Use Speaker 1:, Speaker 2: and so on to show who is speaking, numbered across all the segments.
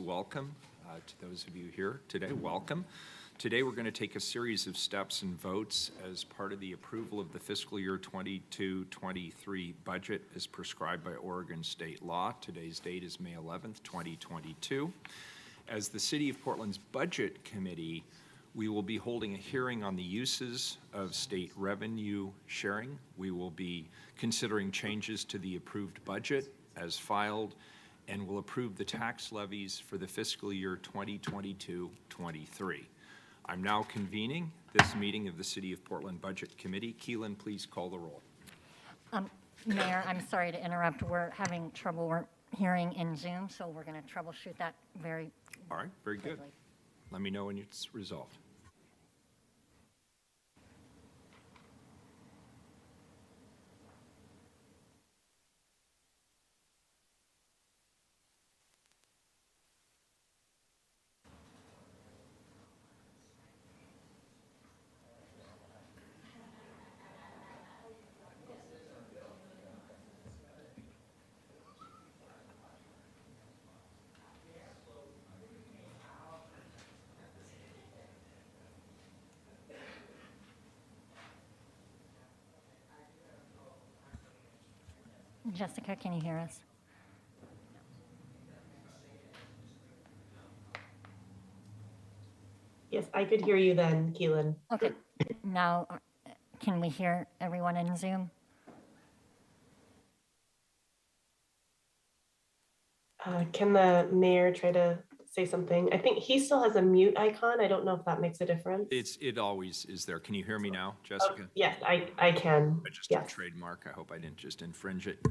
Speaker 1: Welcome to those of you here today. Welcome. Today we're going to take a series of steps and votes as part of the approval of the fiscal year 22-23 budget as prescribed by Oregon state law. Today's date is May 11th, 2022. As the City of Portland's Budget Committee, we will be holding a hearing on the uses of state revenue sharing. We will be considering changes to the approved budget as filed, and will approve the tax levies for the fiscal year 2022-23. I'm now convening this meeting of the City of Portland Budget Committee. Keelan, please call the roll.
Speaker 2: Mayor, I'm sorry to interrupt. We're having trouble hearing in Zoom, so we're going to troubleshoot that very
Speaker 1: All right, very
Speaker 2: quickly.
Speaker 1: good. Let me know when it's resolved.
Speaker 2: Jessica, can you hear us?
Speaker 3: Yes, Yes, I could hear you then, Keelan.
Speaker 2: Okay, now, can we hear everyone in Zoom?
Speaker 3: Can the mayor try to say something? I think he still has a mute icon. I don't know if that makes a difference.
Speaker 1: It always is there. Can you hear me now,
Speaker 3: Oh,
Speaker 1: Jessica?
Speaker 3: yes, I can.
Speaker 1: Registered
Speaker 3: Yes.
Speaker 1: trademark. I hope I didn't just infringe it.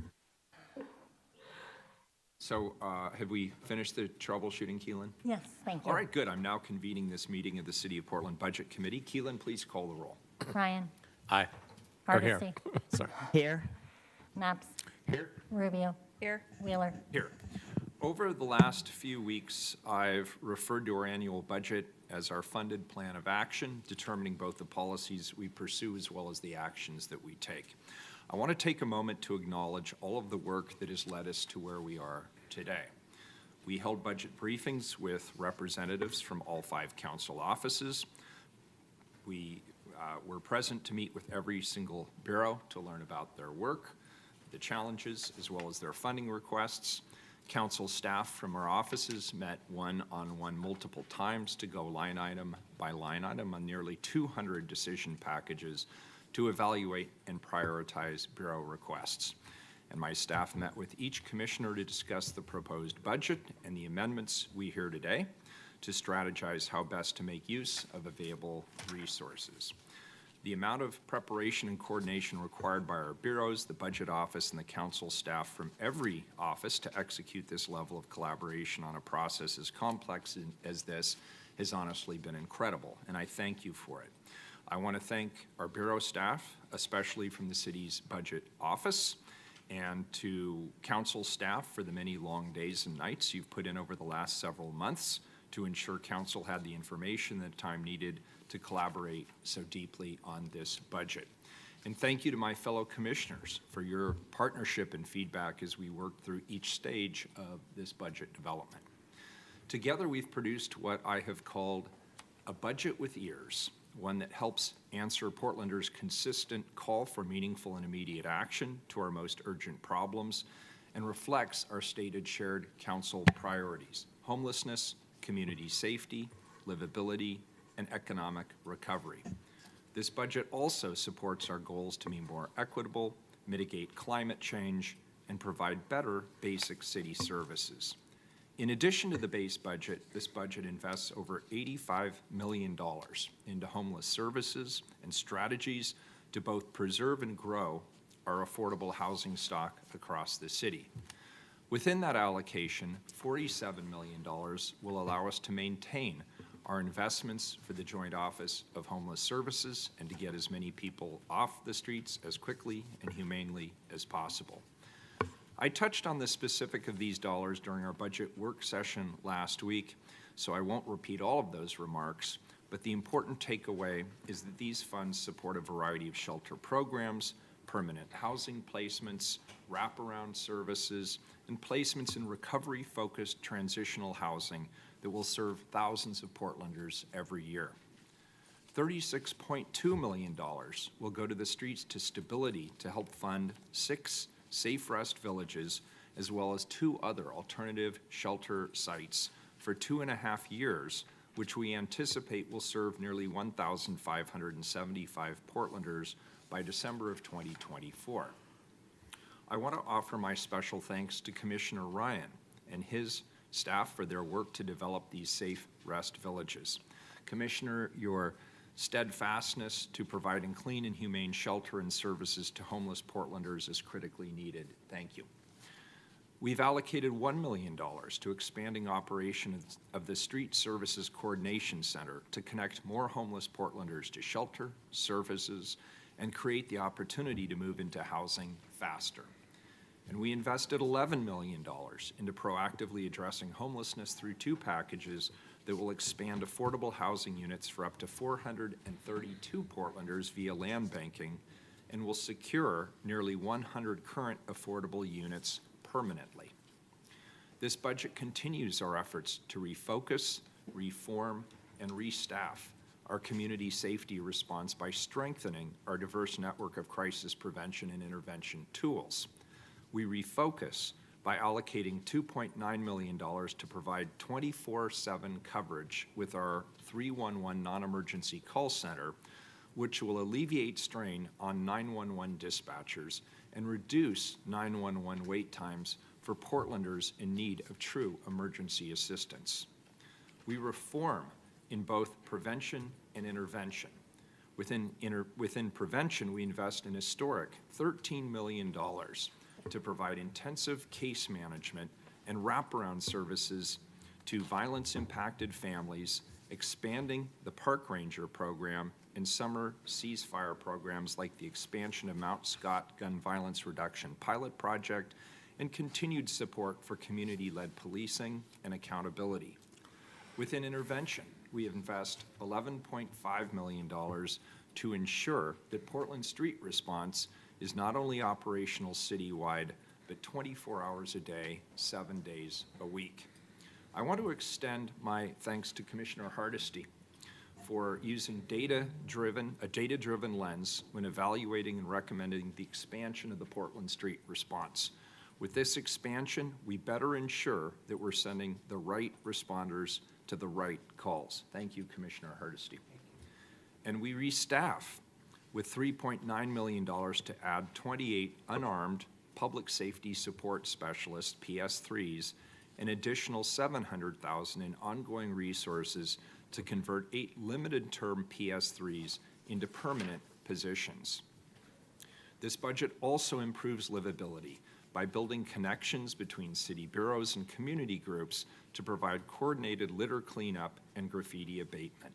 Speaker 1: So have we finished the troubleshooting, Keelan?
Speaker 2: Yes, thank you.
Speaker 1: All right, good. I'm now convening this meeting of the City of Portland Budget Committee. Keelan, please call the roll.
Speaker 2: Ryan,
Speaker 4: Aye. Or here.
Speaker 2: Hardesty,
Speaker 4: Sorry.
Speaker 5: Here.
Speaker 2: Naps,
Speaker 1: Here.
Speaker 2: Rubio,
Speaker 6: Here.
Speaker 2: Wheeler.
Speaker 1: Here. Over the last few weeks, I've referred to our annual budget as our funded plan of action, determining both the policies we pursue as well as the actions that we take. I want to take a moment to acknowledge all of the work that has led us to where we are today. We held budget briefings with representatives from all 5 council offices. We were present to meet with every single bureau to learn about their work, the challenges, as well as their funding requests. Council staff from our offices met one-on-one multiple times to go line item by line item on nearly 200 decision packages to evaluate and prioritize bureau requests. And my staff met with each commissioner to discuss the proposed budget and the amendments we hear today to strategize how best to make use of available resources. The amount of preparation and coordination required by our bureaus, the budget office, and the council staff from every office to execute this level of collaboration on a process as complex as this has honestly been incredible, and I thank you for it. I want to thank our bureau staff, especially from the city's budget office, and to council staff for the many long days and nights you've put in over the last several months to ensure council had the information and the time needed to collaborate so deeply on this budget. And thank you to my fellow commissioners for your partnership and feedback as we work through each stage of this budget development. Together, we've produced what I have called a budget with ears, one that helps answer Portlanders' consistent call for meaningful and immediate action to our most urgent problems and reflects our stated shared council priorities: homelessness, community safety, livability, and economic recovery. This budget also supports our goals to be more equitable, mitigate climate change, and provide better basic city services. In addition to the base budget, this budget invests over $85 million into homeless services and strategies to both preserve and grow our affordable housing stock across the city. Within that allocation, $47 million will allow us to maintain our investments for the Joint Office of Homeless Services and to get as many people off the streets as quickly and humanely as possible. I touched on the specific of these dollars during our budget work session last week, so I won't repeat all of those remarks, but the important takeaway is that these funds support a variety of shelter programs, permanent housing placements, wraparound services, and placements in recovery-focused transitional housing that will serve thousands of Portlanders every year. $36.2 million will go to the Streets to Stability to help fund 6 safe rest villages, as well as 2 other alternative shelter sites for 2.5 years, which we anticipate will serve nearly 1,575 Portlanders by December of 2024. I want to offer my special thanks to Commissioner Ryan and his staff for their work to develop these safe rest villages. Commissioner, your steadfastness to providing clean and humane shelter and services to homeless Portlanders is critically needed. Thank you. We've allocated $1 million to expanding operations of the Street Services Coordination Center to connect more homeless Portlanders to shelter, services, and create the opportunity to move into housing faster. And we invested $11 million into proactively addressing homelessness through 2 packages that will expand affordable housing units for up to 432 Portlanders via land banking and will secure nearly 100 current affordable units permanently. This budget continues our efforts to refocus, reform, and restaff our community safety response by strengthening our diverse network of crisis prevention and intervention tools. We refocus by allocating $2.9 million to provide 24/7 coverage with our 311 non-emergency call center, which will alleviate strain on 911 dispatchers and reduce 911 wait times for Portlanders in need of true emergency assistance. We reform in both prevention and intervention. Within prevention, we invest an historic $13 million to provide intensive case management and wraparound services to violence-impacted families, expanding the Park Ranger program and summer ceasefire programs like the expansion of Mount Scott Gun Violence Reduction Pilot Project and continued support for community-led policing and accountability. Within intervention, we invest $11.5 million to ensure that Portland Street Response is not only operational citywide, but 24 hours a day, 7 days a week. I want to extend my thanks to Commissioner Hardesty for using a data-driven lens when evaluating and recommending the expansion of the Portland Street Response. With this expansion, we better ensure that we're sending the right responders to the right calls. Thank you, Commissioner Hardesty. And we restaff with $3.9 million to add 28 unarmed public safety support specialists, PS3s, an additional $700,000 in ongoing resources to convert 8 limited-term PS3s into permanent positions. This budget also improves livability by building connections between city bureaus and community groups to provide coordinated litter cleanup and graffiti abatement.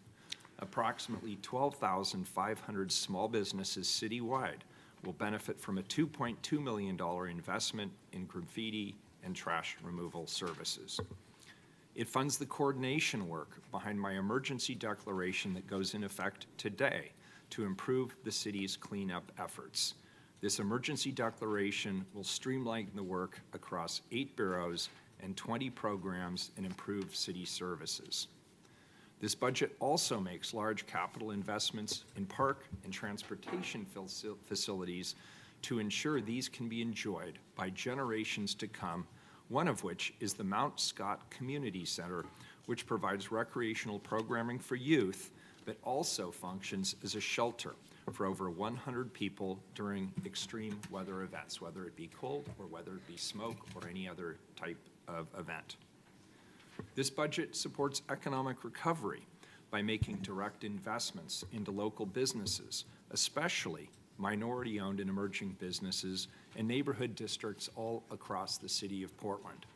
Speaker 1: Approximately 12,500 small businesses citywide will benefit from a $2.2 million investment in graffiti and trash removal services. It funds the coordination work behind my emergency declaration that goes in effect today to improve the city's cleanup efforts. This emergency declaration will streamline the work across 8 bureaus and 20 programs and improve city services. This budget also makes large capital investments in park and transportation facilities to ensure these can be enjoyed by generations to come, one of which is the Mount Scott Community Center, which provides recreational programming for youth, but also functions as a shelter for over 100 people during extreme weather events, whether it be cold or whether it be smoke or any other type of event. This budget supports economic recovery by making direct investments into local businesses, especially minority-owned and emerging businesses and neighborhood districts all across the city of Portland.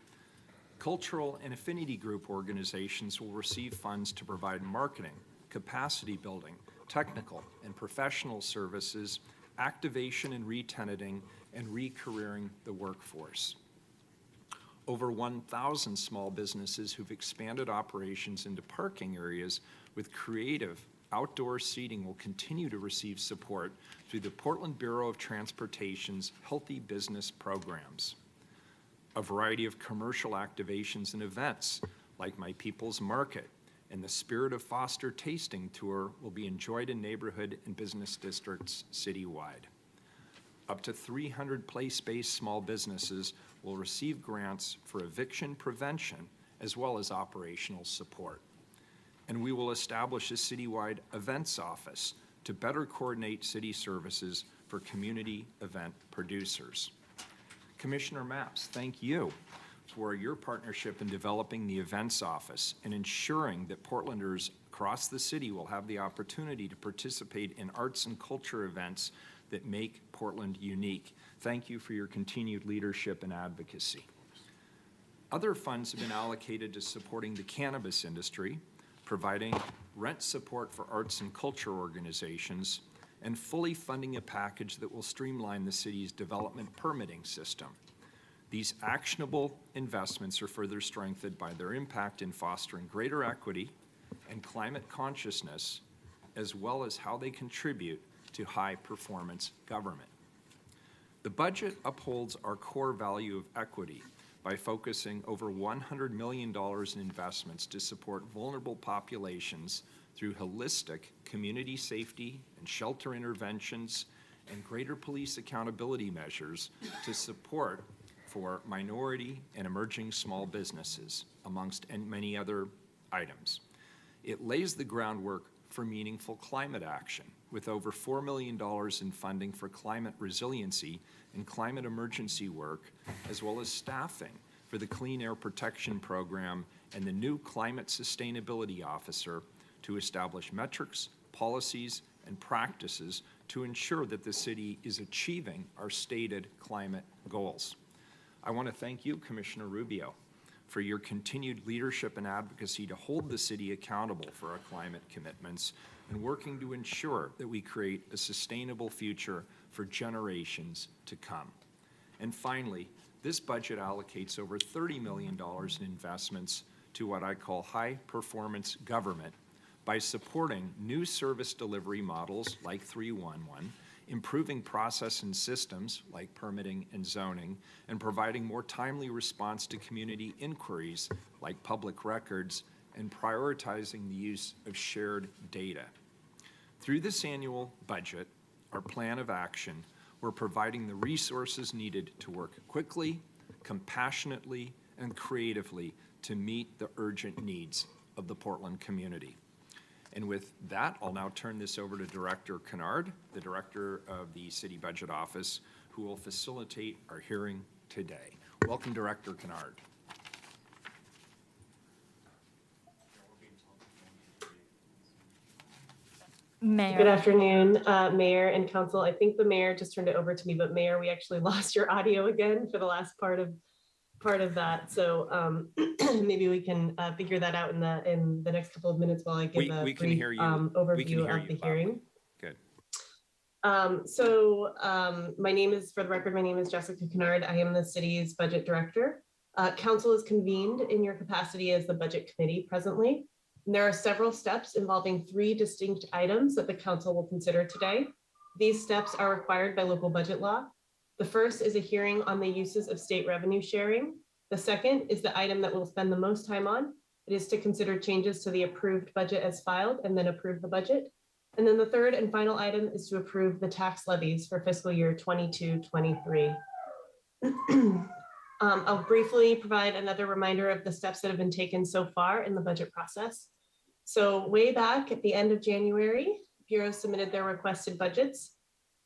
Speaker 1: Cultural and affinity group organizations will receive funds to provide marketing, capacity building, technical and professional services, activation and re-tenanting, and re-careering the workforce. Over 1,000 small businesses who've expanded operations into parking areas with creative outdoor seating will continue to receive support through the Portland Bureau of Transportation's Healthy Business programs. A variety of commercial activations and events like My People's Market and the Spirit of Foster Tasting Tour will be enjoyed in neighborhood and business districts citywide. Up to 300 place-based small businesses will receive grants for eviction prevention as well as operational support. And we will establish a citywide events office to better coordinate city services for community event producers. Commissioner Mapps, thank you for your partnership in developing the events office and ensuring that Portlanders across the city will have the opportunity to participate in arts and culture events that make Portland unique. Thank you for your continued leadership and advocacy. Other funds have been allocated to supporting the cannabis industry, providing rent support for arts and culture organizations, and fully funding a package that will streamline the city's development permitting system. These actionable investments are further strengthened by their impact in fostering greater equity and climate consciousness, as well as how they contribute to high-performance government. The budget upholds our core value of equity by focusing over $100 million in investments to support vulnerable populations through holistic community safety and shelter interventions and greater police accountability measures to support for minority and emerging small businesses, amongst many other items. It lays the groundwork for meaningful climate action, with over $4 million in funding for climate resiliency and climate emergency work, as well as staffing for the Clean Air Protection Program and the new Climate Sustainability Officer to establish metrics, policies, and practices to ensure that the city is achieving our stated climate goals. I want to thank you, Commissioner Rubio, for your continued leadership and advocacy to hold the city accountable for our climate commitments and working to ensure that we create a sustainable future for generations to come. And finally, this budget allocates over $30 million in investments to what I call high-performance government by supporting new service delivery models like 311, improving process and systems like permitting and zoning, and providing more timely response to community inquiries like public records, and prioritizing the use of shared data. Through this annual budget, our plan of action, we're providing the resources needed to work quickly, compassionately, and creatively to meet the urgent needs of the Portland community. And with that, I'll now turn this over to Director Kennard, the Director of the City Budget Office, who will facilitate our hearing today. Welcome, Director Kennard.
Speaker 2: Mayor.
Speaker 3: Good afternoon, Mayor and Council. I think the Mayor just turned it over to me, but Mayor, we actually lost your audio again for the last part of that. So maybe we can figure that out in the next couple of minutes while I give a
Speaker 1: we can
Speaker 3: brief
Speaker 1: hear you.
Speaker 3: overview of the hearing.
Speaker 1: Good.
Speaker 3: My name is, for the record, my name is Jessica Kennard. I am the city's budget director. Council is convened in your capacity as the budget committee presently. And there are several steps involving 3 distinct items that the council will consider today. These steps are required by local budget law. The first is a hearing on the uses of state revenue sharing. The second is the item that we'll spend the most time on. It is to consider changes to the approved budget as filed and then approve the budget. And then the third and final item is to approve the tax levies for fiscal year 22-23. I'll briefly provide another reminder of the steps that have been taken so far in the budget process. So way back at the end of January, bureaus submitted their requested budgets.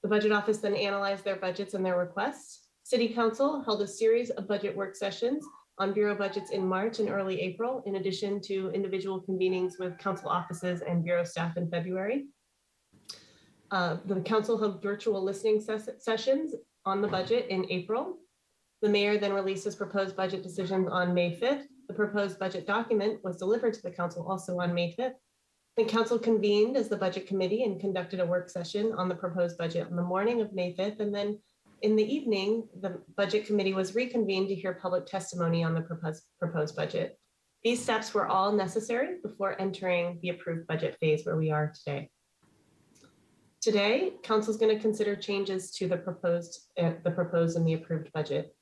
Speaker 3: The budget office then analyzed their budgets and their requests. City Council held a series of budget work sessions on bureau budgets in March and early April, in addition to individual convenings with council offices and bureau staff in February. The council held virtual listening sessions on the budget in April. The mayor then released his proposed budget decisions on May 5th. The proposed budget document was delivered to the council also on May 5th. The council convened as the budget committee and conducted a work session on the proposed budget on the morning of May 5th. And then in the evening, the budget committee was reconvened to hear public testimony on the proposed budget. These steps were all necessary before entering the approved budget phase where we are today. Today, council is going to consider changes to the proposed and the approved budget.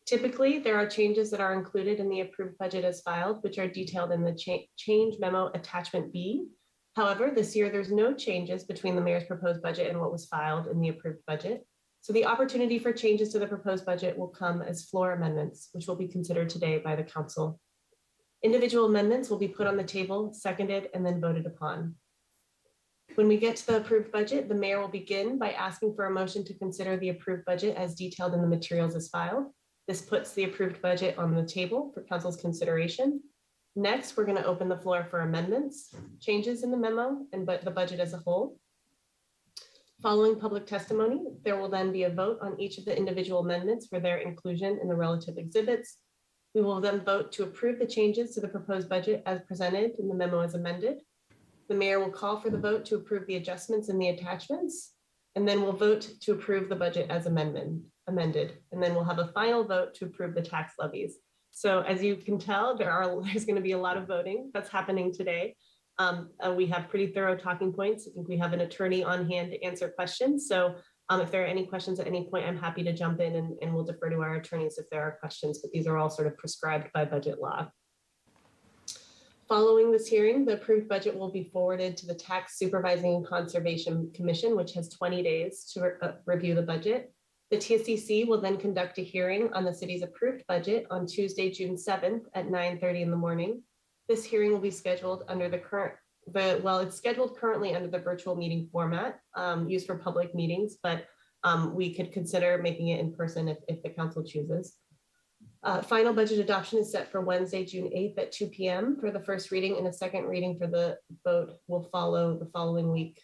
Speaker 3: Typically, there are changes that are included in the approved budget as filed, which are detailed in the change memo attachment B. However, this year there's no changes between the mayor's proposed budget and what was filed in the approved budget. So the opportunity for changes to the proposed budget will come as floor amendments, which will be considered today by the council. Individual amendments will be put on the table, seconded, and then voted upon. When we get to the approved budget, the mayor will begin by asking for a motion to consider the approved budget as detailed in the materials as filed. This puts the approved budget on the table for council's consideration. Next, we're going to open the floor for amendments, changes in the memo, and the budget as a whole. Following public testimony, there will then be a vote on each of the individual amendments for their inclusion in the relative exhibits. We will then vote to approve the changes to the proposed budget as presented in the memo as amended. The mayor will call for the vote to approve the adjustments in the attachments, and then we'll vote to approve the budget as amended. And then we'll have a final vote to approve the tax levies. So as you can tell, there's going to be a lot of voting that's happening today. We have pretty thorough talking points. I think we have an attorney on hand to answer questions. So if there are any questions at any point, I'm happy to jump in and we'll defer to our attorneys if there are questions, but these are all sort of prescribed by budget law. Following this hearing, the approved budget will be forwarded to the Tax Supervising and Conservation Commission, which has 20 days to review the budget. The TSCC will then conduct a hearing on the city's approved budget on Tuesday, June 7th at 9:30 in the morning. This hearing will be scheduled under it's scheduled currently under the virtual meeting format used for public meetings, but we could consider making it in person if the council chooses. Final budget adoption is set for Wednesday, June 8th at 2 p.m. for the first reading, and a second reading for the vote will follow the following week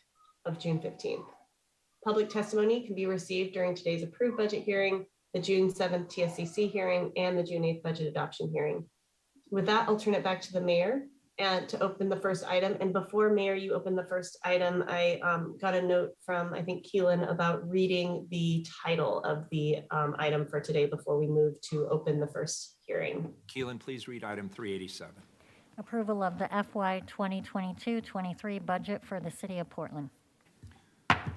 Speaker 3: of June 15th. Public testimony can be received during today's approved budget hearing, the June 7th TSCC hearing, and the June 8th budget adoption hearing. With that, I'll turn it back to the mayor and to open the first item. And before, Mayor, you open the first item, I got a note from, I think, Keelan about reading the title of the item for today before we move to open the first hearing.
Speaker 1: Keelan, please read item 387.
Speaker 2: Approval of the FY 2022-23 budget for the city of Portland.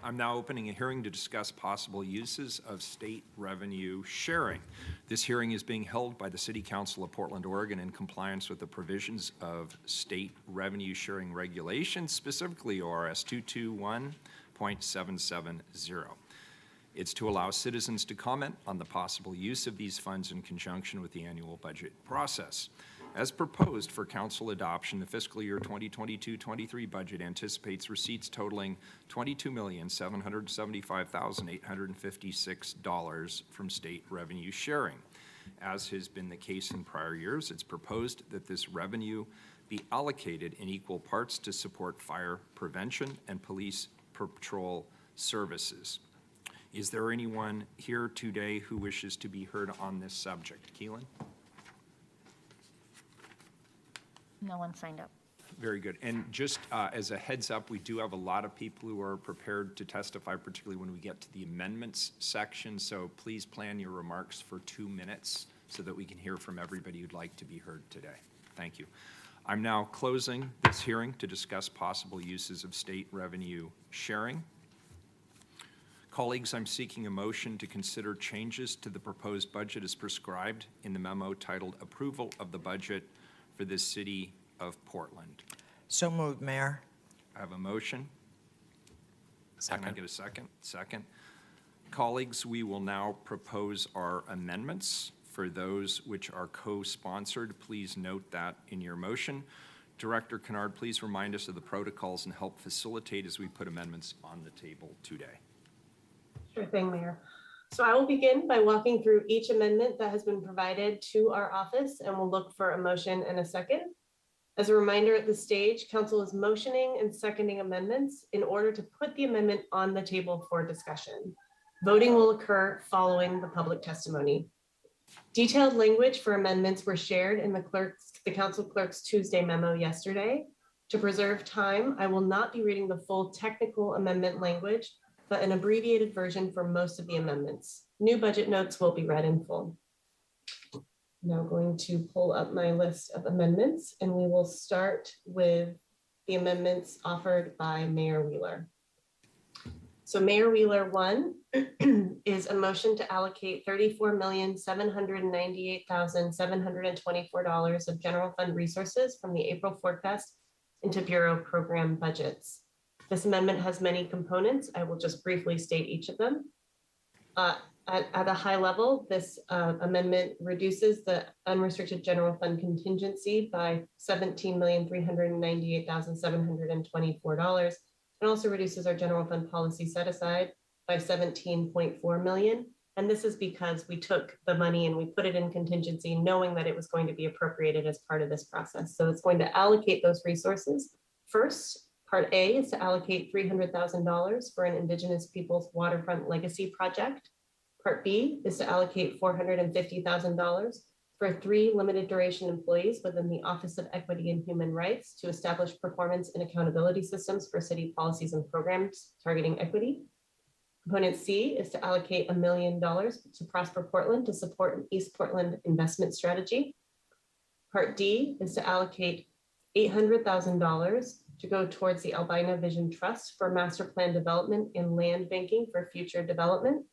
Speaker 1: I'm now opening a hearing to discuss possible uses of state revenue sharing. This hearing is being held by the City Council of Portland, Oregon in compliance with the provisions of state revenue sharing regulations, specifically ORS 221.770. It's to allow citizens to comment on the possible use of these funds in conjunction with the annual budget process. As proposed for council adoption, the fiscal year 2022-23 budget anticipates receipts totaling $22,775,856 from state revenue sharing. As has been the case in prior years, it's proposed that this revenue be allocated in equal parts to support fire prevention and police patrol services. Is there anyone here today who wishes to be heard on this subject? Keelan?
Speaker 2: No one signed up.
Speaker 1: Very good. And just as a heads up, we do have a lot of people who are prepared to testify, particularly when we get to the amendments section. So please plan your remarks for 2 minutes so that we can hear from everybody who'd like to be heard today. Thank you. I'm now closing this hearing to discuss possible uses of state revenue sharing. Colleagues, I'm seeking a motion to consider changes to the proposed budget as prescribed in the memo titled Approval of the Budget for the City of Portland.
Speaker 5: So moved, Mayor.
Speaker 1: I have a motion.
Speaker 4: Second.
Speaker 1: Can I get a second? Second. Colleagues, we will now propose our amendments. For those which are co-sponsored, please note that in your motion. Director Kennard, please remind us of the protocols and help facilitate as we put amendments on the table today.
Speaker 3: Sure thing, Mayor. So I will begin by walking through each amendment that has been provided to our office, and we'll look for a motion and a second. As a reminder, at this stage, council is motioning and seconding amendments in order to put the amendment on the table for discussion. Voting will occur following the public testimony. Detailed language for amendments were shared in the council clerk's Tuesday memo yesterday. To preserve time, I will not be reading the full technical amendment language, but an abbreviated version for most of the amendments. New budget notes will be read in full. Now going to pull up my list of amendments, and we will start with the amendments offered by Mayor Wheeler. So Mayor Wheeler 1 is a motion to allocate $34,798,724 of general fund resources from the April forecast into Bureau program budgets. This amendment has many components. I will just briefly state each of them. At a high level, this amendment reduces the unrestricted general fund contingency by $17,398,724, and also reduces our general fund policy set aside by $17.4 million. And this is because we took the money and we put it in contingency, knowing that it was going to be appropriated as part of this process. So it's going to allocate those resources. First, Part A is to allocate $300,000 for an Indigenous Peoples Waterfront Legacy project. Part B is to allocate $450,000 for 3 limited duration employees within the Office of Equity and Human Rights to establish performance and accountability systems for city policies and programs targeting equity. Component C is to allocate $1 million to Prosper Portland to support an East Portland investment strategy. Part D is to allocate $800,000 to go towards the Albina Vision Trust for master plan development and land banking for future development.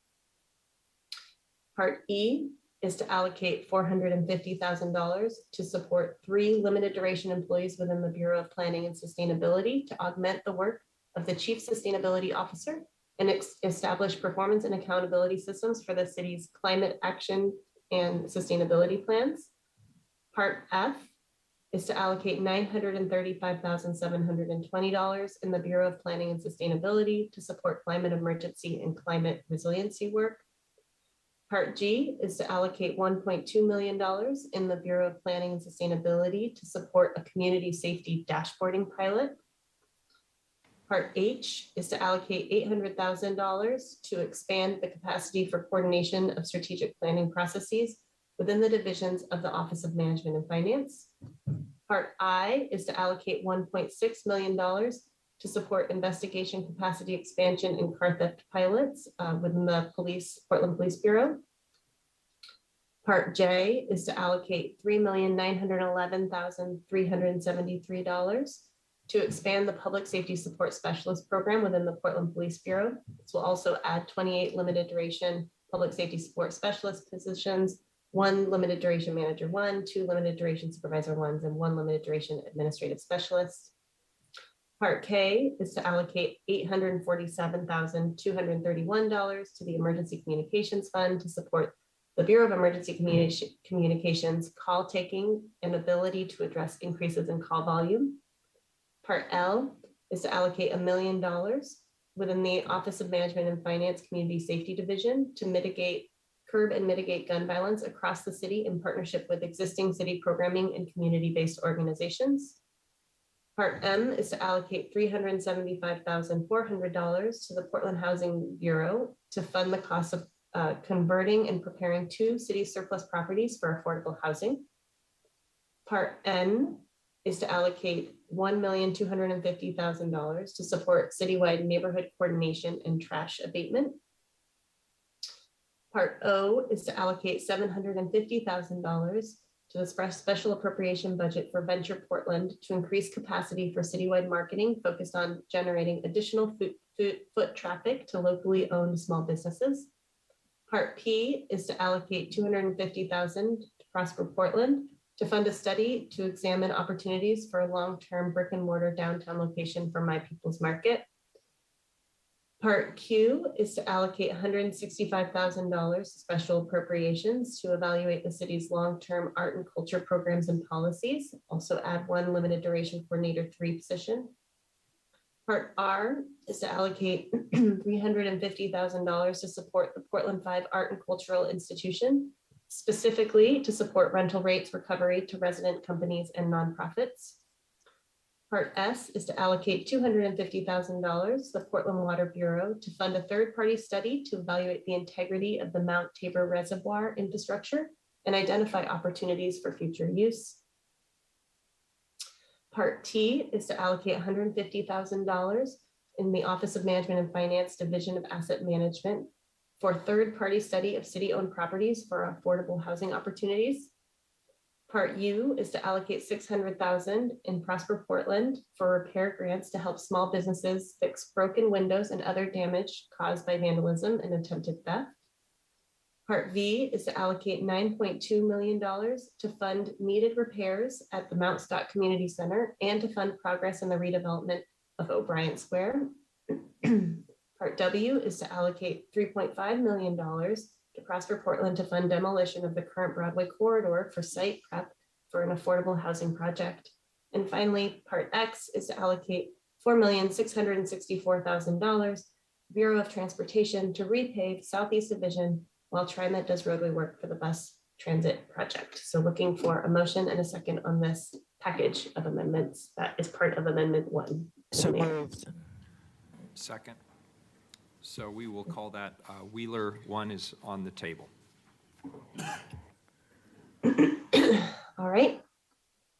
Speaker 3: Part E is to allocate $450,000 to support 3 limited duration employees within the Bureau of Planning and Sustainability to augment the work of the Chief Sustainability Officer and establish performance and accountability systems for the city's climate action and sustainability plans. Part F is to allocate $935,720 in the Bureau of Planning and Sustainability to support climate emergency and climate resiliency work. Part G is to allocate $1.2 million in the Bureau of Planning and Sustainability to support a community safety dashboarding pilot. Part H is to allocate $800,000 to expand the capacity for coordination of strategic planning processes within the divisions of the Office of Management and Finance. Part I is to allocate $1.6 million to support investigation capacity expansion in car theft pilots within the Portland Police Bureau. Part J is to allocate $3,911,373 to expand the public safety support specialist program within the Portland Police Bureau. This will also add 28 limited duration public safety support specialist positions, 1 limited duration manager 1, 2 limited duration supervisor 1s, and 1 limited duration administrative specialist. Part K is to allocate $847,231 to the Emergency Communications Fund to support the Bureau of Emergency Communications call taking and ability to address increases in call volume. Part L is to allocate $1 million within the Office of Management and Finance Community Safety Division to curb and mitigate gun violence across the city in partnership with existing city programming and community-based organizations. Part M is to allocate $375,400 to the Portland Housing Bureau to fund the cost of converting and preparing 2 city surplus properties for affordable housing. Part N is to allocate $1,250,000 to support citywide neighborhood coordination and trash abatement. Part O is to allocate $750,000 to the special appropriation budget for Venture Portland to increase capacity for citywide marketing focused on generating additional foot traffic to locally owned small businesses. Part P is to allocate $250,000 to Prosper Portland to fund a study to examine opportunities for a long-term brick and mortar downtown location for My People's Market. Part Q is to allocate $165,000 special appropriations to evaluate the city's long-term art and culture programs and policies. Also add 1 limited duration coordinator 3 position. Part R is to allocate $350,000 to support the Portland 5 Art and Cultural Institution, specifically to support rental rates recovery to resident companies and nonprofits. Part S is to allocate $250,000 to the Portland Water Bureau to fund a third-party study to evaluate the integrity of the Mount Tabor Reservoir infrastructure and identify opportunities for future use. Part T is to allocate $150,000 in the Office of Management and Finance Division of Asset Management for third-party study of city-owned properties for affordable housing opportunities. Part U is to allocate $600,000 in Prosper Portland for repair grants to help small businesses fix broken windows and other damage caused by vandalism and attempted theft. Part V is to allocate $9.2 million to fund needed repairs at the Mount Scott Community Center and to fund progress in the redevelopment of O'Brien Square. Part W is to allocate $3.5 million to Prosper Portland to fund demolition of the current Broadway corridor for site prep for an affordable housing project. And finally, Part X is to allocate $4,664,000 Bureau of Transportation to repave Southeast Division while TriMet does roadway work for the bus transit project. So looking for a motion and a second on this package of amendments that is part of Amendment 1.
Speaker 4: So moved.
Speaker 1: Second. So we will call that Wheeler 1 is on the table.
Speaker 3: All right.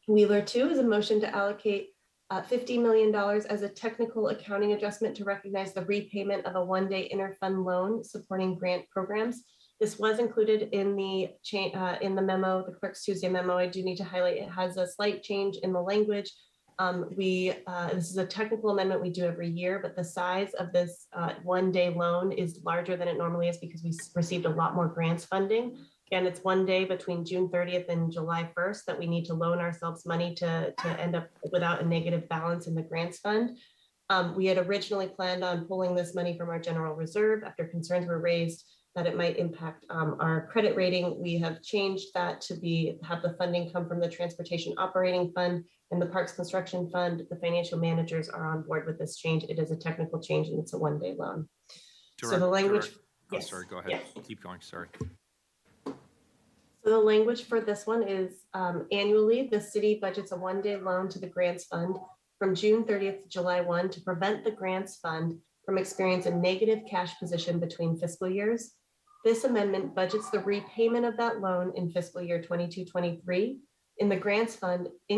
Speaker 3: Wheeler 2 is a motion to allocate $50 million as a technical accounting adjustment to recognize the repayment of a one-day interfund loan supporting grant programs. This was included in the memo, the Clerk's Tuesday memo. I do need to highlight it has a slight change in the language. This is a technical amendment we do every year, but the size of this one-day loan is larger than it normally is because we received a lot more grants funding. Again, it's one day between June 30th and July 1st that we need to loan ourselves money to end up without a negative balance in the grants fund. We had originally planned on pulling this money from our general reserve after concerns were raised that it might impact our credit rating. We have changed that to have the funding come from the Transportation Operating Fund and the Parks Construction Fund. The financial managers are on board with this change. It is a technical change and it's a one-day loan. So the language.
Speaker 1: Oh,
Speaker 3: Yes.
Speaker 1: sorry, go ahead.
Speaker 3: Yes.
Speaker 1: Keep going, sorry.
Speaker 3: So the language for this one is annually, the city budgets a one-day loan to the grants fund from June 30th to July 1 to prevent the grants fund from experiencing a negative cash position between fiscal years. This amendment budgets the repayment of that loan in fiscal year 22-23. In the grants fund, we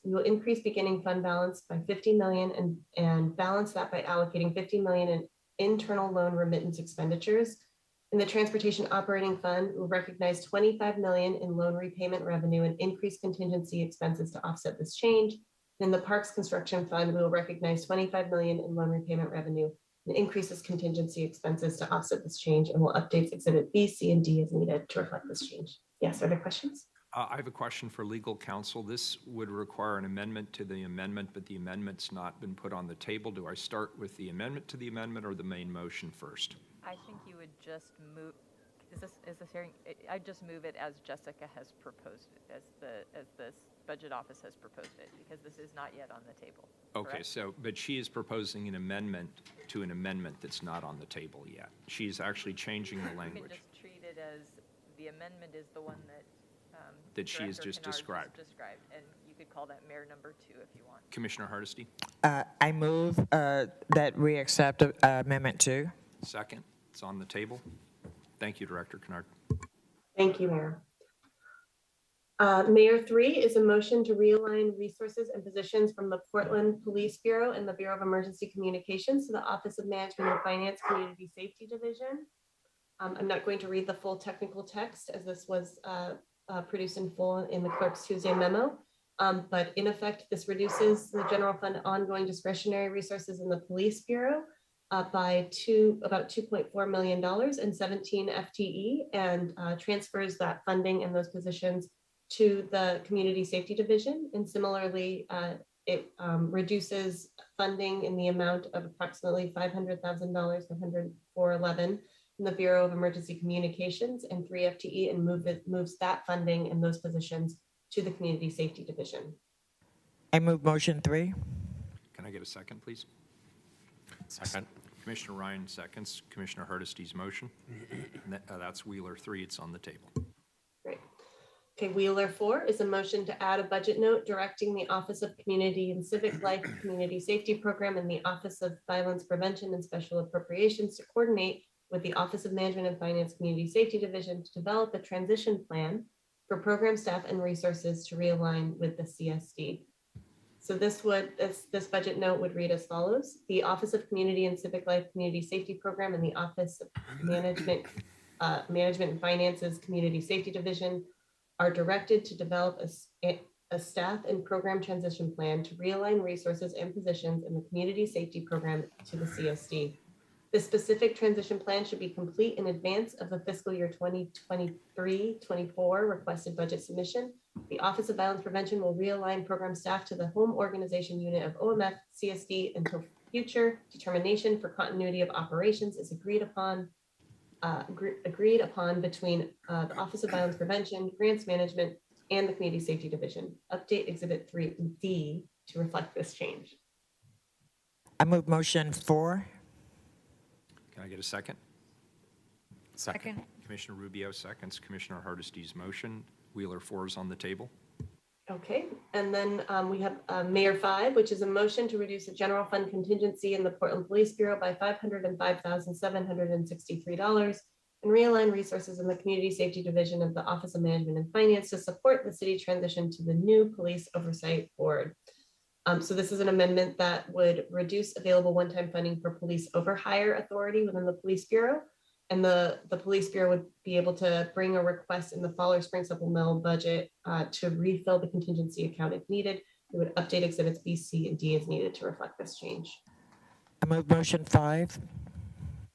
Speaker 3: will increase beginning fund balance by 50 million and balance that by allocating 50 million in internal loan remittance expenditures. In the Transportation Operating Fund, we'll recognize 25 million in loan repayment revenue and increase contingency expenses to offset this change. In the Parks Construction Fund, we will recognize 25 million in loan repayment revenue and increases contingency expenses to offset this change, and will update Exhibit B, C, and D as needed to reflect this change. Yes, are there questions?
Speaker 1: I have a question for legal counsel. This would require an amendment to the amendment, but the amendment's not been put on the table. Do I start with the amendment to the amendment or the main motion first?
Speaker 5: I think you would just move, is this hearing, I'd just move it as Jessica has proposed it, as the budget office has proposed it, because this is not yet on the table.
Speaker 1: Okay,
Speaker 5: correct?
Speaker 1: so, but she is proposing an amendment to an amendment that's not on the table yet. She's actually changing the
Speaker 5: You can
Speaker 1: language
Speaker 5: just treat it as, the amendment is the one that.
Speaker 1: that she has
Speaker 5: Director
Speaker 1: just
Speaker 5: Kennard
Speaker 1: described.
Speaker 5: Described, and you could call that mayor number 2 if you want.
Speaker 1: Commissioner Hardesty,
Speaker 6: I move that we accept Amendment 2.
Speaker 1: second. It's on the table. Thank you, Director Kennard.
Speaker 3: Thank you, Mayor. Mayor 3 is a motion to realign resources and positions from the Portland Police Bureau and the Bureau of Emergency Communications to the Office of Management and Finance Community Safety Division. I'm not going to read the full technical text as this was produced in full in the clerk's Tuesday memo. But in effect, this reduces the general fund ongoing discretionary resources in the Police Bureau by about $2.4 million and 17 FTE, and transfers that funding and those positions to the Community Safety Division. And similarly, it reduces funding in the amount of approximately $500,000, $411 in the Bureau of Emergency Communications and 3 FTE, and moves that funding and those positions to the Community Safety Division.
Speaker 6: I move motion 3.
Speaker 1: Can I get a second, please?
Speaker 4: Second.
Speaker 1: Commissioner Ryan seconds Commissioner Hardesty's motion. And that's Wheeler 3. It's on the table.
Speaker 3: Great. Okay, Wheeler 4 is a motion to add a budget note directing the Office of Community and Civic Life Community Safety Program and the Office of Violence Prevention and Special Appropriations to coordinate with the Office of Management and Finance Community Safety Division to develop a transition plan for program staff and resources to realign with the CSD. So this budget note would read as follows: the Office of Community and Civic Life Community Safety Program and the Office of Management and Finance's Community Safety Division are directed to develop a staff and program transition plan to realign resources and positions in the Community Safety Program to the CSD. The specific transition plan should be complete in advance of the fiscal year 2023-24 requested budget submission. The Office of Violence Prevention will realign program staff to the home organization unit of OMF CSD until future determination for continuity of operations is agreed upon between the Office of Violence Prevention, Grants Management, and the Community Safety Division. Update Exhibit 3D to reflect this change.
Speaker 6: I move motion 4.
Speaker 1: Can I get a second?
Speaker 4: Second.
Speaker 1: Commissioner Rubio seconds Commissioner Hardesty's motion. Wheeler 4 is on the table.
Speaker 3: Okay, and then we have Mayor 5, which is a motion to reduce the general fund contingency in the Portland Police Bureau by $505,763 and realign resources in the Community Safety Division of the Office of Management and Finance to support the city transition to the new Police Oversight Board. So this is an amendment that would reduce available one-time funding for police overhire authority within the Police Bureau. And the Police Bureau would be able to bring a request in the fall or spring supplemental budget to refill the contingency account if needed. It would update exhibits B, C, and D as needed to reflect this change.
Speaker 6: I move motion 5.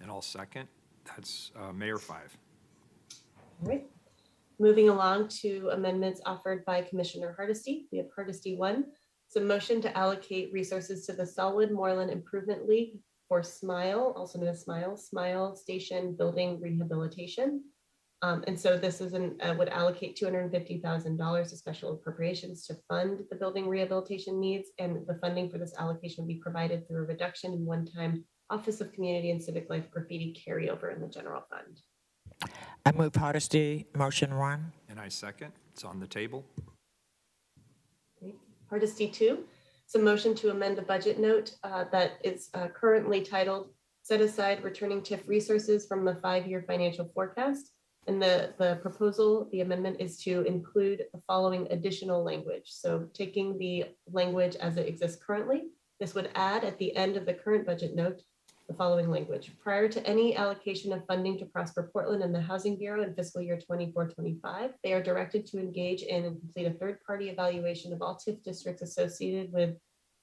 Speaker 1: And I'll second. That's Mayor 5.
Speaker 3: All right. Moving along to amendments offered by Commissioner Hardesty. We have Hardesty 1. It's a motion to allocate resources to the Solwood Moreland Improvement League for SMILE, also known as Smile Station Building Rehabilitation. And so this is would allocate $250,000 of special appropriations to fund the building rehabilitation needs, and the funding for this allocation will be provided through a reduction in one-time Office of Community and Civic Life graffiti carryover in the general fund.
Speaker 6: I move Hardesty motion 1.
Speaker 1: And I second. It's on the table.
Speaker 3: Great. Hardesty 2, it's a motion to amend the budget note that is currently titled Set Aside Returning TIF Resources from the 5-Year Financial Forecast. And the proposal, the amendment is to include the following additional language. So taking the language as it exists currently, this would add at the end of the current budget note the following language. Prior to any allocation of funding to Prosper Portland and the Housing Bureau in fiscal year 24-25, they are directed to engage in and complete a third-party evaluation of all TIF districts associated with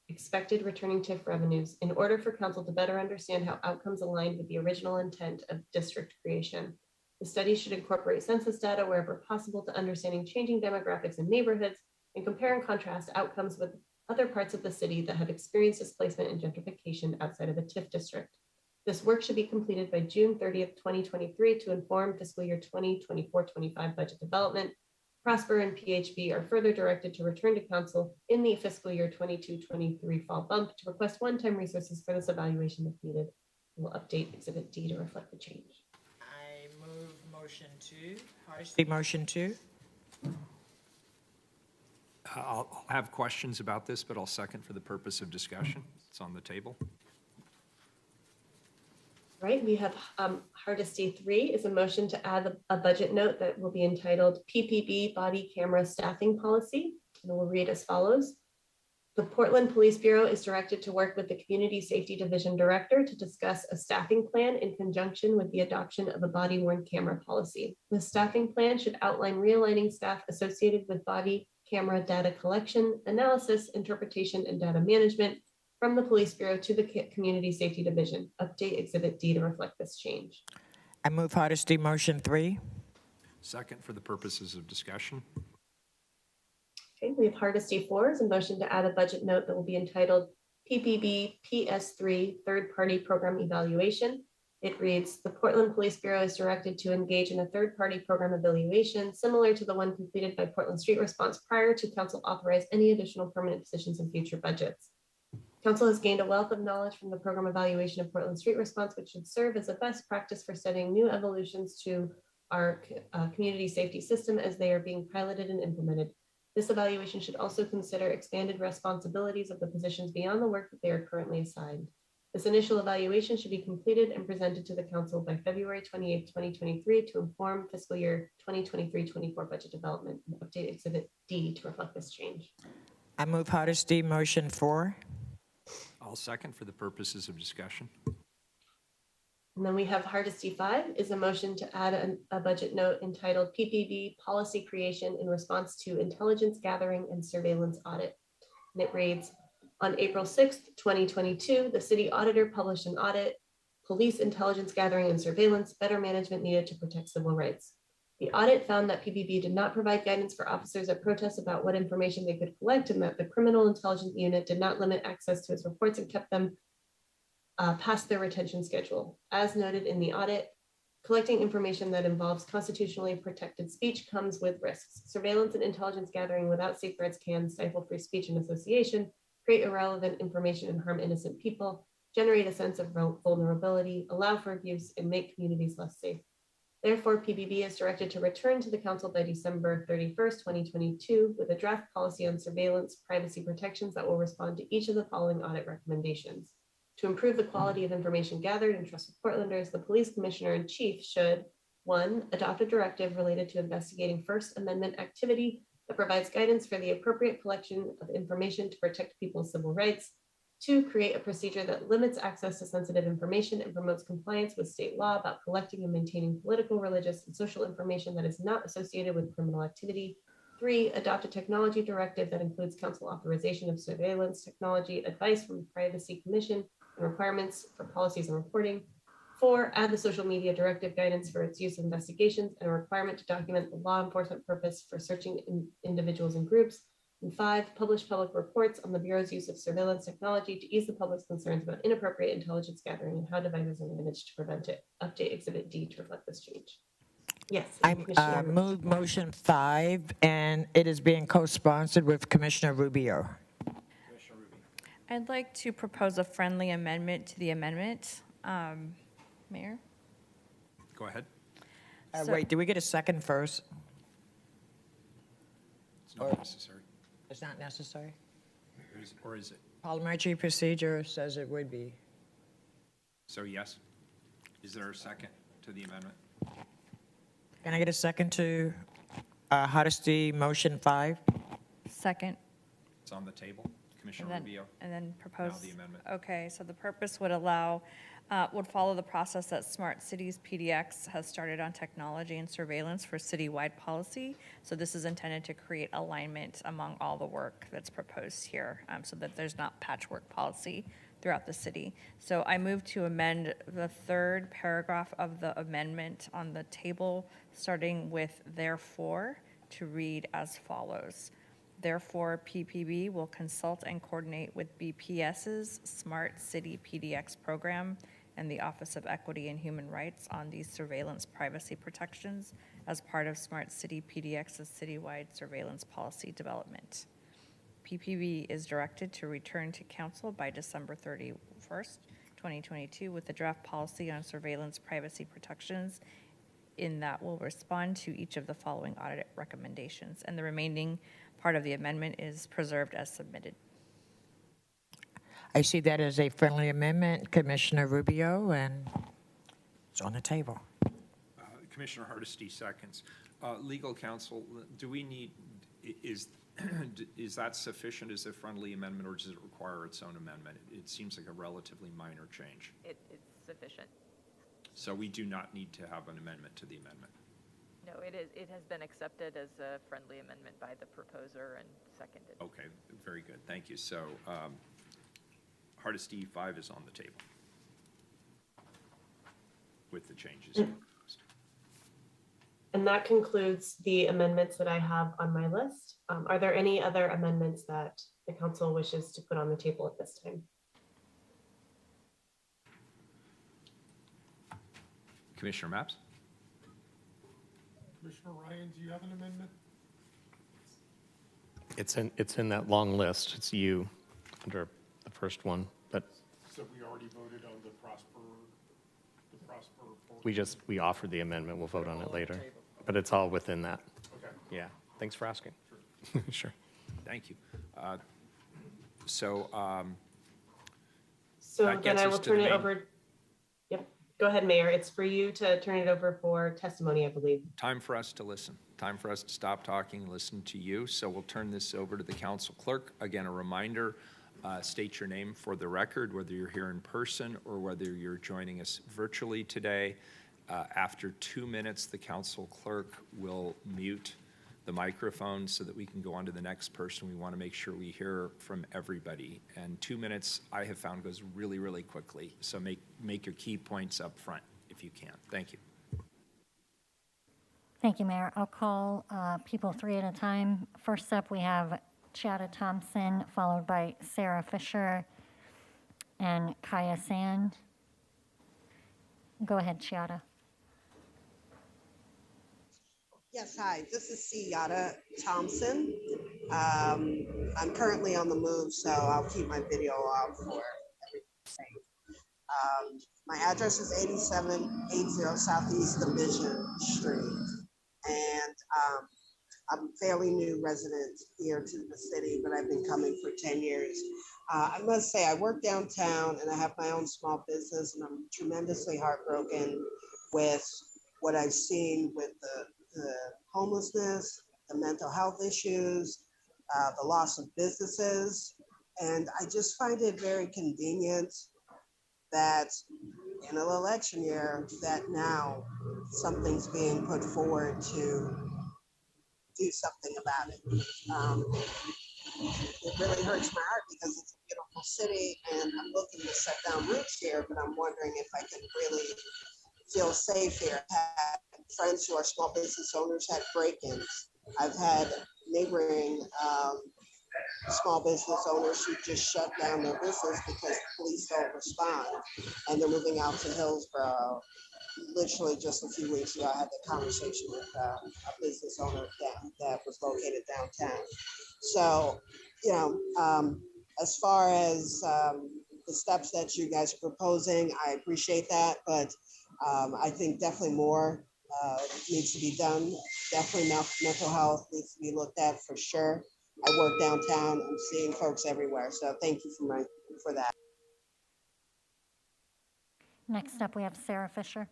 Speaker 3: expected returning TIF revenues in order for council to better understand how outcomes aligned with the original intent of district creation. The study should incorporate census data wherever possible to understanding changing demographics in neighborhoods and compare and contrast outcomes with other parts of the city that have experienced displacement and gentrification outside of a TIF district. This work should be completed by June 30th, 2023 to inform fiscal year 2024-25 budget development. Prosper and PHB are further directed to return to council in the fiscal year 22-23 fall bump to request one-time resources for this evaluation if needed. We'll update Exhibit D to reflect the change.
Speaker 6: I move motion 2. Hardesty motion 2.
Speaker 1: I'll have questions about this, but I'll second for the purpose of discussion. It's on the table.
Speaker 3: Right, we have Hardesty 3 is a motion to add a budget note that will be entitled PPB Body Camera Staffing Policy. And it will read as follows. The Portland Police Bureau is directed to work with the Community Safety Division Director to discuss a staffing plan in conjunction with the adoption of a body-worn camera policy. The staffing plan should outline realigning staff associated with body camera data collection, analysis, interpretation, and data management from the Police Bureau to the Community Safety Division. Update Exhibit D to reflect this change.
Speaker 6: I move Hardesty motion 3.
Speaker 1: Second for the purposes of discussion.
Speaker 3: Okay, we have Hardesty 4 is a motion to add a budget note that will be entitled PPB PS3 Third Party Program Evaluation. It reads, the Portland Police Bureau is directed to engage in a third-party program evaluation similar to the one completed by Portland Street Response prior to council authorize any additional permanent positions in future budgets. Council has gained a wealth of knowledge from the program evaluation of Portland Street Response, which should serve as a best practice for studying new evolutions to our community safety system as they are being piloted and implemented. This evaluation should also consider expanded responsibilities of the positions beyond the work that they are currently assigned. This initial evaluation should be completed and presented to the council by February 28, 2023 to inform fiscal year 2023-24 budget development and update Exhibit D to reflect this change.
Speaker 6: I move Hardesty motion 4.
Speaker 1: I'll second for the purposes of discussion.
Speaker 3: And then we have Hardesty 5 is a motion to add a budget note entitled PPB Policy Creation in Response to Intelligence Gathering and Surveillance Audit. And it reads, on April 6th, 2022, the city auditor published an audit, Police Intelligence Gathering and Surveillance, Better Management Needed to Protect Civil Rights. The audit found that PPB did not provide guidance for officers at protests about what information they could collect, and that the Criminal Intelligence Unit did not limit access to its reports and kept them past their retention schedule. As noted in the audit, collecting information that involves constitutionally protected speech comes with risks. Surveillance and intelligence gathering without safeguards can stifle free speech and association, create irrelevant information and harm innocent people, generate a sense of vulnerability, allow for abuse, and make communities less safe. Therefore, PPB is directed to return to the council by December 31st, 2022 with a draft policy on surveillance privacy protections that will respond to each of the following audit recommendations. To improve the quality of information gathered and trust with Portlanders, the police commissioner in chief should, 1, adopt a directive related to investigating First Amendment activity that provides guidance for the appropriate collection of information to protect people's civil rights. 2, create a procedure that limits access to sensitive information and promotes compliance with state law about collecting and maintaining political, religious, and social information that is not associated with criminal activity. 3, adopt a technology directive that includes council authorization of surveillance technology, advice from the Privacy Commission, and requirements for policies and reporting. 4, add the social media directive guidance for its use in investigations and a requirement to document the law enforcement purpose for searching individuals and groups. And 5, publish public reports on the Bureau's use of surveillance technology to ease the public's concerns about inappropriate intelligence gathering and how devices are managed to prevent it. Update Exhibit D to reflect this change. Yes.
Speaker 6: I
Speaker 3: Commissioner.
Speaker 6: move motion 5, and it is being co-sponsored with Commissioner Rubio.
Speaker 7: I'd like to propose a friendly amendment to the amendment. Mayor?
Speaker 1: Go ahead.
Speaker 7: So-
Speaker 6: Wait, do we get a second first?
Speaker 1: It's not necessary.
Speaker 6: It's not necessary?
Speaker 1: Or is it?
Speaker 6: Parliamentary procedure says it would be.
Speaker 1: So yes? Is there a second to the amendment?
Speaker 6: Can I get a second to Hardesty motion 5?
Speaker 7: Second.
Speaker 1: It's on the table. Commissioner
Speaker 7: And then,
Speaker 1: Rubio.
Speaker 7: and then propose.
Speaker 1: the amendment.
Speaker 7: Okay, so the purpose would follow the process that Smart Cities PDX has started on technology and surveillance for citywide policy. So this is intended to create alignment among all the work that's proposed here, so that there's not patchwork policy throughout the city. So I move to amend the 3rd paragraph of the amendment on the table, starting with therefore, to read as follows. Therefore, PPB will consult and coordinate with BPS's Smart City PDX program and the Office of Equity and Human Rights on these surveillance privacy protections as part of Smart City PDX's citywide surveillance policy development. PPB is directed to return to council by December 31st, 2022, with a draft policy on surveillance privacy protections in that will respond to each of the following audit recommendations. And the remaining part of the amendment is preserved as submitted.
Speaker 6: I see that as a friendly amendment, Commissioner Rubio, and it's on the table.
Speaker 1: Commissioner Hardesty seconds. Legal counsel, do we need, is that sufficient as a friendly amendment, or does it require its own amendment? It seems like a relatively minor change.
Speaker 5: It's sufficient.
Speaker 1: So we do not need to have an amendment to the amendment.
Speaker 5: No, it has been accepted as a friendly amendment by the proposer and seconded.
Speaker 1: Okay, very good, thank you. So Hardesty 5 is on the table with the changes proposed.
Speaker 3: And that concludes the amendments that I have on my list. Are there any other amendments that the council wishes to put on the table at this time?
Speaker 1: Commissioner Maps?
Speaker 8: Commissioner Ryan, do you have an amendment?
Speaker 4: It's in that long list. It's you under the first one, but
Speaker 8: So we already voted on the Prosper report?
Speaker 4: we offered the amendment. We'll vote on it later. But it's all within that.
Speaker 8: Okay.
Speaker 4: Yeah. Thanks for asking. Sure.
Speaker 1: Thank you. So
Speaker 3: So
Speaker 1: That
Speaker 3: then
Speaker 1: gets
Speaker 3: I
Speaker 1: us
Speaker 3: will
Speaker 1: to the
Speaker 3: turn it
Speaker 1: main-
Speaker 3: over. Yep, go ahead, Mayor. It's for you to turn it over for testimony, I believe.
Speaker 1: time for us to listen. Time for us to stop talking and listen to you. So we'll turn this over to the council clerk. Again, a reminder, state your name for the record, whether you're here in person or whether you're joining us virtually today. After 2 minutes, the council clerk will mute the microphone so that we can go on to the next person. We want to make sure we hear from everybody. And 2 minutes, I have found, goes really, really quickly. So make your key points up front if you can. Thank you.
Speaker 2: Thank you, Mayor. I'll call people 3 at a time. First up, we have Chada Thompson, followed by Sarah Fisher and Kaya Sand. Go ahead, Chada.
Speaker 9: Yes, hi, this is Yada Thompson. I'm currently on the move, so I'll keep my video off for everything. My address is 8780 Southeast Division Street. And I'm a fairly new resident here to the city, but I've been coming for 10 years. I must say, I work downtown and I have my own small business, and I'm tremendously heartbroken with what I've seen with the homelessness, the mental health issues, the loss of businesses. And I just find it very convenient that in an election year, that now something's being put forward to do something about it. It really hurts my heart because it's a beautiful city and I'm looking to set down roots here, but I'm wondering if I can really feel safe here. I've had friends who are small business owners had break-ins. I've had neighboring small business owners who just shut down their business because the police don't respond, and they're moving out to Hillsborough. Literally just a few weeks ago, I had that conversation with a business owner that was located downtown. So, you know, as far as the steps that you guys are proposing, I appreciate that, but I think definitely more needs to be done. Definitely mental health needs to be looked at for sure. I work downtown. I'm seeing folks everywhere. So thank you for that.
Speaker 2: Next up, we have Sarah Fisher.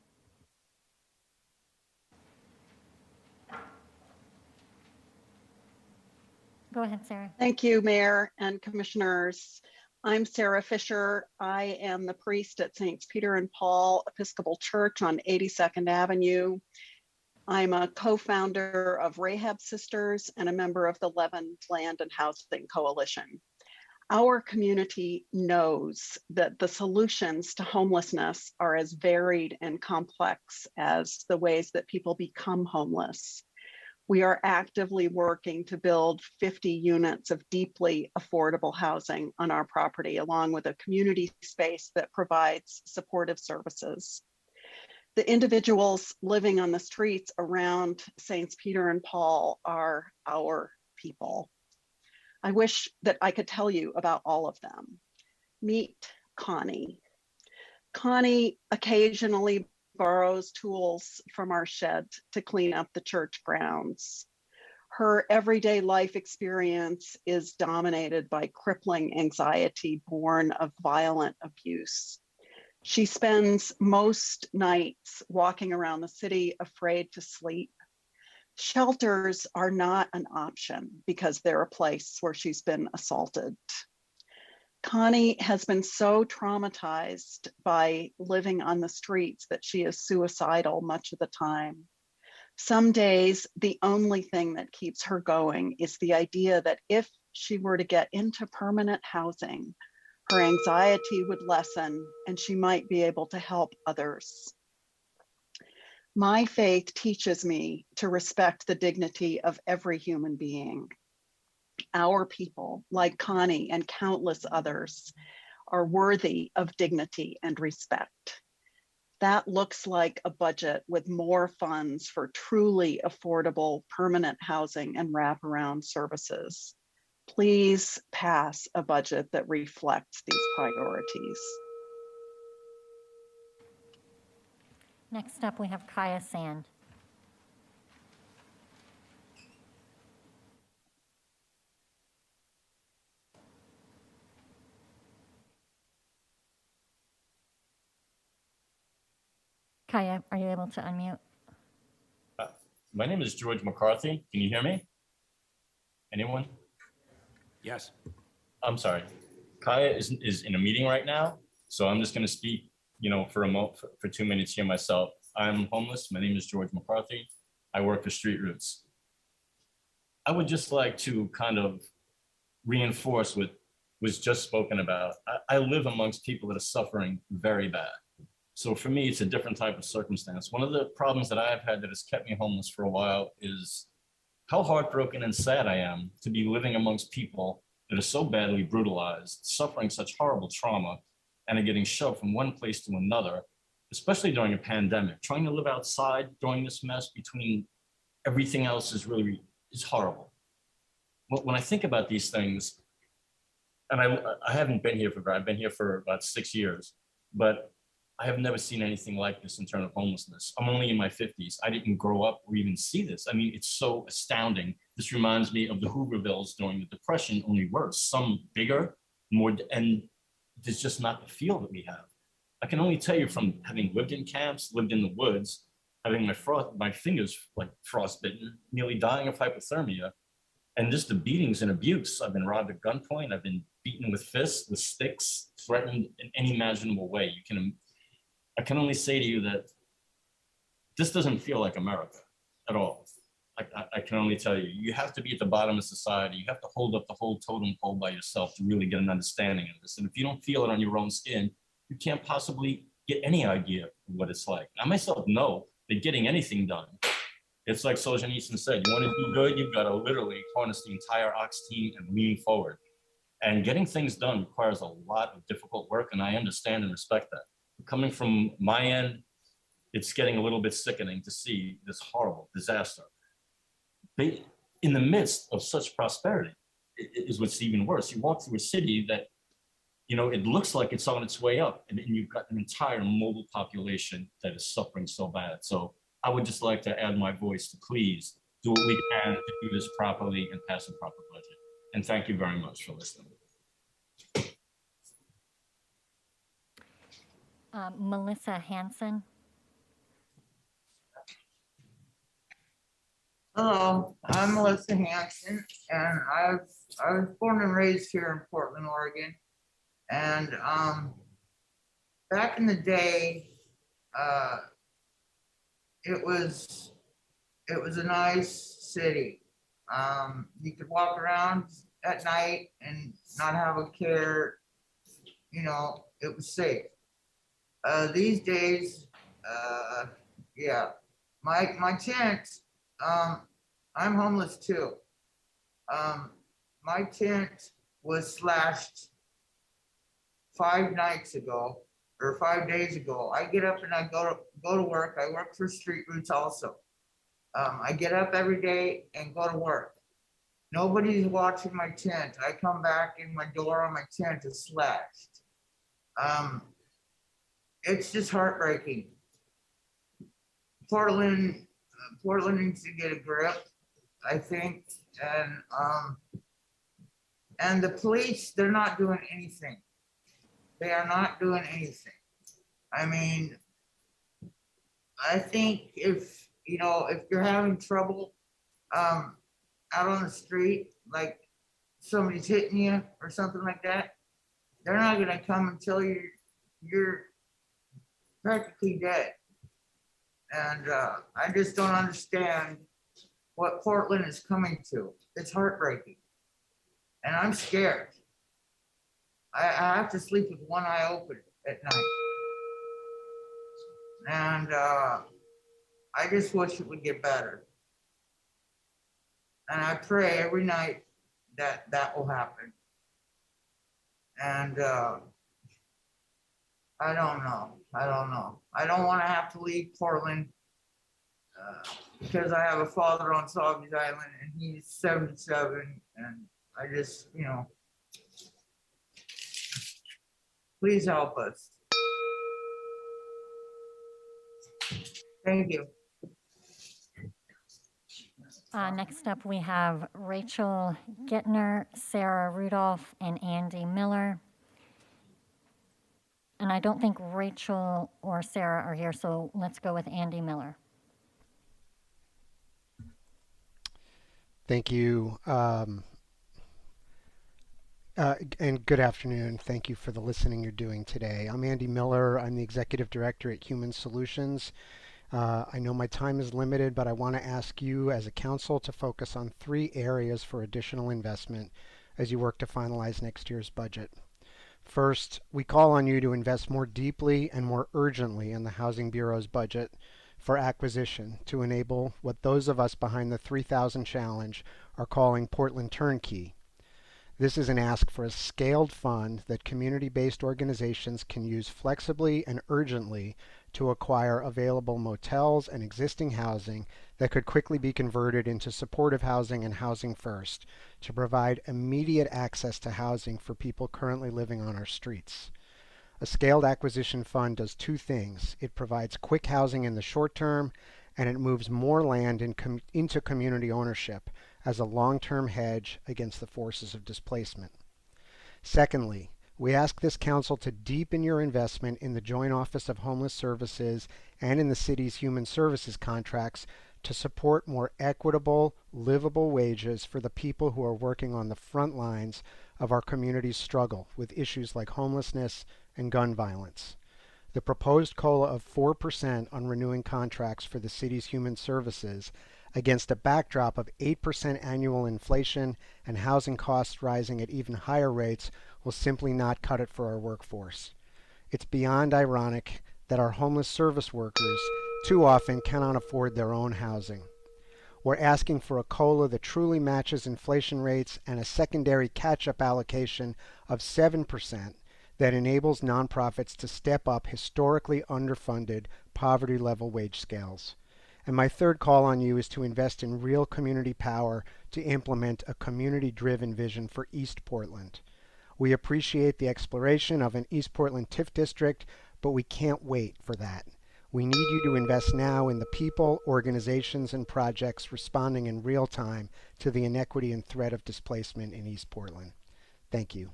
Speaker 2: Go ahead, Sarah.
Speaker 10: Thank you, Mayor and Commissioners. I'm Sarah Fisher. I am the priest at St. Peter and Paul Episcopal Church on 82nd Avenue. I'm a co-founder of Rahab Sisters and a member of the Levin Land and Housing Coalition. Our community knows that the solutions to homelessness are as varied and complex as the ways that people become homeless. We are actively working to build 50 units of deeply affordable housing on our property, along with a community space that provides supportive services. The individuals living on the streets around St. Peter and Paul are our people. I wish that I could tell you about all of them. Meet Connie. Connie occasionally borrows tools from our shed to clean up the church grounds. Her everyday life experience is dominated by crippling anxiety born of violent abuse. She spends most nights walking around the city afraid to sleep. Shelters are not an option because they're a place where she's been assaulted. Connie has been so traumatized by living on the streets that she is suicidal much of the time. Some days, the only thing that keeps her going is the idea that if she were to get into permanent housing, her anxiety would lessen and she might be able to help others. My faith teaches me to respect the dignity of every human being. Our people, like Connie and countless others, are worthy of dignity and respect. That looks like a budget with more funds for truly affordable permanent housing and wraparound services. Please pass a budget that reflects these priorities.
Speaker 2: Next up, we have Kaya Sand. Kaya, are you able to unmute?
Speaker 11: My name is George McCarthy. Can you hear me? Anyone?
Speaker 1: Yes.
Speaker 11: I'm sorry. Kaya is in a meeting right now, so I'm just going to speak, for 2 minutes here myself. I'm homeless. My name is George McCarthy. I work for Street Roots. I would just like to kind of reinforce what was just spoken about. I live amongst people that are suffering very bad. So for me, it's a different type of circumstance. One of the problems that I've had that has kept me homeless for a while is how heartbroken and sad I am to be living amongst people that are so badly brutalized, suffering such horrible trauma, and are getting shoved from one place to another, especially during a pandemic. Trying to live outside during this mess between everything else is horrible. When I think about these things, and I haven't been here I've been here for about 6 years, but I have never seen anything like this in terms of homelessness. I'm only in my 50s. I didn't grow up or even see this. I mean, it's so astounding. This reminds me of the Hoovervilles during the Depression, only worse. Some bigger, more, and there's just not the feel that we have. I can only tell you from having lived in camps, lived in the woods, having my fingers like frostbitten, nearly dying of hypothermia, and just the beatings and abuse. I've been robbed at gunpoint. I've been beaten with fists, with sticks, threatened in any imaginable way. I can only say to you that this doesn't feel like America at all. I can only tell you, you have to be at the bottom of society. You have to hold up the whole totem pole by yourself to really get an understanding of this. And if you don't feel it on your own skin, you can't possibly get any idea of what it's like. I myself know that getting anything done It's like Solzhenitsyn said, you want to do good, you've got to literally harness the entire Ox team and lean forward. And getting things done requires a lot of difficult work, and I understand and respect that. Coming from my end, it's getting a little bit sickening to see this horrible disaster. In the midst of such prosperity, is what's even worse. You walk through a city that, it looks like it's on its way up, and you've got an entire mobile population that is suffering so bad. So I would just like to add my voice to please do what we can to do this properly and pass a proper budget. And thank you very much for listening.
Speaker 2: Melissa Hanson.
Speaker 12: Hello, I'm Melissa Hanson, and I was born and raised here in Portland, Oregon. And back in the day, it was a nice city. You could walk around at night and not have a care. It was safe. These days, yeah, my tent. I'm homeless too. My tent was slashed 5 nights ago or 5 days ago. I get up and I go to work. I work for Street Roots also. I get up every day and go to work. Nobody's watching my tent. I come back and my door on my tent is slashed. It's just heartbreaking. Portland needs to get a grip, I think, and the police, they're not doing anything. They are not doing anything. I mean, I think if you're having trouble out on the street, like somebody's hitting you or something like that, they're not gonna come until you're practically dead. And I just don't understand what Portland is coming to. It's heartbreaking. And I'm scared. I have to sleep with one eye open at night. And I just wish it would get better. And I pray every night that will happen. And I don't know. I don't want to have to leave Portland because I have a father on Saugus Island and he's 77. And I just, please help us. Thank you.
Speaker 2: Next up, we have Rachel Gittner, Sarah Rudolph, and Andy Miller. And I don't think Rachel or Sarah are here, so let's go with Andy Miller.
Speaker 13: Thank you. And good afternoon. Thank you for the listening you're doing today. I'm Andy Miller. I'm the Executive Director at Human Solutions. I know my time is limited, but I want to ask you as a council to focus on 3 areas for additional investment as you work to finalize next year's budget. First, we call on you to invest more deeply and more urgently in the Housing Bureau's budget for acquisition to enable what those of us behind the 3,000 challenge are calling Portland Turnkey. This is an ask for a scaled fund that community-based organizations can use flexibly and urgently to acquire available motels and existing housing that could quickly be converted into supportive housing and housing first to provide immediate access to housing for people currently living on our streets. A scaled acquisition fund does 2 things. It provides quick housing in the short term, and it moves more land into community ownership as a long-term hedge against the forces of displacement. Secondly, we ask this council to deepen your investment in the Joint Office of Homeless Services and in the city's human services contracts to support more equitable, livable wages for the people who are working on the front lines of our community's struggle with issues like homelessness and gun violence. The proposed COLA of 4% on renewing contracts for the city's human services against a backdrop of 8% annual inflation and housing costs rising at even higher rates will simply not cut it for our workforce. It's beyond ironic that our homeless service workers too often cannot afford their own housing. We're asking for a COLA that truly matches inflation rates and a secondary catch-up allocation of 7% that enables nonprofits to step up historically underfunded poverty level wage scales. And my third call on you is to invest in real community power to implement a community-driven vision for East Portland. We appreciate the exploration of an East Portland TIF district, but we can't wait for that. We need you to invest now in the people, organizations, and projects responding in real time to the inequity and threat of displacement in East Portland. Thank you.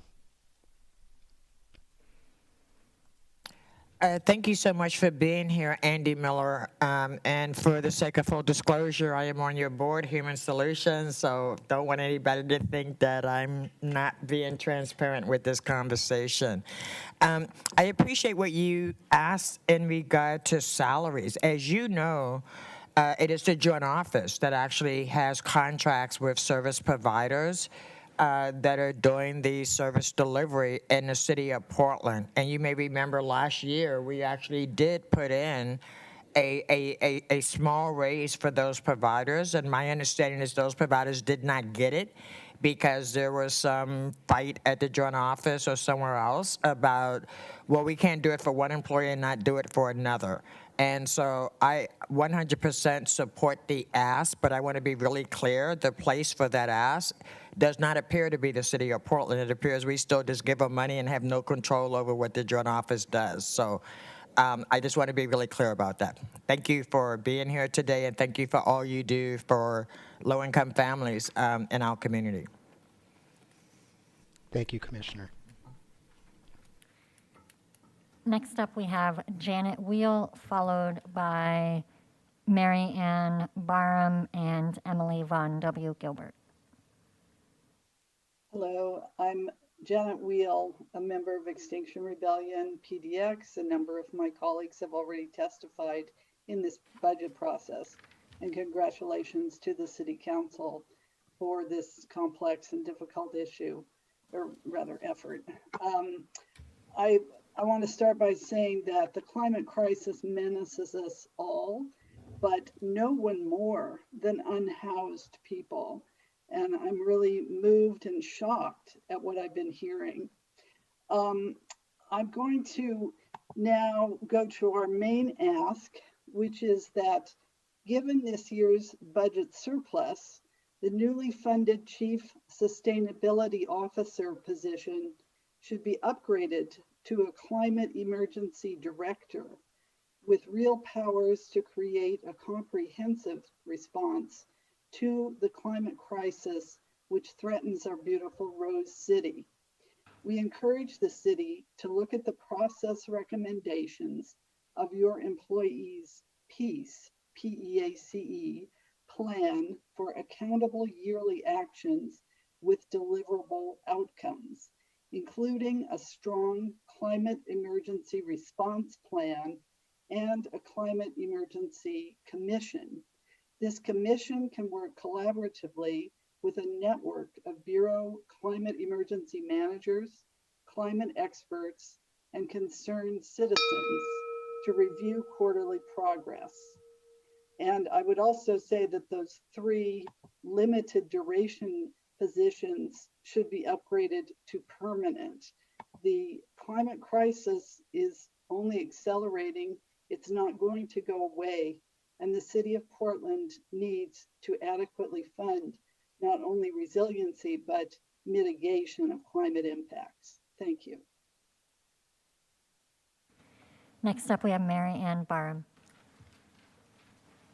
Speaker 6: Thank you so much for being here, Andy Miller. And for the sake of full disclosure, I am on your board, Human Solutions, so don't want anybody to think that I'm not being transparent with this conversation. I appreciate what you asked in regard to salaries. As you know, it is the Joint Office that actually has contracts with service providers that are doing the service delivery in the city of Portland. And you may remember last year, we actually did put in a small raise for those providers. And my understanding is those providers did not get it because there was some fight at the Joint Office or somewhere else about, well, we can't do it for one employee and not do it for another. And so I 100% support the ask, but I want to be really clear, the place for that ask does not appear to be the city of Portland. It appears we still just give them money and have no control over what the Joint Office does. So I just want to be really clear about that. Thank you for being here today, and thank you for all you do for low-income families in our community.
Speaker 13: Thank you, Commissioner.
Speaker 2: Next up, we have Janet Wheel, followed by Mary Ann Barham and Emily Von W. Gilbert.
Speaker 14: Hello, I'm Janet Wheel, a member of Extinction Rebellion, PDX. A number of my colleagues have already testified in this budget process. And congratulations to the City Council for this complex and difficult issue, or rather effort. I want to start by saying that the climate crisis menaces us all, but no one more than unhoused people. And I'm really moved and shocked at what I've been hearing. I'm going to now go to our main ask, which is that given this year's budget surplus, the newly funded Chief Sustainability Officer position should be upgraded to a Climate Emergency Director with real powers to create a comprehensive response to the climate crisis which threatens our beautiful Rose City. We encourage the city to look at the process recommendations of your employees' PEACE, P-E-A-C-E, plan for accountable yearly actions with deliverable outcomes, including a strong climate emergency response plan and a climate emergency commission. This commission can work collaboratively with a network of Bureau climate emergency managers, climate experts, and concerned citizens to review quarterly progress. And I would also say that those 3 limited duration positions should be upgraded to permanent. The climate crisis is only accelerating. It's not going to go away. And the city of Portland needs to adequately fund not only resiliency, but mitigation of climate impacts. Thank you.
Speaker 2: Next up, we have Mary Ann Barham.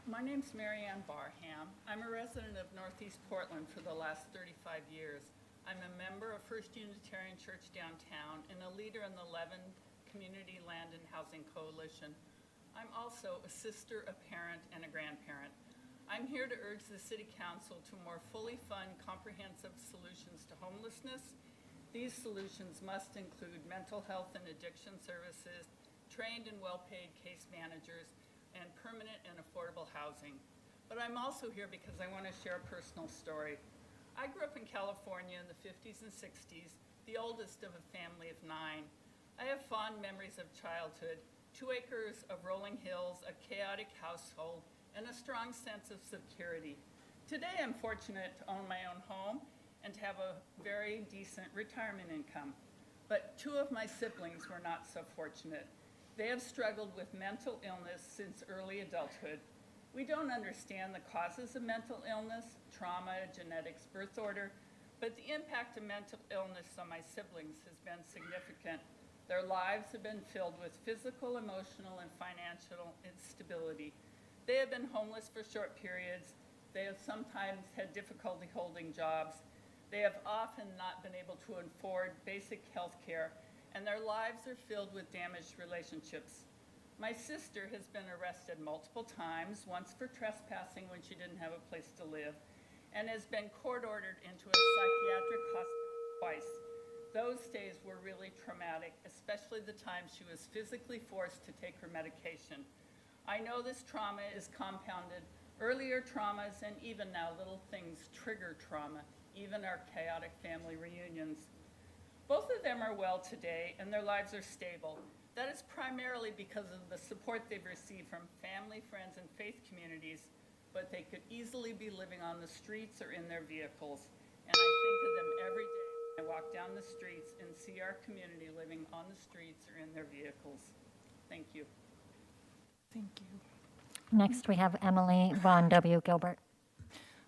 Speaker 15: My name's Mary Ann Barham. I'm a resident of Northeast Portland for the last 35 years. I'm a member of First Unitarian Church downtown and a leader in the Levin Community Land and Housing Coalition. I'm also a sister, a parent, and a grandparent. I'm here to urge the City Council to more fully fund comprehensive solutions to homelessness. These solutions must include mental health and addiction services, trained and well-paid case managers, and permanent and affordable housing. But I'm also here because I want to share a personal story. I grew up in California in the 50s and 60s, the oldest of a family of 9. I have fond memories of childhood, 2 acres of rolling hills, a chaotic household, and a strong sense of security. Today, I'm fortunate to own my own home and to have a very decent retirement income. But two of my siblings were not so fortunate. They have struggled with mental illness since early adulthood. We don't understand the causes of mental illness, trauma, genetics, birth order, but the impact of mental illness on my siblings has been significant. Their lives have been filled with physical, emotional, and financial instability. They have been homeless for short periods. They have sometimes had difficulty holding jobs. They have often not been able to afford basic health care, and their lives are filled with damaged relationships. My sister has been arrested multiple times, once for trespassing when she didn't have a place to live, and has been court-ordered into a psychiatric hospital twice. Those days were really traumatic, especially the time she was physically forced to take her medication. I know this trauma is compounded. Earlier traumas and even now little things trigger trauma, even our chaotic family reunions. Both of them are well today and their lives are stable. That is primarily because of the support they've received from family, friends, and faith communities, but they could easily be living on the streets or in their vehicles. And I think of them every day when I walk down the streets and see our community living on the streets or in their vehicles. Thank you.
Speaker 16: Thank you.
Speaker 2: Next, we have Emily Von W. Gilbert.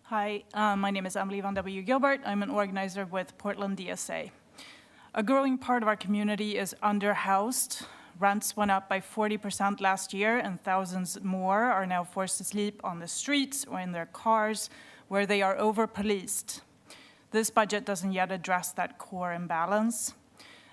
Speaker 16: Hi, my name is Emily Von W. Gilbert. I'm an organizer with Portland DSA. A growing part of our community is underhoused. Rents went up by 40% last year, and thousands more are now forced to sleep on the streets or in their cars, where they are over-policed. This budget doesn't yet address that core imbalance.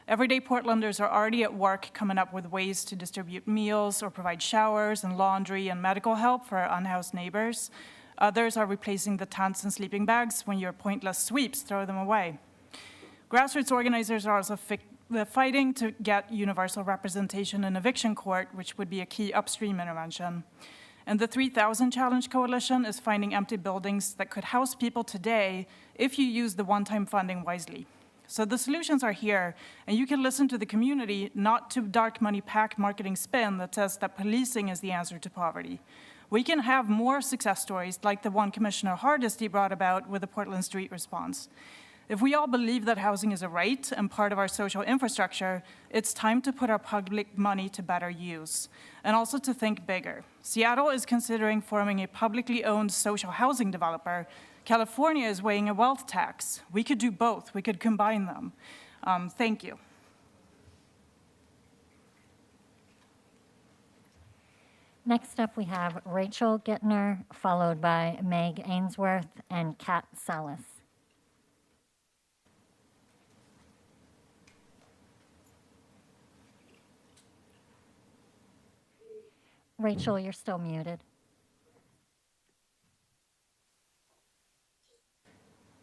Speaker 16: Everyday Portlanders are already at work coming up with ways to distribute meals or provide showers and laundry and medical help for our unhoused neighbors. Others are replacing the tents and sleeping bags when your pointless sweeps throw them away. Grassroots organizers are also fighting to get universal representation in eviction court, which would be a key upstream intervention. And the 3000 Challenge Coalition is finding empty buildings that could house people today if you use the one-time funding wisely. So the solutions are here, and you can listen to the community, not to dark money PAC marketing spin that says that policing is the answer to poverty. We can have more success stories like the one Commissioner Hardesty brought about with the Portland Street response. If we all believe that housing is a right and part of our social infrastructure, it's time to put our public money to better use, and also to think bigger. Seattle is considering forming a publicly owned social housing developer. California is weighing a wealth tax. We could do both. We could combine them. Thank you.
Speaker 2: Next up, we have Rachel Gittner, followed by Meg Ainsworth and Kat Salas. Rachel, you're still muted.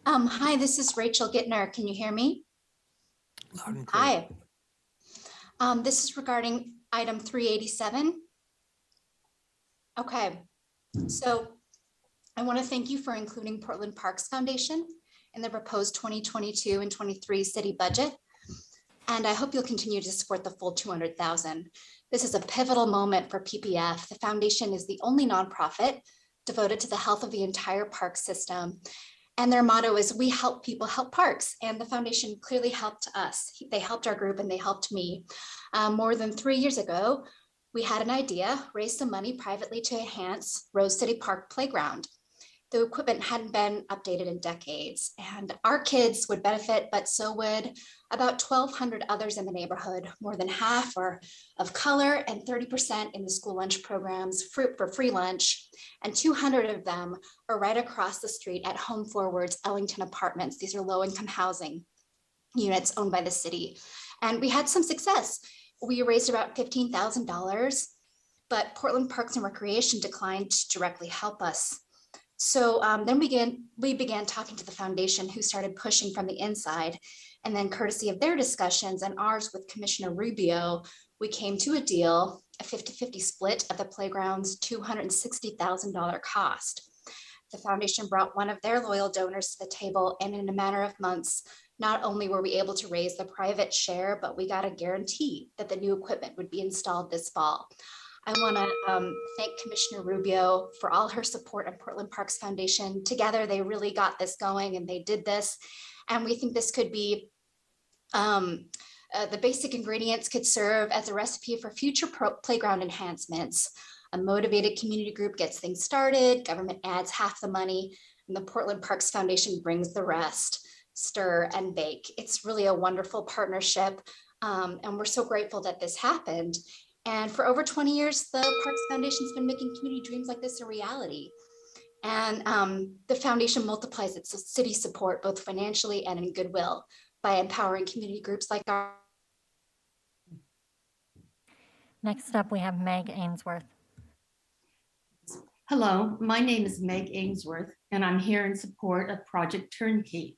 Speaker 17: Hi, this is Rachel Gittner. Can you hear me?
Speaker 1: Loud and clear.
Speaker 17: Hi. This is regarding item 387. Okay, so I want to thank you for including Portland Parks Foundation in the proposed 2022 and 23 city budget. And I hope you'll continue to support the full 200,000. This is a pivotal moment for PPF. The foundation is the only nonprofit devoted to the health of the entire park system. And their motto is, we help people help parks. And the foundation clearly helped us. They helped our group and they helped me. More than 3 years ago, we had an idea, raise some money privately to enhance Rose City Park Playground. The equipment hadn't been updated in decades, and our kids would benefit, but so would about 1,200 others in the neighborhood. More than half are of color and 30% in the school lunch programs for free lunch, and 200 of them are right across the street at Home Forward's Ellington Apartments. These are low-income housing units owned by the city. And we had some success. We raised about $15,000, but Portland Parks and Recreation declined to directly help us. So then we began talking to the foundation, who started pushing from the inside. And then courtesy of their discussions and ours with Commissioner Rubio, we came to a deal, a 50-50 split of the playground's $260,000 cost. The foundation brought one of their loyal donors to the table, and in a matter of months, not only were we able to raise the private share, but we got a guarantee that the new equipment would be installed this fall. I want to thank Commissioner Rubio for all her support of Portland Parks Foundation. Together, they really got this going and they did this. And we think this could be the basic ingredients could serve as a recipe for future playground enhancements. A motivated community group gets things started, government adds half the money, and the Portland Parks Foundation brings the rest. Stir and bake. It's really a wonderful partnership. And we're so grateful that this happened. And for over 20 years, the Parks Foundation's been making community dreams like this a reality. And the foundation multiplies its city support, both financially and in goodwill, by empowering community groups like our.
Speaker 2: Next up, we have Meg Ainsworth.
Speaker 18: Hello, my name is Meg Ainsworth, and I'm here in support of Project Turnkey.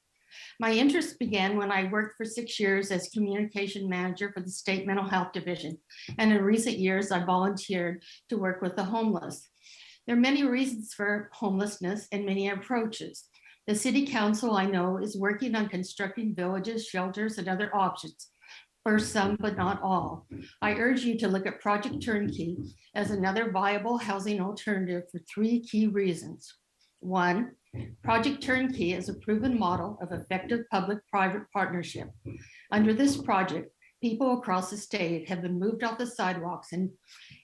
Speaker 18: My interest began when I worked for 6 years as communication manager for the state mental health division. And in recent years, I volunteered to work with the homeless. There are many reasons for homelessness and many approaches. The city council, I know, is working on constructing villages, shelters, and other options for some, but not all. I urge you to look at Project Turnkey as another viable housing alternative for 3 key reasons. 1, Project Turnkey is a proven model of effective public-private partnership. Under this project, people across the state have been moved off the sidewalks and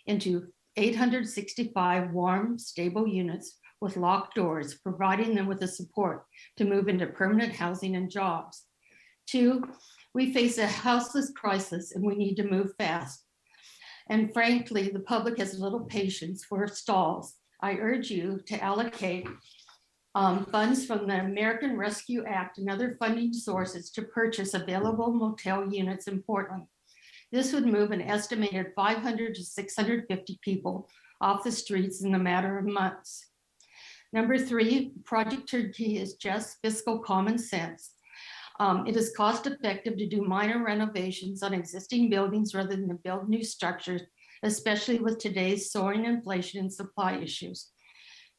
Speaker 18: into 865 warm, stable units with locked doors, providing them with the support to move into permanent housing and jobs. 2, we face a houseless crisis and we need to move fast. And frankly, the public has little patience for stalls. I urge you to allocate funds from the American Rescue Act and other funding sources to purchase available motel units in Portland. This would move an estimated 500 to 650 people off the streets in a matter of months. Number 3, Project Turnkey is just fiscal common sense. It is cost effective to do minor renovations on existing buildings rather than to build new structures, especially with today's soaring inflation and supply issues.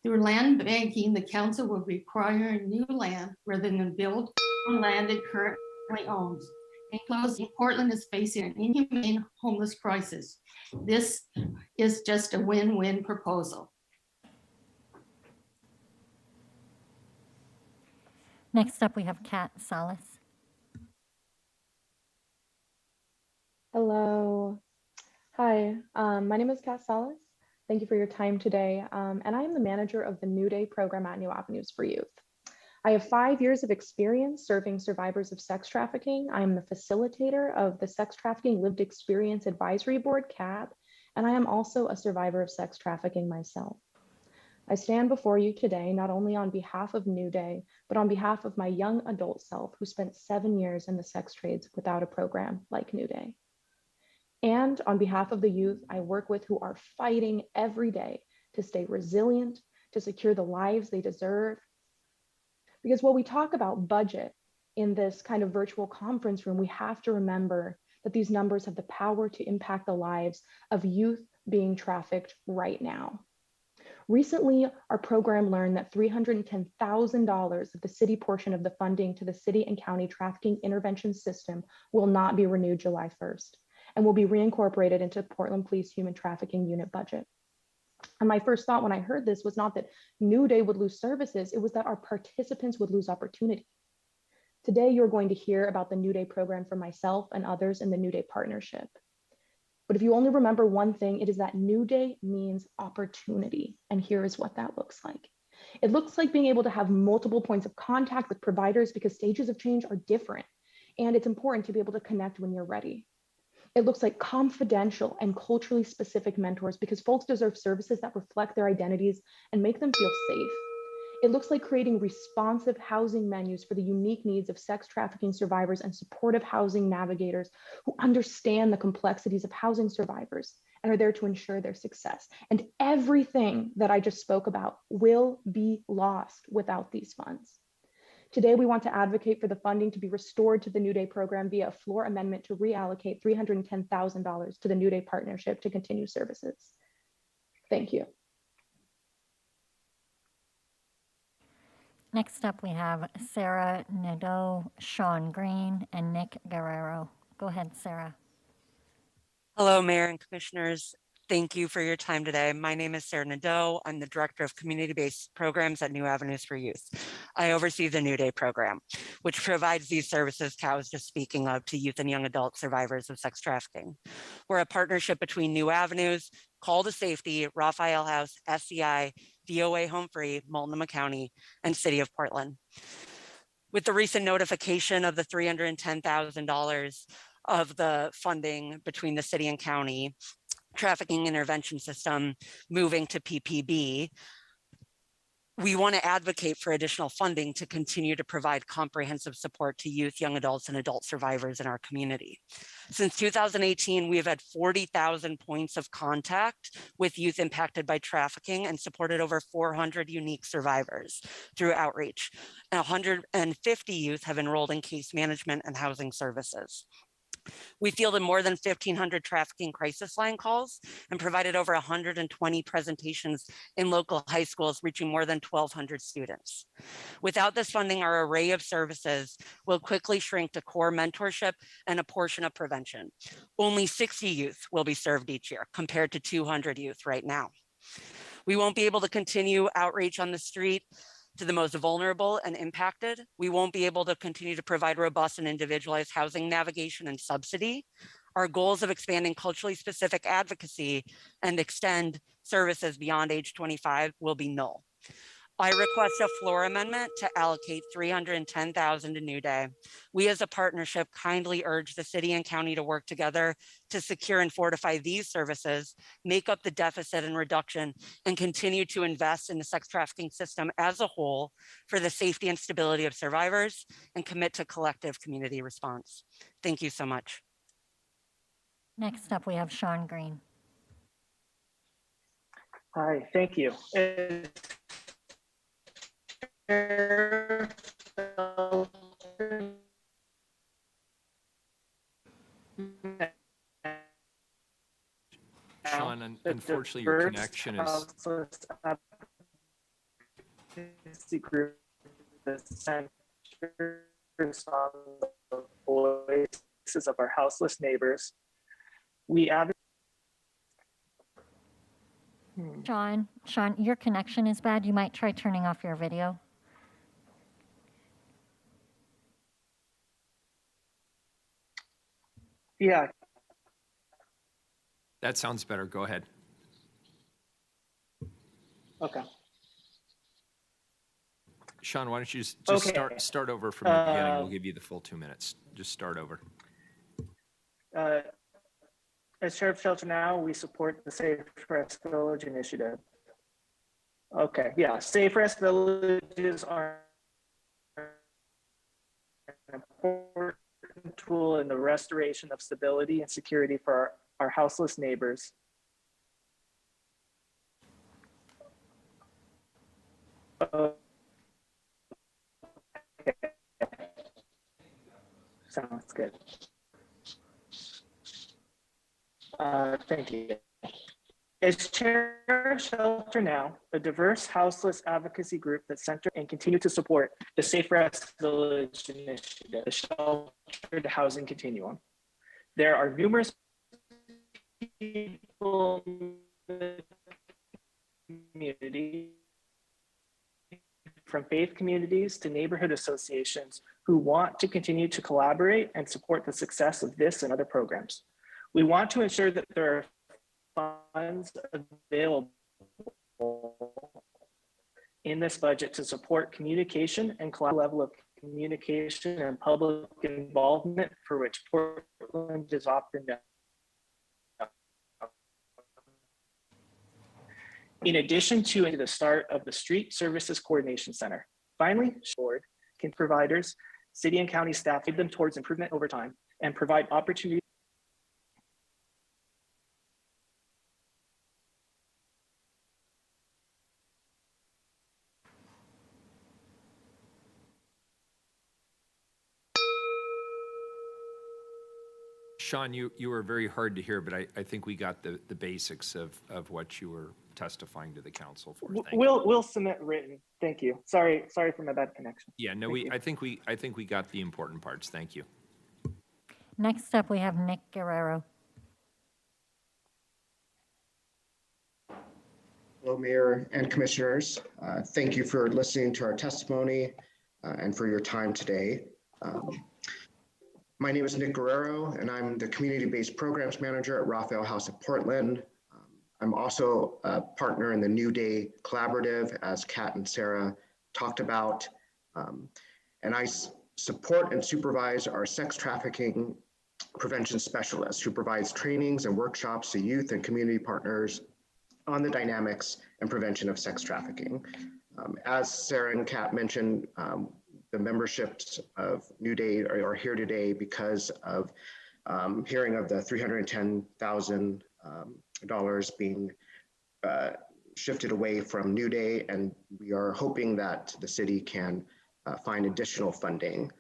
Speaker 18: Through land banking, the council will require new land rather than build on land it currently owns. In closing, Portland is facing an inhumane homeless crisis. This is just a win-win proposal.
Speaker 2: Next up, we have Kat Salas.
Speaker 19: Hello. Hi, my name is Kat Salas. Thank you for your time today. And I am the manager of the New Day program at New Avenues for Youth. I have 5 years of experience serving survivors of sex trafficking. I am the facilitator of the Sex Trafficking Lived Experience Advisory Board, CAB, and I am also a survivor of sex trafficking myself. I stand before you today not only on behalf of New Day, but on behalf of my young adult self who spent 7 years in the sex trades without a program like New Day. And on behalf of the youth I work with who are fighting every day to stay resilient, to secure the lives they deserve. Because while we talk about budget in this kind of virtual conference room, we have to remember that these numbers have the power to impact the lives of youth being trafficked right now. Recently, our program learned that $310,000 of the city portion of the funding to the city and county trafficking intervention system will not be renewed July 1st and will be reincorporated into Portland Police Human Trafficking Unit budget. And my first thought when I heard this was not that New Day would lose services, it was that our participants would lose opportunity. Today, you're going to hear about the New Day program from myself and others in the New Day partnership. But if you only remember one thing, it is that New Day means opportunity. And here is what that looks like. It looks like being able to have multiple points of contact with providers because stages of change are different. And it's important to be able to connect when you're ready. It looks like confidential and culturally specific mentors because folks deserve services that reflect their identities and make them feel safe. It looks like creating responsive housing menus for the unique needs of sex trafficking survivors and supportive housing navigators who understand the complexities of housing survivors and are there to ensure their success. And everything that I just spoke about will be lost without these funds. Today, we want to advocate for the funding to be restored to the New Day program via a floor amendment to reallocate $310,000 to the New Day partnership to continue services. Thank you.
Speaker 2: Next up, we have Sarah Nadeau, Sean Green, and Nick Guerrero. Go ahead, Sarah.
Speaker 20: Hello, Mayor and Commissioners. Thank you for your time today. My name is Sarah Nadeau. I'm the Director of Community-Based Programs at New Avenues for Youth. I oversee the New Day program, which provides these services I was just speaking of to youth and young adult survivors of sex trafficking. We're a partnership between New Avenues, Call to Safety, Raphael House, SCI, DOA Home Free, Multnomah County, and City of Portland. With the recent notification of the $310,000 of the funding between the city and county, trafficking intervention system moving to PPB, we want to advocate for additional funding to continue to provide comprehensive support to youth, young adults, and adult survivors in our community. Since 2018, we have had 40,000 points of contact with youth impacted by trafficking and supported over 400 unique survivors through outreach. 150 youth have enrolled in case management and housing services. We fielded more than 1,500 trafficking crisis line calls and provided over 120 presentations in local high schools, reaching more than 1,200 students. Without this funding, our array of services will quickly shrink to core mentorship and a portion of prevention. Only 60 youth will be served each year, compared to 200 youth right now. We won't be able to continue outreach on the street to the most vulnerable and impacted. We won't be able to continue to provide robust and individualized housing navigation and subsidy. Our goals of expanding culturally specific advocacy and extend services beyond age 25 will be null. I request a floor amendment to allocate $310,000 to New Day. We as a partnership kindly urge the city and county to work together to secure and fortify these services, make up the deficit and reduction, and continue to invest in the sex trafficking system as a whole for the safety and stability of survivors and commit to collective community response. Thank you so much.
Speaker 2: Next up, we have Sean Green.
Speaker 21: Hi, thank you.
Speaker 1: Sean, unfortunately, your connection is.
Speaker 21: Group that centers on the voices of our houseless neighbors. We
Speaker 2: Sean, your connection is bad. You might try turning off your video.
Speaker 21: Yeah.
Speaker 1: That sounds better. Go ahead.
Speaker 21: Okay.
Speaker 1: Sean, why don't you just start over from the beginning? We'll give you the full 2 minutes. Just start over.
Speaker 21: As Sheriff Shelter now, we support the Safe Rest Village initiative. Okay, yeah, Safe Rest Villages are an important tool in the restoration of stability and security for our houseless neighbors. Okay. Sounds good. Thank you. As Chair of Shelter Now, a diverse houseless advocacy group that center and continue to support the Safe Rest Village initiative, the sheltered housing continuum. There are numerous people in the community, from faith communities to neighborhood associations, who want to continue to collaborate and support the success of this and other programs. We want to ensure that there are funds available in this budget to support communication and level of communication and public involvement for which Portland is often known. In addition to the start of the Street Services Coordination Center. Finally, board can providers, city and county staff lead them towards improvement over time and provide opportunities.
Speaker 1: Sean, you were very hard to hear, but I think we got the basics of what you were testifying to the council for.
Speaker 21: We'll submit written. Thank you. Sorry for my bad connection.
Speaker 1: Yeah, no, I think we got the important parts. Thank you.
Speaker 2: Next up, we have Nick Guerrero.
Speaker 7: Hello, Mayor and Commissioners. Thank you for listening to our testimony and for your time today. My name is Nick Guerrero, and I'm the Community-Based Programs Manager at Raphael House of Portland. I'm also a partner in the New Day Collaborative, as Kat and Sarah talked about. And I support and supervise our sex trafficking prevention specialist who provides trainings and workshops to youth and community partners on the dynamics and prevention of sex trafficking. As Sarah and Kat mentioned, the memberships of New Day are here today because of hearing of the $310,000 being shifted away from New Day, and we are hoping that the city can find additional funding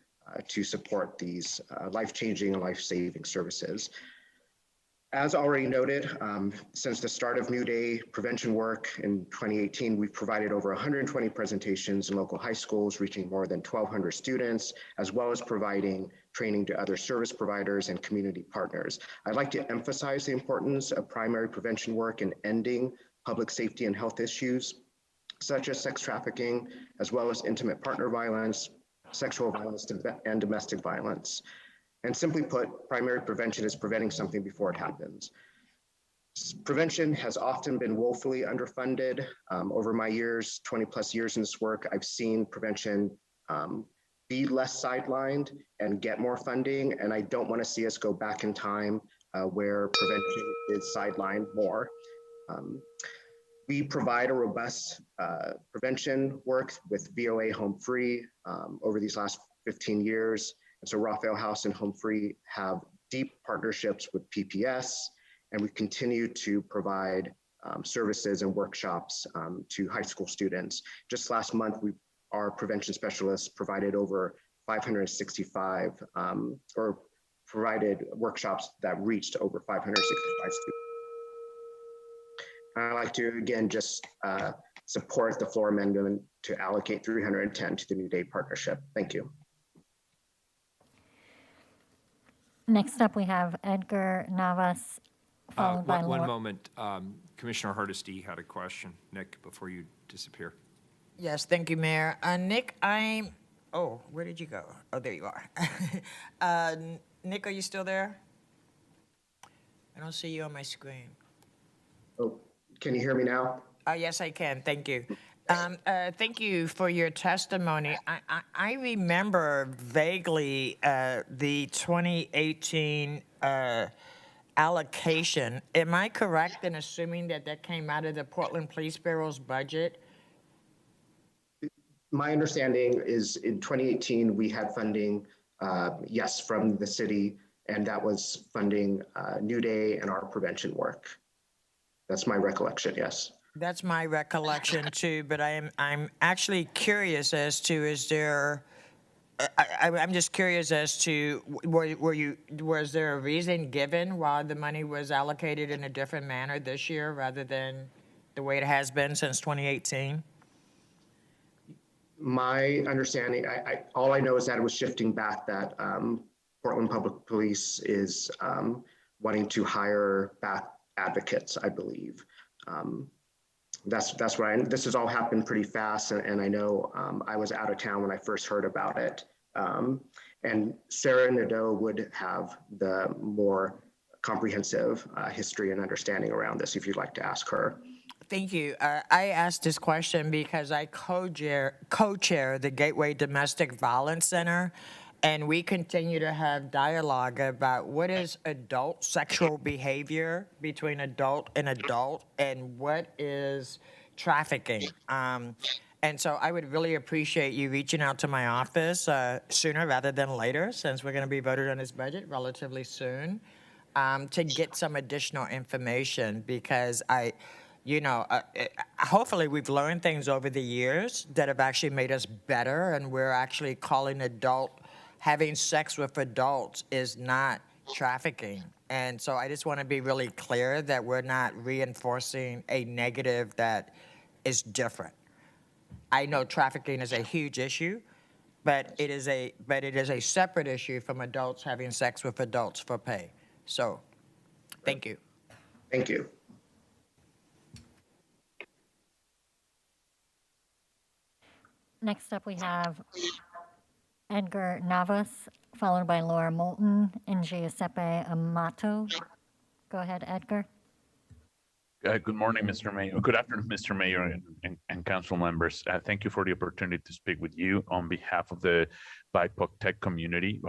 Speaker 7: to support these life-changing and life-saving services. As already noted, since the start of New Day prevention work in 2018, we've provided over 120 presentations in local high schools, reaching more than 1,200 students, as well as providing training to other service providers and community partners. I'd like to emphasize the importance of primary prevention work in ending public safety and health issues, such as sex trafficking, as well as intimate partner violence, sexual violence, and domestic violence. And simply put, primary prevention is preventing something before it happens. Prevention has often been woefully underfunded. Over my years, 20 plus years in this work, I've seen prevention be less sidelined and get more funding. And I don't want to see us go back in time where prevention is sidelined more. We provide a robust prevention work with VOA Home Free over these last 15 years. And so Raphael House and Home Free have deep partnerships with PPS, and we continue to provide services and workshops to high school students. Just last month, our prevention specialists provided over 565 or provided workshops that reached over 565 students. I'd like to, again, just support the floor amendment to allocate 310 to the New Day partnership. Thank you.
Speaker 2: Next up, we have Edgar Navas, followed by
Speaker 1: One moment. Commissioner Hardesty had a question. Nick, before you disappear.
Speaker 6: Yes, thank you, Mayor. Nick, oh, where did you go? Oh, there you are. Nick, are you still there? I don't see you on my screen.
Speaker 7: Oh, can you hear me now?
Speaker 6: Yes, I can. Thank you. Thank you for your testimony. I remember vaguely the 2018 allocation. Am I correct in assuming that that came out of the Portland Police Bureau's budget?
Speaker 7: My understanding is in 2018, we had funding, yes, from the city, and that was funding New Day and our prevention work. That's my recollection, yes.
Speaker 6: That's my recollection too, but I'm actually curious as to, is there, I'm just curious as to, was there a reason given why the money was allocated in a different manner this year rather than the way it has been since 2018?
Speaker 7: My understanding, all I know is that it was shifting back, that Portland Public Police is wanting to hire back advocates, I believe. That's right. This has all happened pretty fast, and I know I was out of town when I first heard about it. And Sarah Nadeau would have the more comprehensive history and understanding around this, if you'd like to ask her.
Speaker 6: Thank you. I asked this question because I co-chair the Gateway Domestic Violence Center, and we continue to have dialogue about what is adult sexual behavior between adult and adult, and what is trafficking. And so I would really appreciate you reaching out to my office sooner rather than later, since we're going to be voted on this budget relatively soon, to get some additional information, because hopefully we've learned things over the years that have actually made us better, and we're actually calling having sex with adults is not trafficking. And so I just want to be really clear that we're not reinforcing a negative that is different. I know trafficking is a huge issue, but it is a separate issue from adults having sex with adults for pay. So, thank you.
Speaker 7: Thank you.
Speaker 2: Next up, we have Edgar Navas, followed by Laura Moulton and Giuseppe Amato. Go ahead, Edgar.
Speaker 5: Good morning, Mr. Mayor. Good afternoon, Mr. Mayor and council members. Thank you for the opportunity to speak with you on behalf of the BIPOC tech community,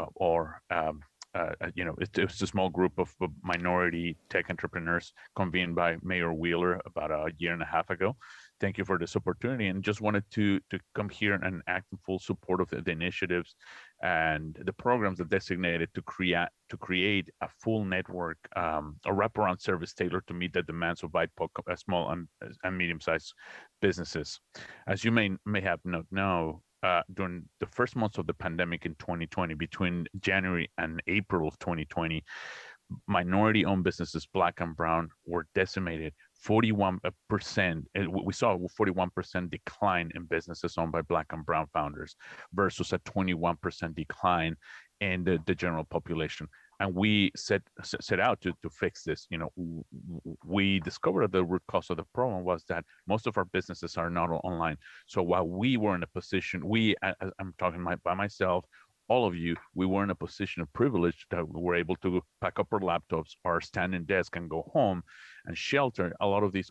Speaker 5: it's a small group of minority tech entrepreneurs convened by Mayor Wheeler about a year and a half ago. Thank you for this opportunity, and just wanted to come here and act in full support of the initiatives and the programs that designated to create a full network, a wraparound service tailored to meet the demands of BIPOC, small and medium-sized businesses. As you may have not know, during the first months of the pandemic in 2020, between January and April of 2020, minority-owned businesses, Black and Brown, were decimated. 41%, we saw a 41% decline in businesses owned by Black and Brown founders versus a 21% decline in the general population. And we set out to fix this. We discovered that the root cause of the problem was that most of our businesses are not online. So while we were in a position, I'm talking by myself, all of you, we were in a position of privilege that we were able to pack up our laptops, our standing desk, and go home and shelter a lot of these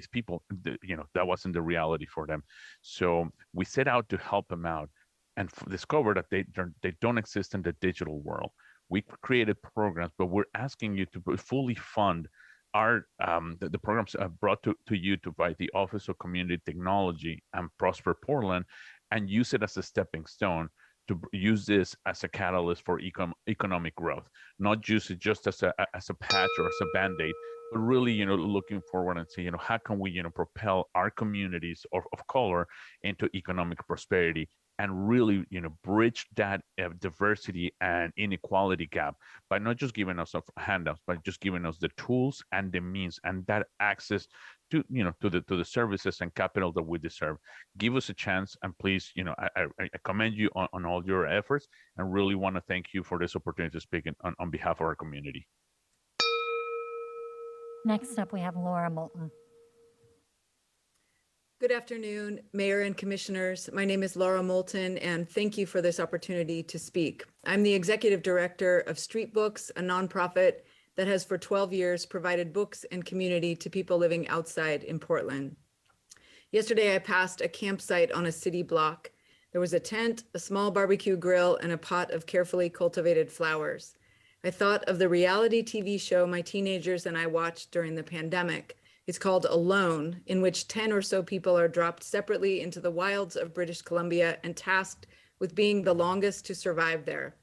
Speaker 5: people. That wasn't the reality for them. So we set out to help them out and discovered that they don't exist in the digital world. We created programs, but we're asking you to fully fund the programs brought to you by the Office of Community Technology and Prosper Portland, and use it as a stepping stone to use this as a catalyst for economic growth, not use it just as a patch or as a band-aid, but really, looking forward and say, how can we, propel our communities of color into economic prosperity and really, bridge that diversity and inequality gap by not just giving us handouts, but just giving us the tools and the means and that access to the services and capital that we deserve. Give us a chance, and please, I commend you on all your efforts, and really want to thank you for this opportunity to speak on behalf of our community.
Speaker 2: Next up, we have Laura Moulton.
Speaker 22: Good afternoon, Mayor and Commissioners. My name is Laura Moulton, and thank you for this opportunity to speak. I'm the Executive Director of Street Books, a nonprofit that has for 12 years provided books and community to people living outside in Portland. Yesterday, I passed a campsite on a city block. There was a tent, a small barbecue grill, and a pot of carefully cultivated flowers. I thought of the reality TV show my teenagers and I watched during the pandemic. It's called Alone, in which 10 or so people are dropped separately into the wilds of British Columbia and tasked with being the longest to survive there.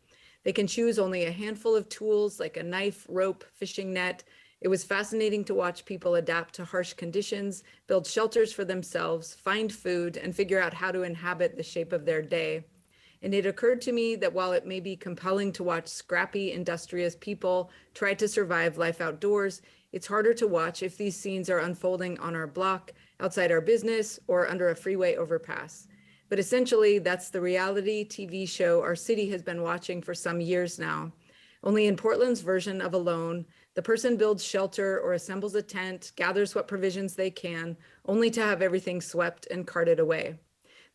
Speaker 22: They can choose only a handful of tools like a knife, rope, fishing net. It was fascinating to watch people adapt to harsh conditions, build shelters for themselves, find food, and figure out how to inhabit the shape of their day. And it occurred to me that while it may be compelling to watch scrappy, industrious people try to survive life outdoors, it's harder to watch if these scenes are unfolding on our block, outside our business, or under a freeway overpass. But essentially, that's the reality TV show our city has been watching for some years now. Only in Portland's version of Alone, the person builds shelter or assembles a tent, gathers what provisions they can, only to have everything swept and carted away.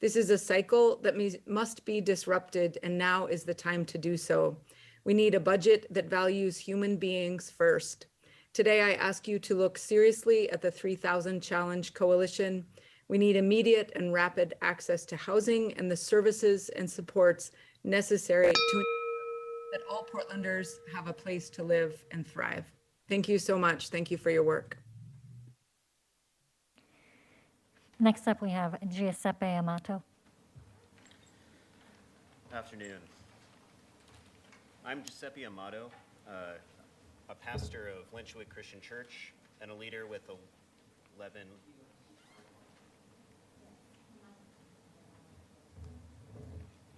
Speaker 22: This is a cycle that must be disrupted, and now is the time to do so. We need a budget that values human beings first. Today, I ask you to look seriously at the 3,000 Challenge Coalition. We need immediate and rapid access to housing and the services and supports necessary to ensure that all Portlanders have a place to live and thrive. Thank you so much. Thank you for your work.
Speaker 2: Next up, we have Giuseppe Amato.
Speaker 23: Afternoon. I'm Giuseppe Amato, a pastor of Lynchwood Christian Church and a leader with 11.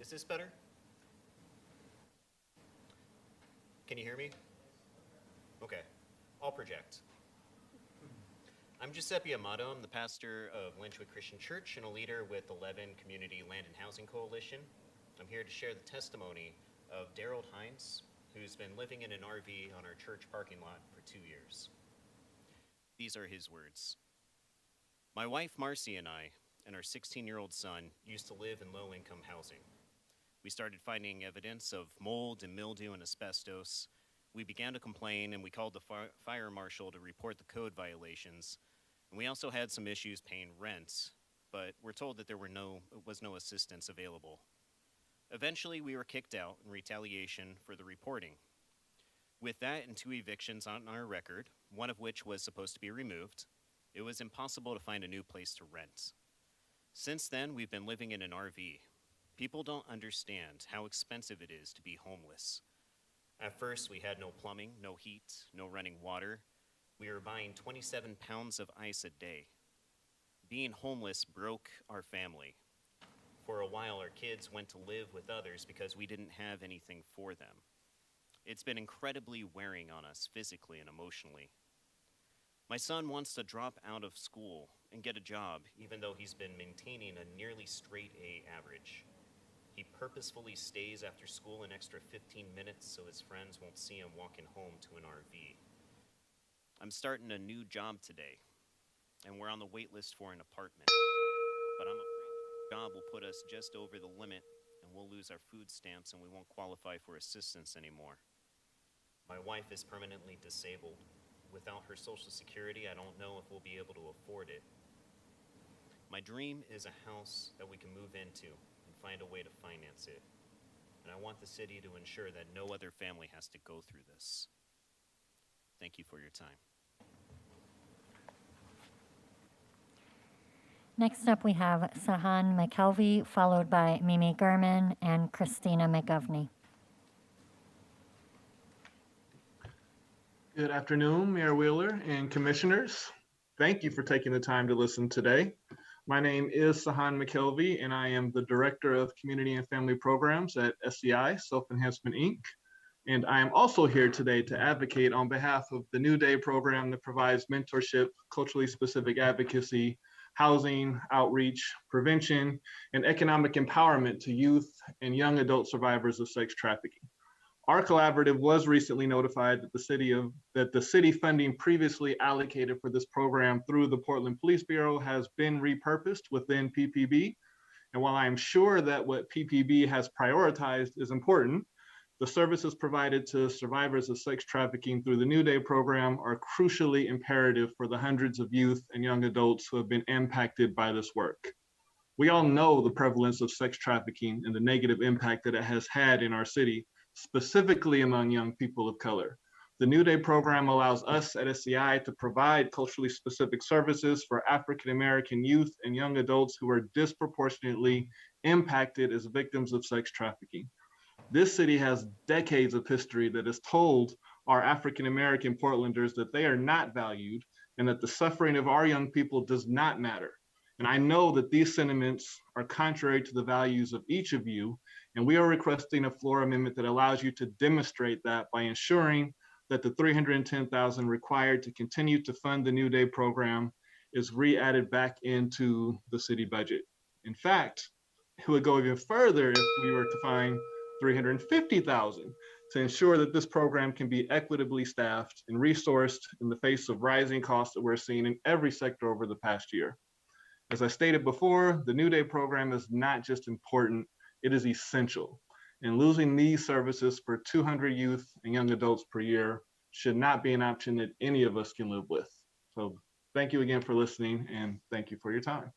Speaker 23: Is this better? Can you hear me? Okay, I'll project. I'm Giuseppe Amato. I'm the pastor of Lynchwood Christian Church and a leader with 11 Community Land and Housing Coalition. I'm here to share the testimony of Daryl Hines, who's been living in an RV on our church parking lot for 2 years. These are his words. My wife Marcy and I, and our 16-year-old son used to live in low-income housing. We started finding evidence of mold and mildew and asbestos. We began to complain, and we called the fire marshal to report the code violations. And we also had some issues paying rent, but we're told that there was no assistance available. Eventually, we were kicked out in retaliation for the reporting. With that and 2 evictions on our record, one of which was supposed to be removed, it was impossible to find a new place to rent. Since then, we've been living in an RV. People don't understand how expensive it is to be homeless. At first, we had no plumbing, no heat, no running water. We were buying 27 pounds of ice a day. Being homeless broke our family. For a while, our kids went to live with others because we didn't have anything for them. It's been incredibly wearing on us physically and emotionally. My son wants to drop out of school and get a job, even though he's been maintaining a nearly straight A average. He purposefully stays after school an extra 15 minutes so his friends won't see him walking home to an RV. I'm starting a new job today, and we're on the wait list for an apartment. But I'm afraid the job will put us just over the limit, and we'll lose our food stamps and we won't qualify for assistance anymore. My wife is permanently disabled. Without her Social Security, I don't know if we'll be able to afford it. My dream is a house that we can move into and find a way to finance it. And I want the city to ensure that no other family has to go through this. Thank you for your time.
Speaker 2: Next up, we have Sahan McKelvey, followed by Mimi Gurman and Christina McGovney.
Speaker 3: Good afternoon, Mayor Wheeler and commissioners. Thank you for taking the time to listen today. My name is Sahan McKelvey, and I am the Director of Community and Family Programs at SEI, Self-Enhancement, Inc. And I am also here today to advocate on behalf of the New Day program that provides mentorship, culturally specific advocacy, housing, outreach, prevention, and economic empowerment to youth and young adult survivors of sex trafficking. Our collaborative was recently notified that the city funding previously allocated for this program through the Portland Police Bureau has been repurposed within PPB. And while I am sure that what PPB has prioritized is important, the services provided to survivors of sex trafficking through the New Day program are crucially imperative for the hundreds of youth and young adults who have been impacted by this work. We all know the prevalence of sex trafficking and the negative impact that it has had in our city, specifically among young people of color. The New Day program allows us at SEI to provide culturally specific services for African American youth and young adults who are disproportionately impacted as victims of sex trafficking. This city has decades of history that has told our African American Portlanders that they are not valued and that the suffering of our young people does not matter. And I know that these sentiments are contrary to the values of each of you, and we are requesting a floor amendment that allows you to demonstrate that by ensuring that the $310,000 required to continue to fund the New Day program is re-added back into the city budget. In fact, it would go even further if we were to find $350,000 to ensure that this program can be equitably staffed and resourced in the face of rising costs that we're seeing in every sector over the past year. As I stated before, the New Day program is not just important, it is essential. And losing these services for 200 youth and young adults per year should not be an option that any of us can live with. So thank you again for listening, and thank you for your time.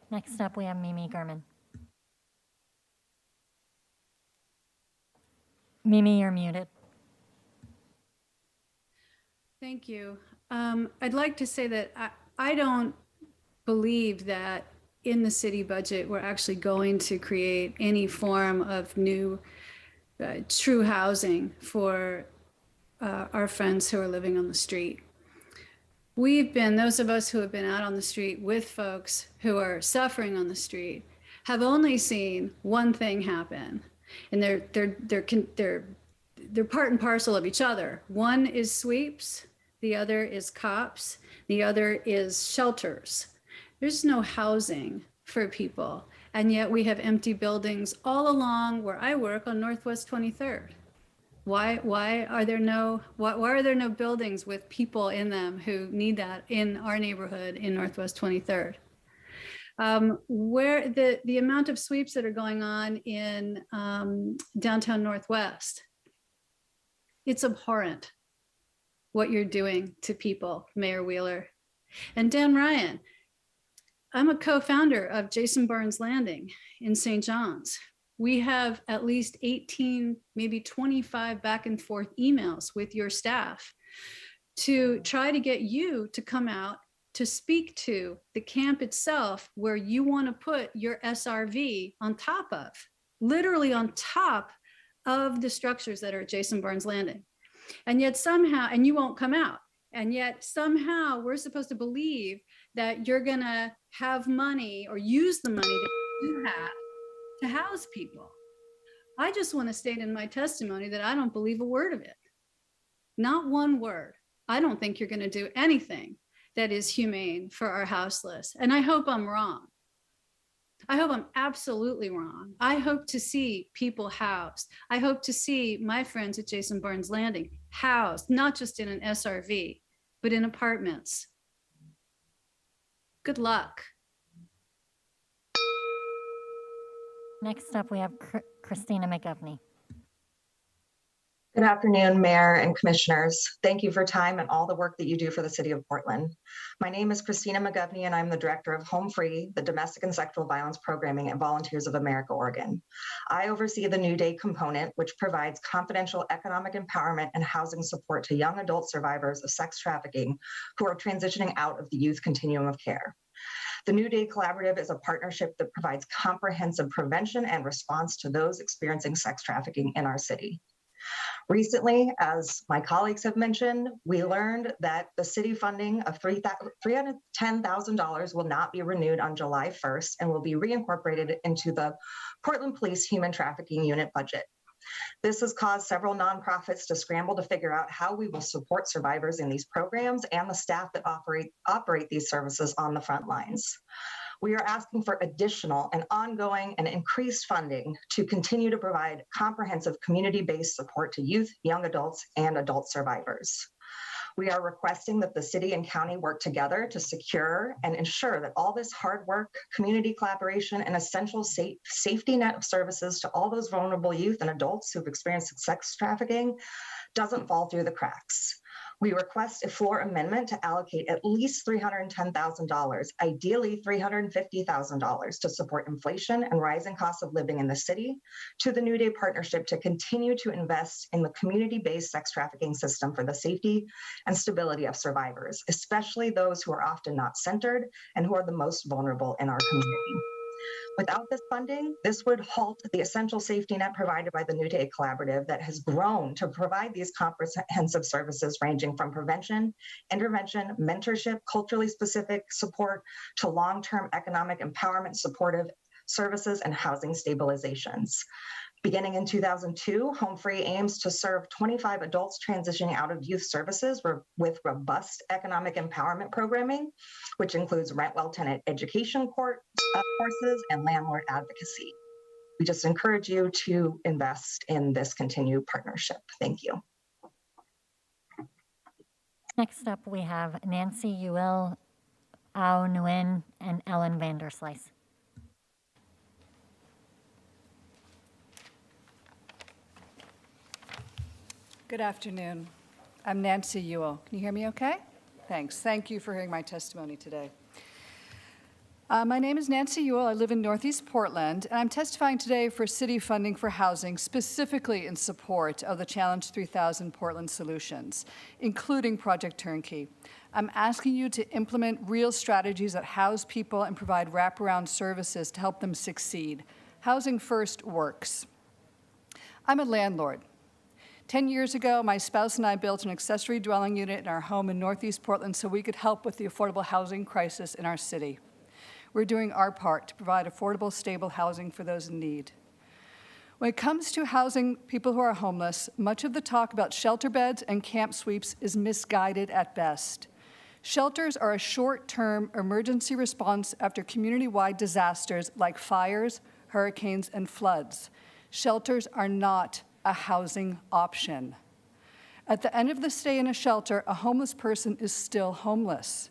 Speaker 2: Next up, we have Mimi Gurman. Mimi, you're muted.
Speaker 4: Thank you. I'd like to say that I don't believe that in the city budget, we're actually going to create any form of new true housing for our friends who are living on the street. Those of us who have been out on the street with folks who are suffering on the street have only seen one thing happen. And they're part and parcel of each other. One is sweeps, the other is cops, the other is shelters. There's no housing for people. And yet we have empty buildings all along where I work on Northwest 23rd. Why are there no buildings with people in them who need that in our neighborhood in Northwest 23rd? Where the amount of sweeps that are going on in downtown Northwest, it's abhorrent what you're doing to people, Mayor Wheeler. And Dan Ryan, I'm a co-founder of Jason Barnes Landing in St. John's. We have at least 18, maybe 25 back and forth emails with your staff to try to get you to come out to speak to the camp itself where you want to put your SRV on top of, literally on top of the structures that are at Jason Barnes Landing. And yet somehow, and you won't come out. And yet somehow we're supposed to believe that you're gonna have money or use the money that you have to house people. I just want to state in my testimony that I don't believe a word of it. Not one word. I don't think you're going to do anything that is humane for our houseless. And I hope I'm wrong. I hope I'm absolutely wrong. I hope to see people housed. I hope to see my friends at Jason Barnes Landing housed, not just in an SRV, but in apartments. Good luck.
Speaker 2: Next up, we have Christina McGovney.
Speaker 8: Good afternoon, Mayor and Commissioners. Thank you for time and all the work that you do for the City of Portland. My name is Christina McGovney, and I'm the Director of Home Free, the Domestic and Sexual Violence Programming at Volunteers of America, Oregon. I oversee the New Day component, which provides confidential economic empowerment and housing support to young adult survivors of sex trafficking who are transitioning out of the youth continuum of care. The New Day Collaborative is a partnership that provides comprehensive prevention and response to those experiencing sex trafficking in our city. Recently, as my colleagues have mentioned, we learned that the city funding of $310,000 will not be renewed on July 1st and will be reincorporated into the Portland Police Human Trafficking Unit budget. This has caused several nonprofits to scramble to figure out how we will support survivors in these programs and the staff that operate these services on the front lines. We are asking for additional and ongoing and increased funding to continue to provide comprehensive community-based support to youth, young adults, and adult survivors. We are requesting that the city and county work together to secure and ensure that all this hard work, community collaboration, and essential safety net of services to all those vulnerable youth and adults who've experienced sex trafficking doesn't fall through the cracks. We request a floor amendment to allocate at least $310,000, ideally $350,000, to support inflation and rising costs of living in the city, to the New Day Partnership to continue to invest in the community-based sex trafficking system for the safety and stability of survivors, especially those who are often not centered and who are the most vulnerable in our community. Without this funding, this would halt the essential safety net provided by the New Day Collaborative that has grown to provide these comprehensive services ranging from prevention, intervention, mentorship, culturally specific support to long-term economic empowerment supportive services and housing stabilizations. Beginning in 2002, Home Free aims to serve 25 adults transitioning out of youth services with robust economic empowerment programming, which includes rent-well tenant education courses and landlord advocacy. We just encourage you to invest in this continued partnership. Thank you.
Speaker 2: Next up, we have Nancy Ewell, Ao Nguyen, and Ellen Vanderslice.
Speaker 9: Good afternoon. I'm Nancy Ewell. Can you hear me okay? Thanks. Thank you for hearing my testimony today. My name is Nancy Ewell. I live in Northeast Portland, and I'm testifying today for city funding for housing, specifically in support of the Challenge 3000 Portland solutions, including Project Turnkey. I'm asking you to implement real strategies that house people and provide wraparound services to help them succeed. Housing First works. I'm a landlord. 10 years ago, my spouse and I built an accessory dwelling unit in our home in Northeast Portland so we could help with the affordable housing crisis in our city. We're doing our part to provide affordable, stable housing for those in need. When it comes to housing people who are homeless, much of the talk about shelter beds and camp sweeps is misguided at best. Shelters are a short-term emergency response after community-wide disasters like fires, hurricanes, and floods. Shelters are not a housing option. At the end of the stay in a shelter, a homeless person is still homeless.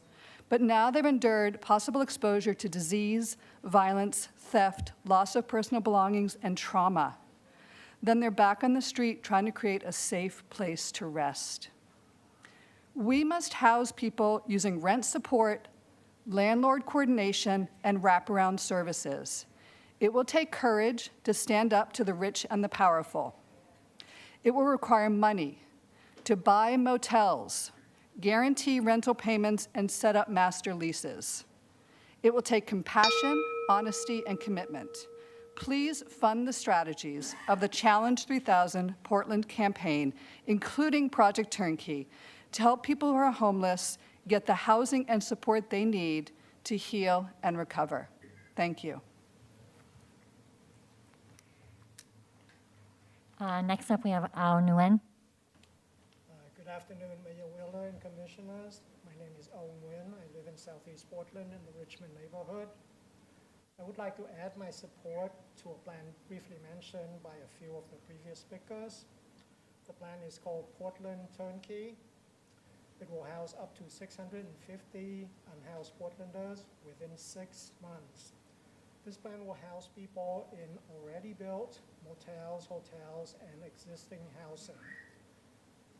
Speaker 9: But now they've endured possible exposure to disease, violence, theft, loss of personal belongings, and trauma. Then they're back on the street trying to create a safe place to rest. We must house people using rent support, landlord coordination, and wraparound services. It will take courage to stand up to the rich and the powerful. It will require money to buy motels, guarantee rental payments, and set up master leases. It will take compassion, honesty, and commitment. Please fund the strategies of the Challenge 3000 Portland campaign, including Project Turnkey, to help people who are homeless get the housing and support they need to heal and recover. Thank you.
Speaker 2: Next up, we have Ao Nguyen.
Speaker 10: Good afternoon, Mayor Wheeler and Commissioners. My name is Ao Nguyen. I live in Southeast Portland in the Richmond neighborhood. I would like to add my support to a plan briefly mentioned by a few of the previous speakers. The plan is called Portland Turnkey. It will house up to 650 unhoused Portlanders within 6 months. This plan will house people in already built motels, hotels, and existing housing,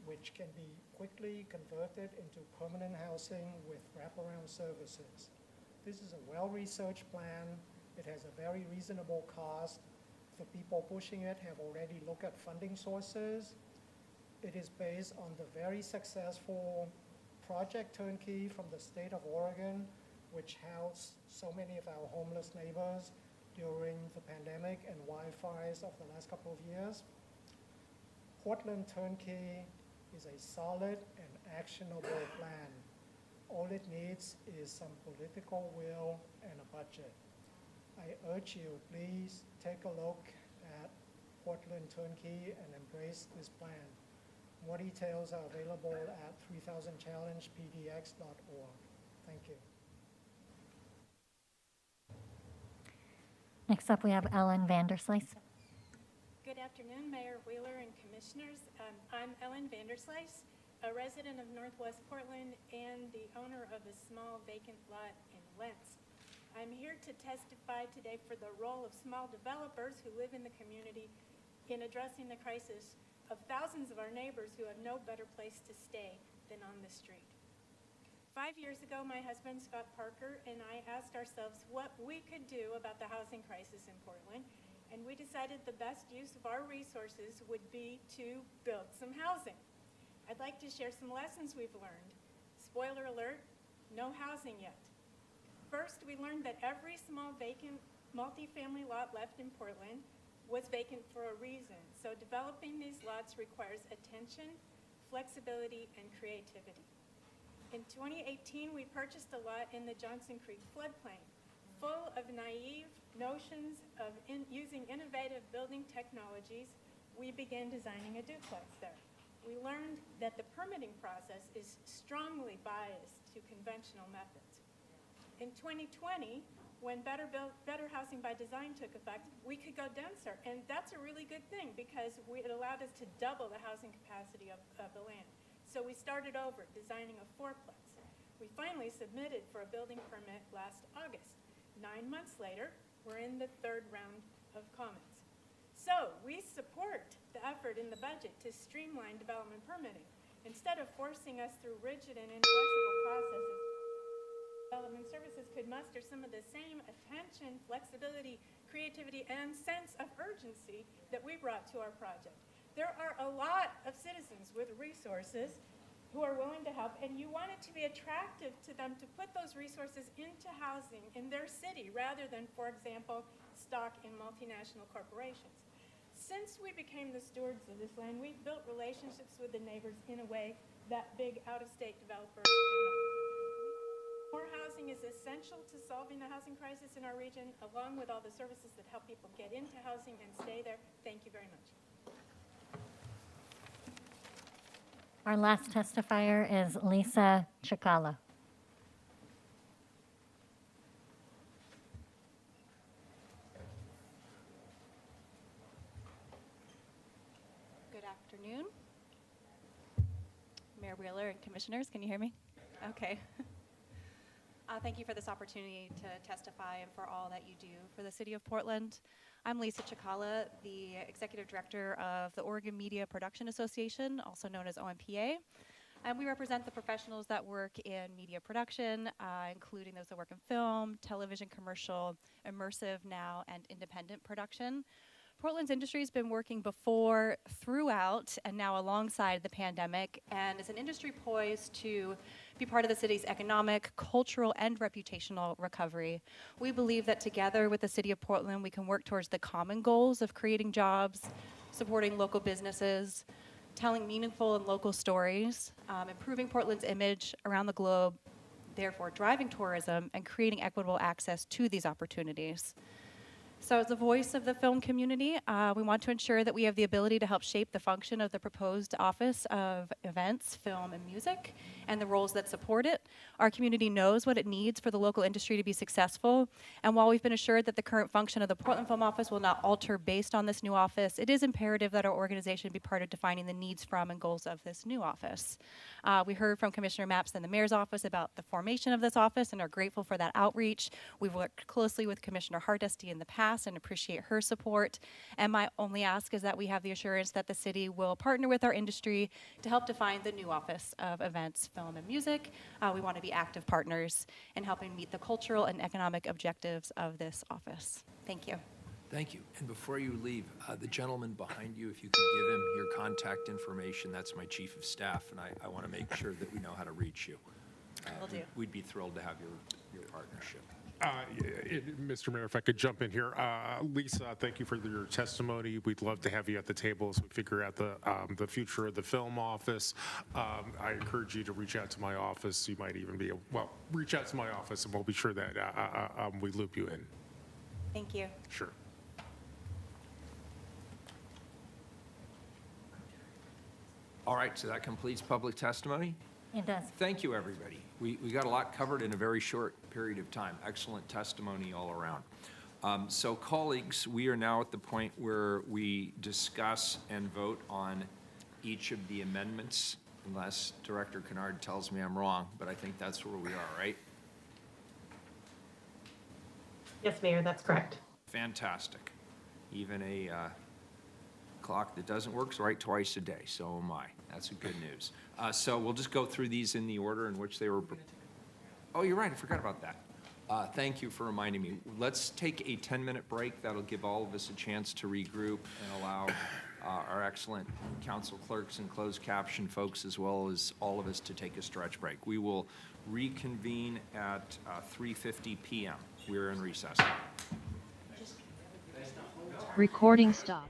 Speaker 10: which can be quickly converted into permanent housing with wraparound services. This is a well-researched plan. It has a very reasonable cost. The people pushing it have already looked at funding sources. It is based on the very successful Project Turnkey from the state of Oregon, which housed so many of our homeless neighbors during the pandemic and wildfires of the last couple of years. Portland Turnkey is a solid and actionable plan. All it needs is some political will and a budget. I urge you, please take a look at Portland Turnkey and embrace this plan. More details are available at 3000challengepdx.org. Thank you.
Speaker 2: Next up, we have Ellen Vanderslice.
Speaker 11: Good afternoon, Mayor Wheeler and Commissioners. I'm Ellen Vanderslice, a resident of Northwest Portland and the owner of a small vacant lot in Lentz. I'm here to testify today for the role of small developers who live in the community in addressing the crisis of thousands of our neighbors who have no better place to stay than on the street. 5 years ago, my husband, Scott Parker, and I asked ourselves what we could do about the housing crisis in Portland, and we decided the best use of our resources would be to build some housing. I'd like to share some lessons we've learned. Spoiler alert, no housing yet. First, we learned that every small vacant multifamily lot left in Portland was vacant for a reason. So developing these lots requires attention, flexibility, and creativity. In 2018, we purchased a lot in the Johnson Creek floodplain, full of naive notions of using innovative building technologies. We began designing a duplex there. We learned that the permitting process is strongly biased to conventional methods. In 2020, when Better Housing by Design took effect, we could go denser, and that's a really good thing because it allowed us to double the housing capacity of the land. So we started over, designing a fourplex. We finally submitted for a building permit last August. 9 months later, we're in the third round of comments. So we support the effort in the budget to streamline development permitting. Instead of forcing us through rigid and inflexible processes, development services could muster some of the same attention, flexibility, creativity, and sense of urgency that we brought to our project. There are a lot of citizens with resources who are willing to help, and you want it to be attractive to them to put those resources into housing in their city rather than, for example, stock in multinational corporations. Since we became the stewards of this land, we've built relationships with the neighbors in a way that big out-of-state developers could not. More housing is essential to solving the housing crisis in our region, along with all the services that help people get into housing and stay there. Thank you very much.
Speaker 2: Our last testifier is Lisa Chikala.
Speaker 12: afternoon. Mayor Wheeler and commissioners, can you hear me? Okay. Thank you for this opportunity to testify and for all that you do for the City of Portland. I'm Lisa Chikala, the Executive Director of the Oregon Media Production Association, also known as OMPA. And we represent the professionals that work in media production, including those that work in film, television, commercial, immersive now, and independent production. Portland's industry has been working before, throughout, and now alongside the pandemic, and is an industry poised to be part of the city's economic, cultural, and reputational recovery. We believe that together with the City of Portland, we can work towards the common goals of creating jobs, supporting local businesses, telling meaningful and local stories, improving Portland's image around the globe, therefore driving tourism and creating equitable access to these opportunities. So as the voice of the film community, we want to ensure that we have the ability to help shape the function of the proposed Office of Events, Film, and Music, and the roles that support it. Our community knows what it needs for the local industry to be successful, and while we've been assured that the current function of the Portland Film Office will not alter based on this new office, it is imperative that our organization be part of defining the needs from and goals of this new office. We heard from Commissioner Mapps and the Mayor's office about the formation of this office and are grateful for that outreach. We've worked closely with Commissioner Hardesty in the past and appreciate her support. And my only ask is that we have the assurance that the city will partner with our industry to help define the new Office of Events, Film, and Music. We want to be active partners in helping meet the cultural and economic objectives of this office. Thank you.
Speaker 1: Thank you. And before you leave, the gentleman behind you, if you could give him your contact information, that's my chief of staff, and I want to make sure that we know how to reach you.
Speaker 12: Will do.
Speaker 1: We'd be thrilled to have your partnership.
Speaker 13: Mr. Mayor, if I could jump in here. Lisa, thank you for your testimony. We'd love to have you at the table as we figure out the future of the film office. I encourage you to reach out to my office. You might even be, reach out to my office and we'll be sure that we loop you in.
Speaker 12: Thank you.
Speaker 13: Sure.
Speaker 1: All right, so that completes public testimony.
Speaker 2: It does.
Speaker 1: Thank you, everybody. We got a lot covered in a very short period of time. Excellent testimony all around. So colleagues, we are now at the point where we discuss and vote on each of the amendments, unless Director Kennard tells me I'm wrong, but I think that's where we are, right?
Speaker 14: Yes, Mayor, that's correct.
Speaker 1: Fantastic. Even a clock that doesn't work is right twice a day, so am I. That's good news. So we'll just go through these in the order in which they were. Oh, you're right, I forgot about that. Thank you for reminding me. Let's take a 10-minute break. That'll give all of us a chance to regroup and allow our excellent council clerks and closed caption folks, as well as all of us, to take a stretch break. We will reconvene at 3:50 p.m. We're in recess.
Speaker 24: Recording stopped.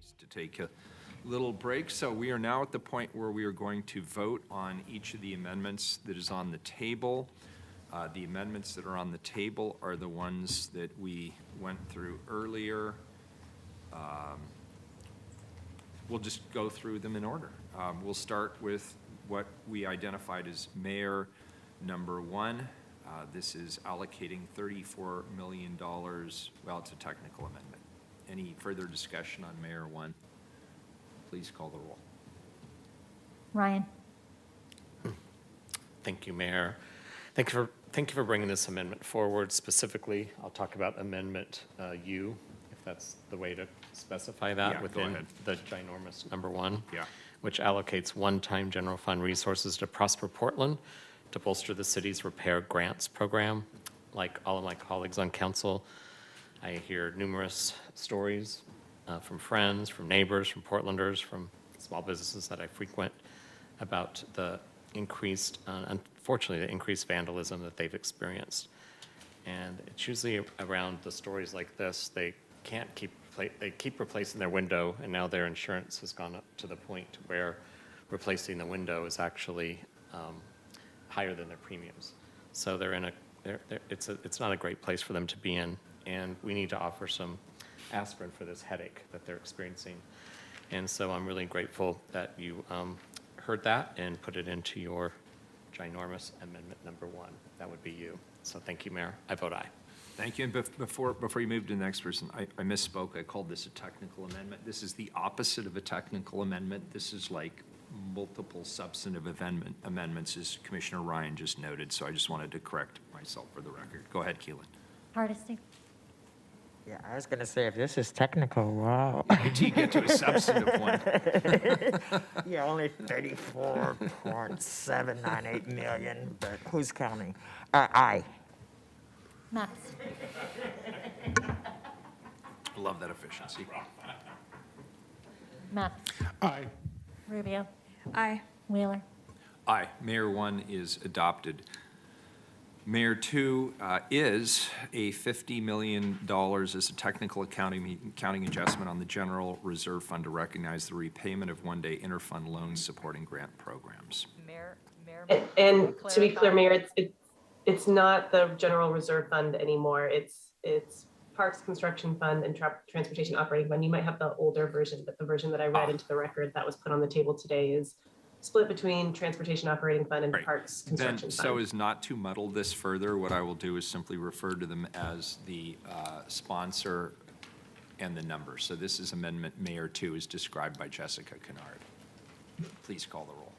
Speaker 1: Nice to take a little break. So we are now at the point where we are going to vote on each of the amendments that is on the table. The amendments that are on the table are the ones that we went through earlier. We'll just go through them in order. We'll start with what we identified as Mayor number 1. This is allocating $34 million. Well, it's a technical amendment. Any further discussion on Mayor 1? Please call the roll.
Speaker 2: Ryan?
Speaker 15: Thank you, Mayor. Thank you for bringing this amendment forward. Specifically, I'll talk about Amendment U, if that's the way to specify that,
Speaker 1: Yeah,
Speaker 15: within the ginormous number 1,
Speaker 1: Yeah.
Speaker 15: which allocates one-time general fund resources to Prosper Portland to bolster the city's repair grants program. Like all of my colleagues on council, I hear numerous stories from friends, from neighbors, from Portlanders, from small businesses that I frequent about the increased, unfortunately, the increased vandalism that they've experienced. And it's usually around the stories like this. They can't they keep replacing their window, and now their insurance has gone up to the point where replacing the window is actually higher than their premiums. So they're in it's not a great place for them to be in, and we need to offer some aspirin for this headache that they're experiencing. And so I'm really grateful that you heard that and put it into your ginormous amendment number 1. That would be you. So thank you, Mayor. I vote aye.
Speaker 1: Thank you. And before you move to the next person, I misspoke. I called this a technical amendment. This is the opposite of a technical amendment. This is like multiple substantive amendments, as Commissioner Ryan just noted. So I just wanted to correct myself for the record. Go ahead, Keelan.
Speaker 2: Hardesty?
Speaker 6: Yeah, I was going to say, if this is technical, wow.
Speaker 1: Until you get to a substantive one.
Speaker 6: Yeah, only 34.798 million, but who's counting? Aye.
Speaker 2: Maps?
Speaker 1: Love that efficiency.
Speaker 2: Maps?
Speaker 13: Aye.
Speaker 2: Rubio?
Speaker 22: Aye.
Speaker 2: Wheeler?
Speaker 1: Aye. Mayor 1 is adopted. Mayor 2 is a $50 million as a technical accounting adjustment on the General Reserve Fund to recognize the repayment of one-day interfund loans supporting grant programs.
Speaker 14: And to be clear, Mayor, it's not the General Reserve Fund anymore. It's Parks Construction Fund and Transportation Operating Fund. You might have the older version, but the version that I read into the record that was put on the table today is split between Transportation Operating Fund and Parks Construction Fund.
Speaker 1: So as not to muddle this further, what I will do is simply refer to them as the sponsor and the number. So this is Amendment Mayor 2 as described by Jessica Kennard. Please call the roll.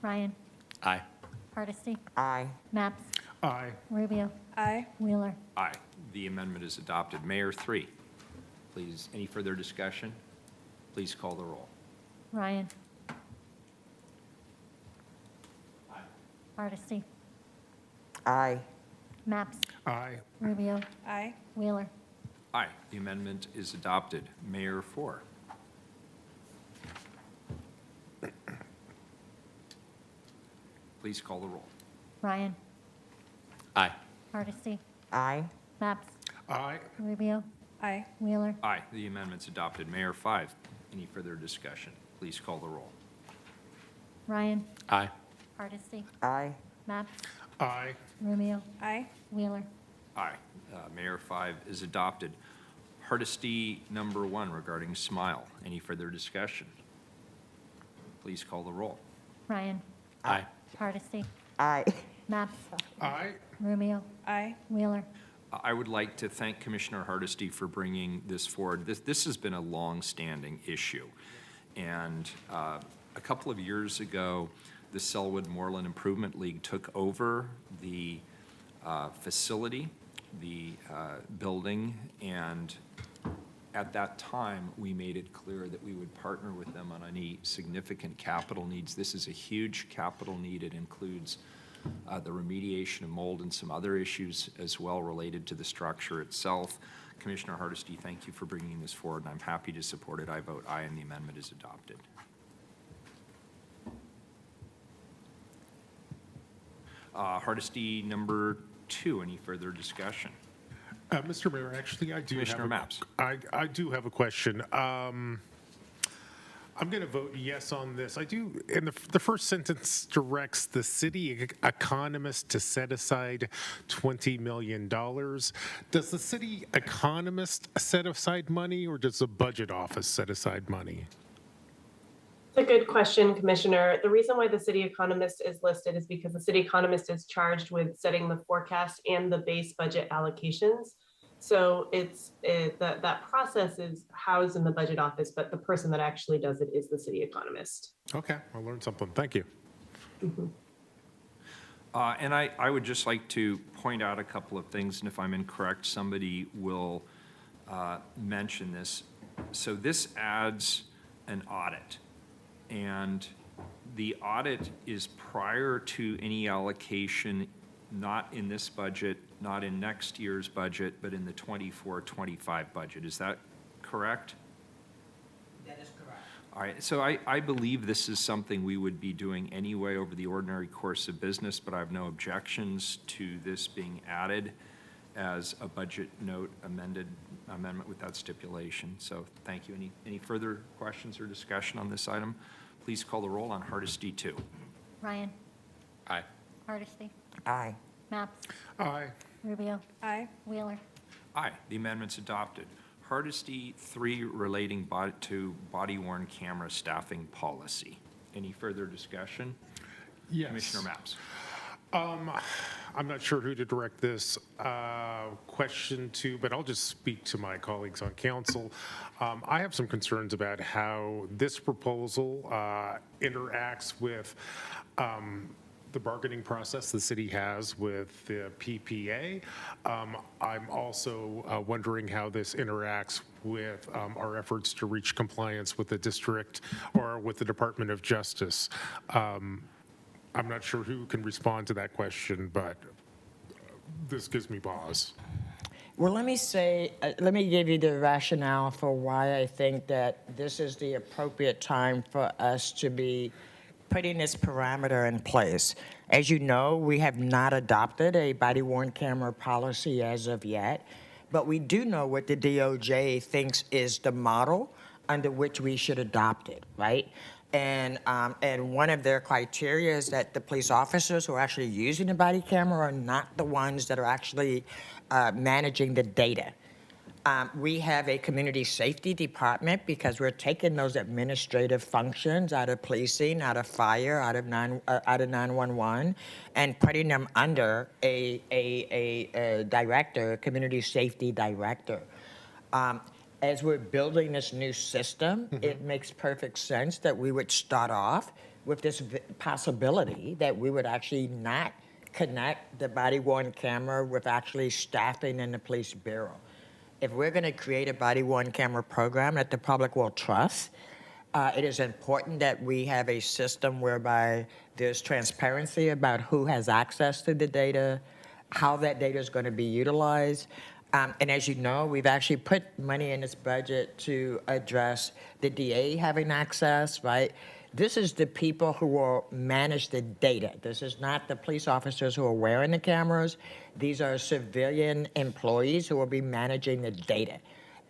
Speaker 2: Ryan?
Speaker 15: Aye.
Speaker 2: Hardesty?
Speaker 6: Aye.
Speaker 2: Maps?
Speaker 13: Aye.
Speaker 2: Rubio?
Speaker 22: Aye.
Speaker 2: Wheeler?
Speaker 1: Aye. The amendment is adopted. Mayor 3, please, any further discussion? Please call the roll.
Speaker 2: Ryan? Hardesty?
Speaker 6: Aye.
Speaker 2: Maps?
Speaker 13: Aye.
Speaker 2: Rubio?
Speaker 22: Aye.
Speaker 2: Wheeler?
Speaker 1: Aye. The amendment is adopted. Mayor 4. Please call the roll.
Speaker 2: Ryan?
Speaker 15: Aye.
Speaker 2: Hardesty?
Speaker 6: Aye.
Speaker 2: Maps?
Speaker 13: Aye.
Speaker 2: Rubio?
Speaker 22: Aye.
Speaker 2: Wheeler?
Speaker 1: Aye. The amendment's adopted. Mayor 5. Any further discussion? Please call the roll.
Speaker 2: Ryan?
Speaker 15: Aye.
Speaker 2: Hardesty?
Speaker 6: Aye.
Speaker 2: Maps?
Speaker 13: Aye.
Speaker 2: Rubio?
Speaker 22: Aye.
Speaker 2: Wheeler?
Speaker 1: Aye. Mayor 5 is adopted. Hardesty number 1 regarding Smile. Any further discussion? Please call the roll.
Speaker 2: Ryan?
Speaker 15: Aye.
Speaker 2: Hardesty?
Speaker 6: Aye.
Speaker 2: Maps?
Speaker 13: Aye.
Speaker 2: Rubio?
Speaker 22: Aye.
Speaker 2: Wheeler?
Speaker 1: I would like to thank Commissioner Hardesty for bringing this forward. This has been a long-standing issue. And a couple of years ago, the Selwood Moreland Improvement League took over the facility, the building, and at that time, we made it clear that we would partner with them on any significant capital needs. This is a huge capital need. It includes the remediation of mold and some other issues as well related to the structure itself. Commissioner Hardesty, thank you for bringing this forward, and I'm happy to support it. I vote aye, and the amendment is adopted. Hardesty number 2, any further discussion?
Speaker 13: Mr. Mayor, actually, I do
Speaker 1: Commissioner
Speaker 13: have
Speaker 1: Maps.
Speaker 13: I do have a question. I'm going to vote yes on this. I do, and the first sentence directs the city economist to set aside $20 million. Does the city economist set aside money, or does the budget office set aside money?
Speaker 14: It's a good question, Commissioner. The reason why the city economist is listed is because the city economist is charged with setting the forecast and the base budget allocations. So that process is housed in the budget office, but the person that actually does it is the city economist.
Speaker 13: Okay, I learned something. Thank you.
Speaker 1: And I would just like to point out a couple of things, and if I'm incorrect, somebody will mention this. So this adds an audit, and the audit is prior to any allocation, not in this budget, not in next year's budget, but in the 24-25 budget. Is that correct?
Speaker 6: That is correct.
Speaker 1: All right, so I believe this is something we would be doing anyway over the ordinary course of business, but I have no objections to this being added as a budget note amendment with that stipulation. So thank you. Any further questions or discussion on this item? Please call the roll on Hardesty 2.
Speaker 2: Ryan?
Speaker 15: Aye.
Speaker 2: Hardesty?
Speaker 6: Aye.
Speaker 2: Maps?
Speaker 13: Aye.
Speaker 2: Rubio?
Speaker 22: Aye.
Speaker 2: Wheeler?
Speaker 1: Aye, the amendment's adopted. Hardesty 3 relating to body-worn camera staffing policy. Any further discussion?
Speaker 13: Yes.
Speaker 1: Commissioner Maps.
Speaker 13: I'm not sure who to direct this question to, but I'll just speak to my colleagues on council. I have some concerns about how this proposal interacts with the bargaining process the city has with the PPA. I'm also wondering how this interacts with our efforts to reach compliance with the district or with the Department of Justice. I'm not sure who can respond to that question, but this gives me pause.
Speaker 6: Well, let me give you the rationale for why I think that this is the appropriate time for us to be putting this parameter in place. As you know, we have not adopted a body-worn camera policy as of yet, but we do know what the DOJ thinks is the model under which we should adopt it, right? And one of their criteria is that the police officers who are actually using the body camera are not the ones that are actually managing the data. We have a community safety department because we're taking those administrative functions out of policing, out of fire, out of 911, and putting them under a director, a community safety director. As we're building this new system, it makes perfect sense that we would start off with this possibility that we would actually not connect the body-worn camera with actually staffing in the police bureau. If we're going to create a body-worn camera program that the public will trust, it is important that we have a system whereby there's transparency about who has access to the data, how that data is going to be utilized. And as you know, we've actually put money in this budget to address the DA having access, right? This is the people who will manage the data. This is not the police officers who are wearing the cameras. These are civilian employees who will be managing the data.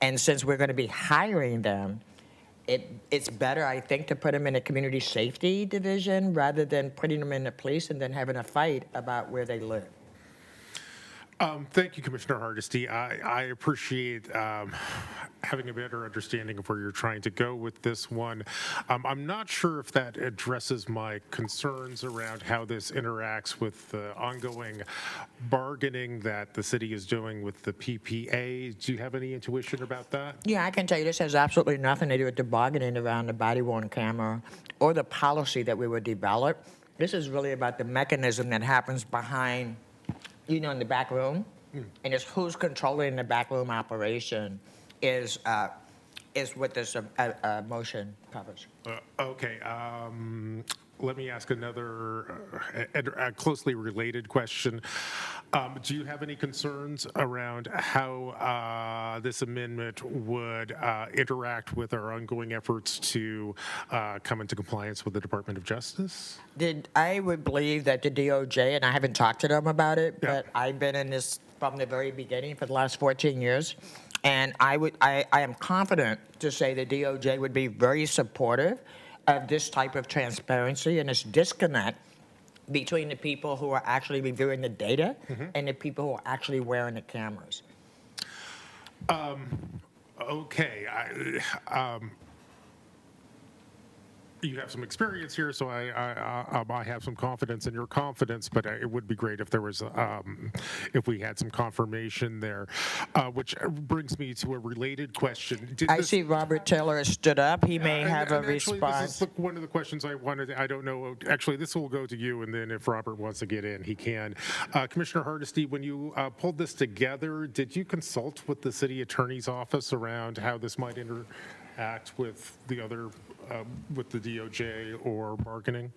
Speaker 6: And since we're going to be hiring them, it's better, I think, to put them in a community safety division rather than putting them in the police and then having a fight about where they live.
Speaker 13: Thank you, Commissioner Hardesty. I appreciate having a better understanding of where you're trying to go with this one. I'm not sure if that addresses my concerns around how this interacts with the ongoing bargaining that the city is doing with the PPA. Do you have any intuition about that?
Speaker 6: Yeah, I can tell you this has absolutely nothing to do with the bargaining around the body-worn camera or the policy that we would develop. This is really about the mechanism that happens behind, in the back room, and it's who's controlling the backroom operation is what this motion covers.
Speaker 13: Okay. Let me ask another closely related question. Do you have any concerns around how this amendment would interact with our ongoing efforts to come into compliance with the Department of Justice?
Speaker 6: I would believe that the DOJ, and I haven't talked to them about it, but I've been in this from the very beginning for the last 14 years, And I am confident to say the DOJ would be very supportive of this type of transparency and this disconnect between the people who are actually reviewing the data and the people who are actually wearing the cameras.
Speaker 13: Okay. You have some experience here, so I have some confidence in your confidence, but it would be great if there was, if we had some confirmation there, which brings me to a related question.
Speaker 6: I see Robert Taylor has stood up. He may have a
Speaker 13: actually,
Speaker 6: response.
Speaker 13: This is one of the questions I wanted. I don't know. Actually, this will go to you, and then if Robert wants to get in, he can. Commissioner Hardesty, when you pulled this together, did you consult with the city attorney's office around how this might interact with the other, with the DOJ or bargaining?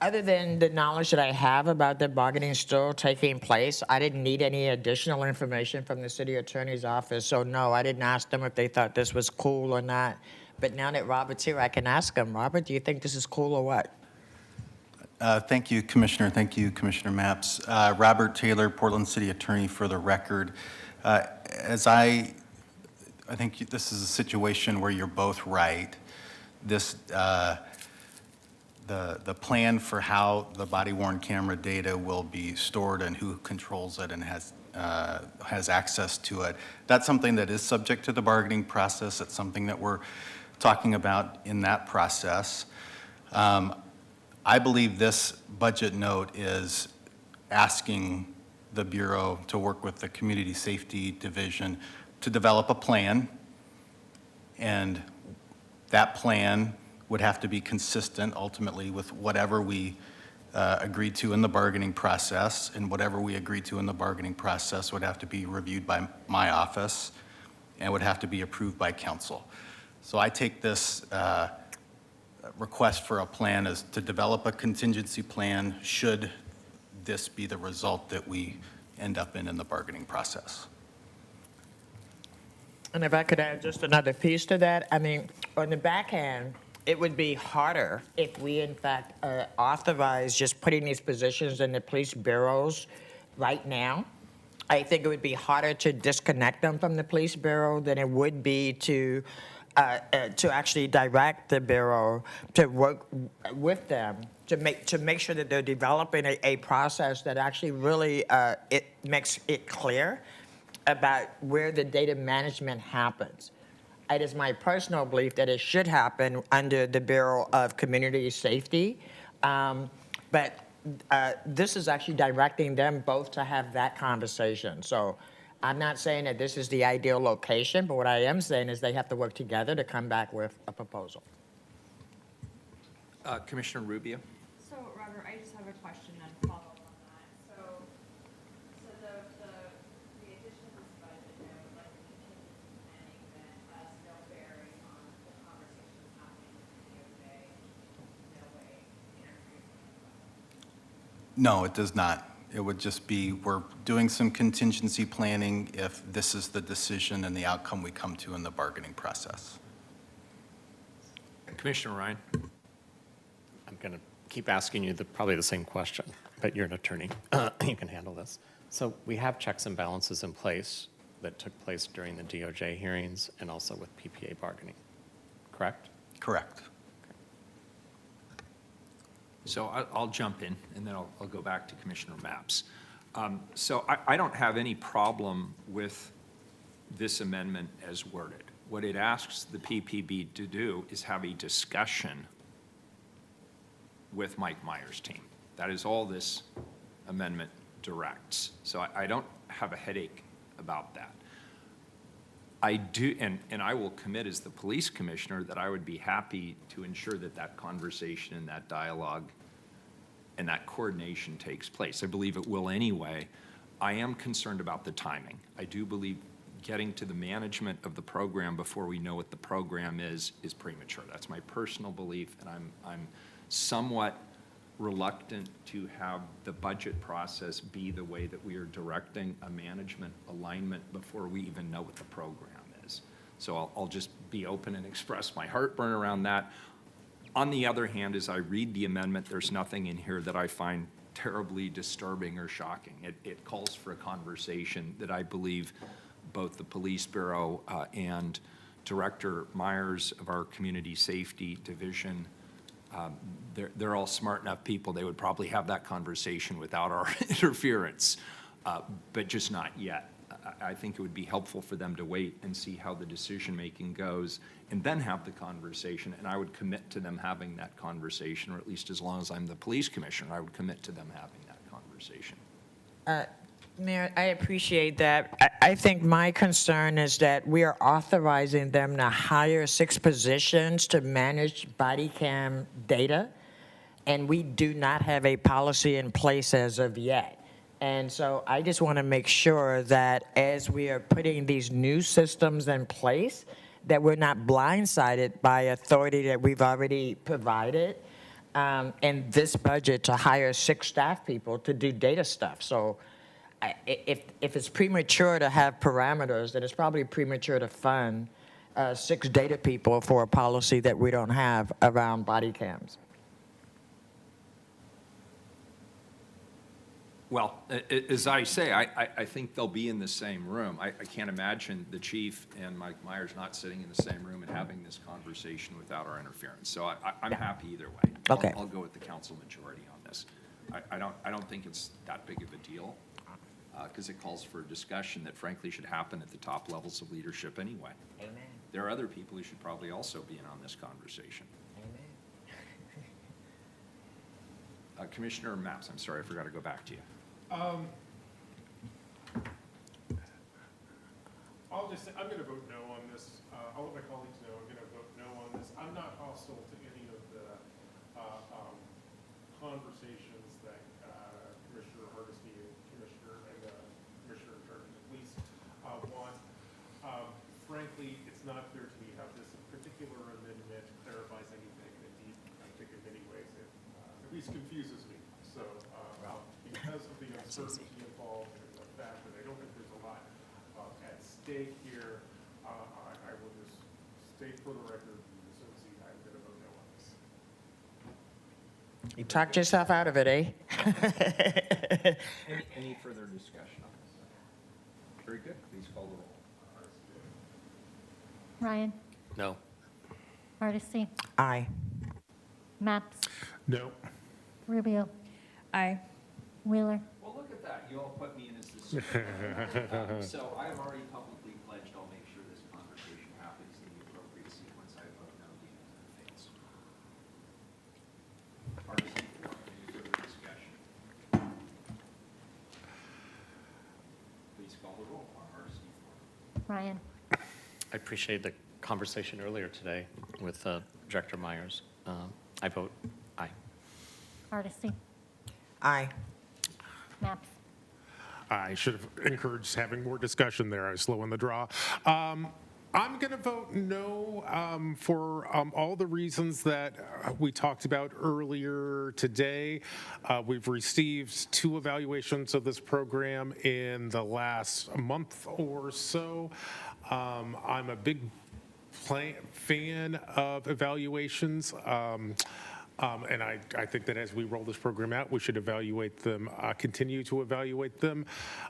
Speaker 6: Other than the knowledge that I have about the bargaining still taking place, I didn't need any additional information from the city attorney's office. So no, I didn't ask them if they thought this was cool or not. But now that Robert's here, I can ask him. Robert, do you think this is cool or what?
Speaker 16: Thank you, Commissioner. Thank you, Commissioner Mapps. Robert Taylor, Portland City Attorney, for the record. I think this is a situation where you're both right. This, the plan for how the body-worn camera data will be stored and who controls it and has access to it, that's something that is subject to the bargaining process. It's something that we're talking about in that process. I believe this budget note is asking the Bureau to work with the Community Safety Division to develop a plan, and that plan would have to be consistent ultimately with whatever we agreed to in the bargaining process, and whatever we agreed to in the bargaining process would have to be reviewed by my office and would have to be approved by council. So I take this request for a plan as to develop a contingency plan should this be the result that we end up in the bargaining process.
Speaker 6: And if I could add just another piece to that, I mean, on the back end, it would be harder if we, in fact, authorize just putting these positions in the police bureaus right now. I think it would be harder to disconnect them from the police bureau than it would be to actually direct the bureau to work with them to make sure that they're developing a process that actually really it makes it clear about where the data management happens. It is my personal belief that it should happen under the Bureau of Community Safety, but this is actually directing them both to have that conversation. So I'm not saying that this is the ideal location, but what I am saying is they have to work together to come back with a proposal.
Speaker 1: Commissioner Rubio.
Speaker 17: So, Robert, I just have a question and follow up on that. So the addition to this budget note, like the contingency planning, that has no bearing on the conversations happening with the DOJ, no way interfering with that.
Speaker 16: No, it does not. It would just be, we're doing some contingency planning if this is the decision and the outcome we come to in the bargaining process.
Speaker 1: Commissioner Ryan.
Speaker 15: I'm going to keep asking you probably the same question, but you're an attorney. You can handle this. So we have checks and balances in place that took place during the DOJ hearings and also with PPA bargaining, correct?
Speaker 16: Correct.
Speaker 1: So I'll jump in, and then I'll go back to Commissioner Mapps. So I don't have any problem with this amendment as worded. What it asks the PPB to do is have a discussion with Mike Meyer's team. That is all this amendment directs. So I don't have a headache about that. I do, and I will commit as the police commissioner that I would be happy to ensure that that conversation and that dialogue and that coordination takes place. I believe it will anyway. I am concerned about the timing. I do believe getting to the management of the program before we know what the program is premature. That's my personal belief, and I'm somewhat reluctant to have the budget process be the way that we are directing a management alignment before we even know what the program is. So I'll just be open and express my heartburn around that. On the other hand, as I read the amendment, there's nothing in here that I find terribly disturbing or shocking. It calls for a conversation that I believe both the Police Bureau and Director Myers of our Community Safety Division. They're all smart enough people. They would probably have that conversation without our interference, but just not yet. I think it would be helpful for them to wait and see how the decision-making goes and then have the conversation. And I would commit to them having that conversation, or at least as long as I'm the police commissioner, I would commit to them having that conversation.
Speaker 6: Mayor, I appreciate that. I think my concern is that we are authorizing them to hire 6 positions to manage body cam data, and we do not have a policy in place as of yet. And so I just want to make sure that as we are putting these new systems in place, that we're not blindsided by authority that we've already provided in this budget to hire 6 staff people to do data stuff. So if it's premature to have parameters, then it's probably premature to fund 6 data people for a policy that we don't have around body cams.
Speaker 1: Well, as I say, I think they'll be in the same room. I can't imagine the chief and Mike Myers not sitting in the same room and having this conversation without our interference. So I'm happy either way.
Speaker 6: Okay.
Speaker 1: I'll go with the council majority on this. I don't think it's that big of a deal because it calls for a discussion that frankly should happen at the top levels of leadership anyway.
Speaker 6: Amen.
Speaker 1: There are other people who should probably also be in on this conversation.
Speaker 6: Amen.
Speaker 1: Commissioner Maps, I'm sorry, I forgot to go back to you.
Speaker 13: I'll just say, I'm going to vote no on this. I'll let my colleagues know I'm going to vote no on this. I'm not hostile to any of the conversations that Commissioner Hardesty and Commissioner in charge of the police want. Frankly, it's not clear to me how this particular amendment clarifies anything. Indeed, I think in many ways it at least confuses me. So because of the uncertainty involved and the fact that I don't think there's a lot at stake here, I will just state for the record, so see, I'm going to vote no on this.
Speaker 6: You talked yourself out of it, eh?
Speaker 1: Any further discussion on this? Very good. Please call the roll.
Speaker 2: Ryan,
Speaker 15: No.
Speaker 2: Hardesty,
Speaker 6: Aye.
Speaker 2: Maps,
Speaker 13: No.
Speaker 2: Rubio,
Speaker 22: Aye.
Speaker 2: Wheeler.
Speaker 1: Well, look at that. You all put me in as the so I have already publicly pledged I'll make sure this conversation happens in the appropriate sequence. I vote no, deemed as it fails. Hardesty, any further discussion? Please call the roll on Hardesty 4.
Speaker 2: Ryan,
Speaker 15: I appreciate the conversation earlier today with Director Myers. I vote aye.
Speaker 2: Hardesty,
Speaker 6: Aye.
Speaker 2: Maps,
Speaker 13: I should have encouraged having more discussion there. I was slow on the draw. I'm going to vote no for all the reasons that we talked about earlier today. We've received 2 evaluations of this program in the last month or so. I'm a big fan of evaluations. And I think that as we roll this program out, we should evaluate them, continue to evaluate them.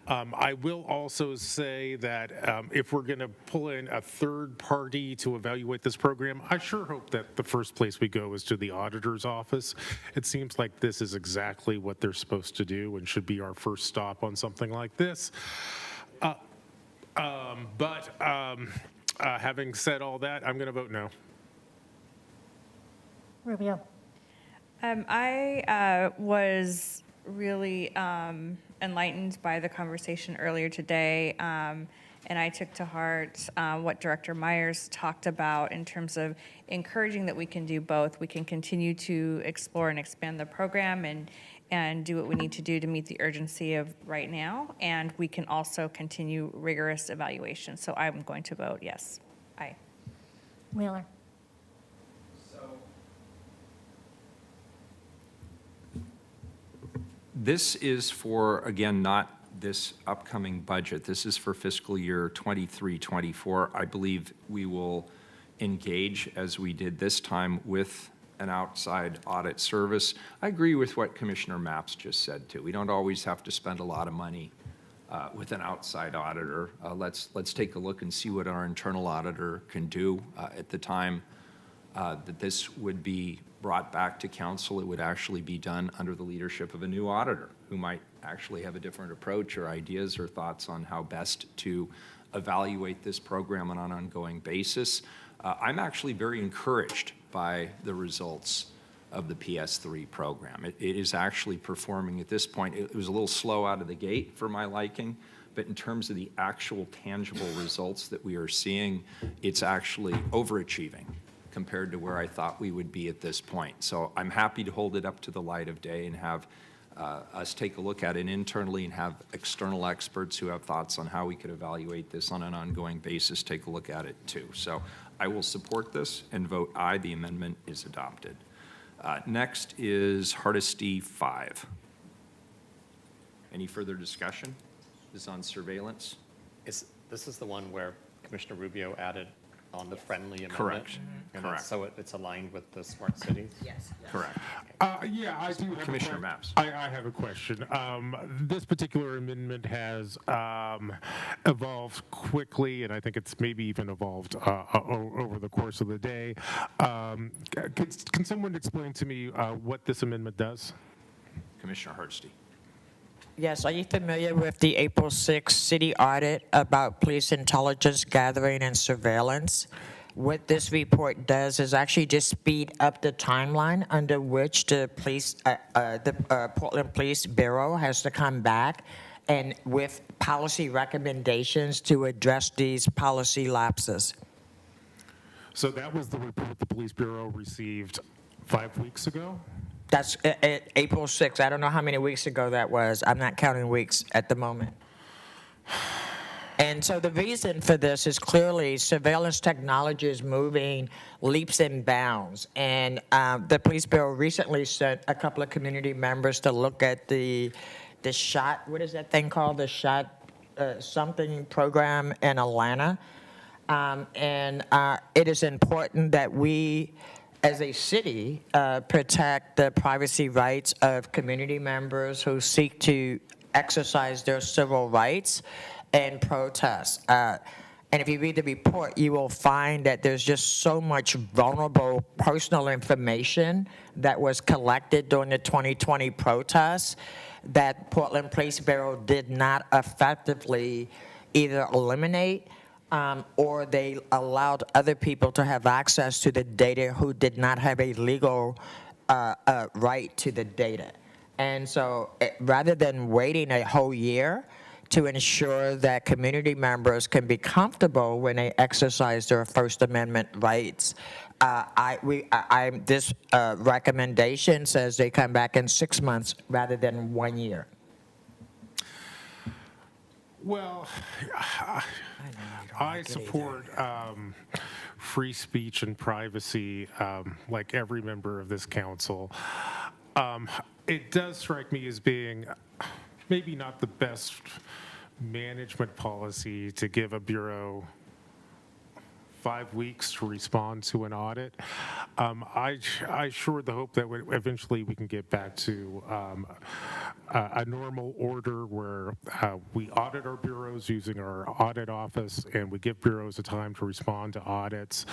Speaker 13: I will also say that if we're going to pull in a third party to evaluate this program, I sure hope that the first place we go is to the auditor's office. It seems like this is exactly what they're supposed to do and should be our first stop on something like this. Having said all that, I'm going to vote no.
Speaker 2: Rubio.
Speaker 18: I was really enlightened by the conversation earlier today, and I took to heart what Director Myers talked about in terms of encouraging that we can do both. We can continue to explore and expand the program and do what we need to do to meet the urgency of right now, and we can also continue rigorous evaluation. So I'm going to vote yes. Aye.
Speaker 2: Wheeler.
Speaker 1: This is for, again, not this upcoming budget. This is for fiscal year 23-24. I believe we will engage, as we did this time, with an outside audit service. I agree with what Commissioner Maps just said, too. We don't always have to spend a lot of money with an outside auditor. Let's take a look and see what our internal auditor can do. At the time that this would be brought back to council, it would actually be done under the leadership of a new auditor who might actually have a different approach or ideas or thoughts on how best to evaluate this program on an ongoing basis. I'm actually very encouraged by the results of the PS3 program. It is actually performing at this point. It was a little slow out of the gate for my liking, but in terms of the actual tangible results that we are seeing, it's actually overachieving compared to where I thought we would be at this point. So I'm happy to hold it up to the light of day and have us take a look at it internally and have external experts who have thoughts on how we could evaluate this on an ongoing basis take a look at it too. So I will support this and vote aye. The amendment is adopted. Next is Hardesty 5. Any further discussion? This is on surveillance.
Speaker 15: This is the one where Commissioner Rubio added on the friendly amendment?
Speaker 1: Correct.
Speaker 15: And
Speaker 1: Correct.
Speaker 15: So it's aligned with the smart cities?
Speaker 6: Yes.
Speaker 1: Correct.
Speaker 13: Yeah, I do have
Speaker 1: Commissioner
Speaker 13: a
Speaker 1: Maps.
Speaker 13: I have a question. This particular amendment has evolved quickly, and I think it's maybe even evolved over the course of the day. Can someone explain to me what this amendment does?
Speaker 1: Commissioner Hardesty.
Speaker 6: Yes, are you familiar with the April 6th city audit about police intelligence gathering and surveillance? What this report does is actually just speed up the timeline under which the Portland Police Bureau has to come back and with policy recommendations to address these policy lapses.
Speaker 13: So that was the report the Police Bureau received 5 weeks ago?
Speaker 6: That's April 6th. I don't know how many weeks ago that was. I'm not counting weeks at the moment. And so the reason for this is clearly surveillance technology is moving leaps and bounds. And the Police Bureau recently sent a couple of community members to look at the SHOT, what is that thing called? The SHOT something program in Atlanta. It is important that we, as a city, protect the privacy rights of community members who seek to exercise their civil rights and protest. And if you read the report, you will find that there's just so much vulnerable personal information that was collected during the 2020 protests that Portland Police Bureau did not effectively either eliminate or they allowed other people to have access to the data who did not have a legal right to the data. And so rather than waiting a whole year to ensure that community members can be comfortable when they exercise their First Amendment rights, this recommendation says they come back in 6 months rather than 1 year.
Speaker 13: Well, I support free speech and privacy like every member of this council. It does strike me as being maybe not the best management policy to give a bureau 5 weeks to respond to an audit. I sure the hope that eventually we can get back to a normal order where we audit our bureaus using our audit office and we give bureaus the time to respond to audits.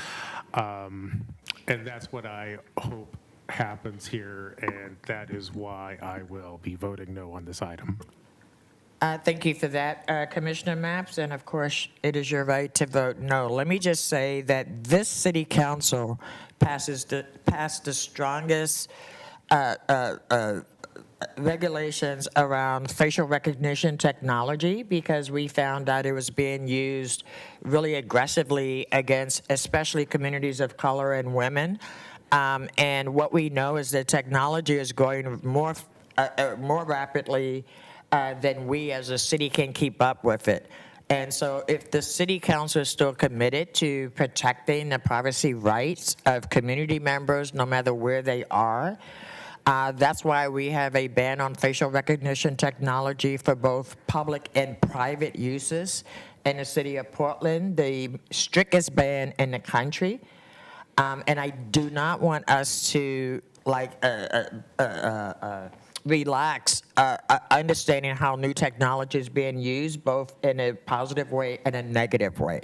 Speaker 13: And that's what I hope happens here, and that is why I will be voting no on this item.
Speaker 6: Thank you for that, Commissioner Maps, and of course, it is your right to vote no. Let me just say that this city council passed the strongest regulations around facial recognition technology because we found out it was being used really aggressively against especially communities of color and women. And what we know is that technology is growing more rapidly than we as a city can keep up with it. And so if the city council is still committed to protecting the privacy rights of community members, no matter where they are, that's why we have a ban on facial recognition technology for both public and private uses in the city of Portland, the strictest ban in the country. And I do not want us to relax understanding how new technology is being used, both in a positive way and a negative way.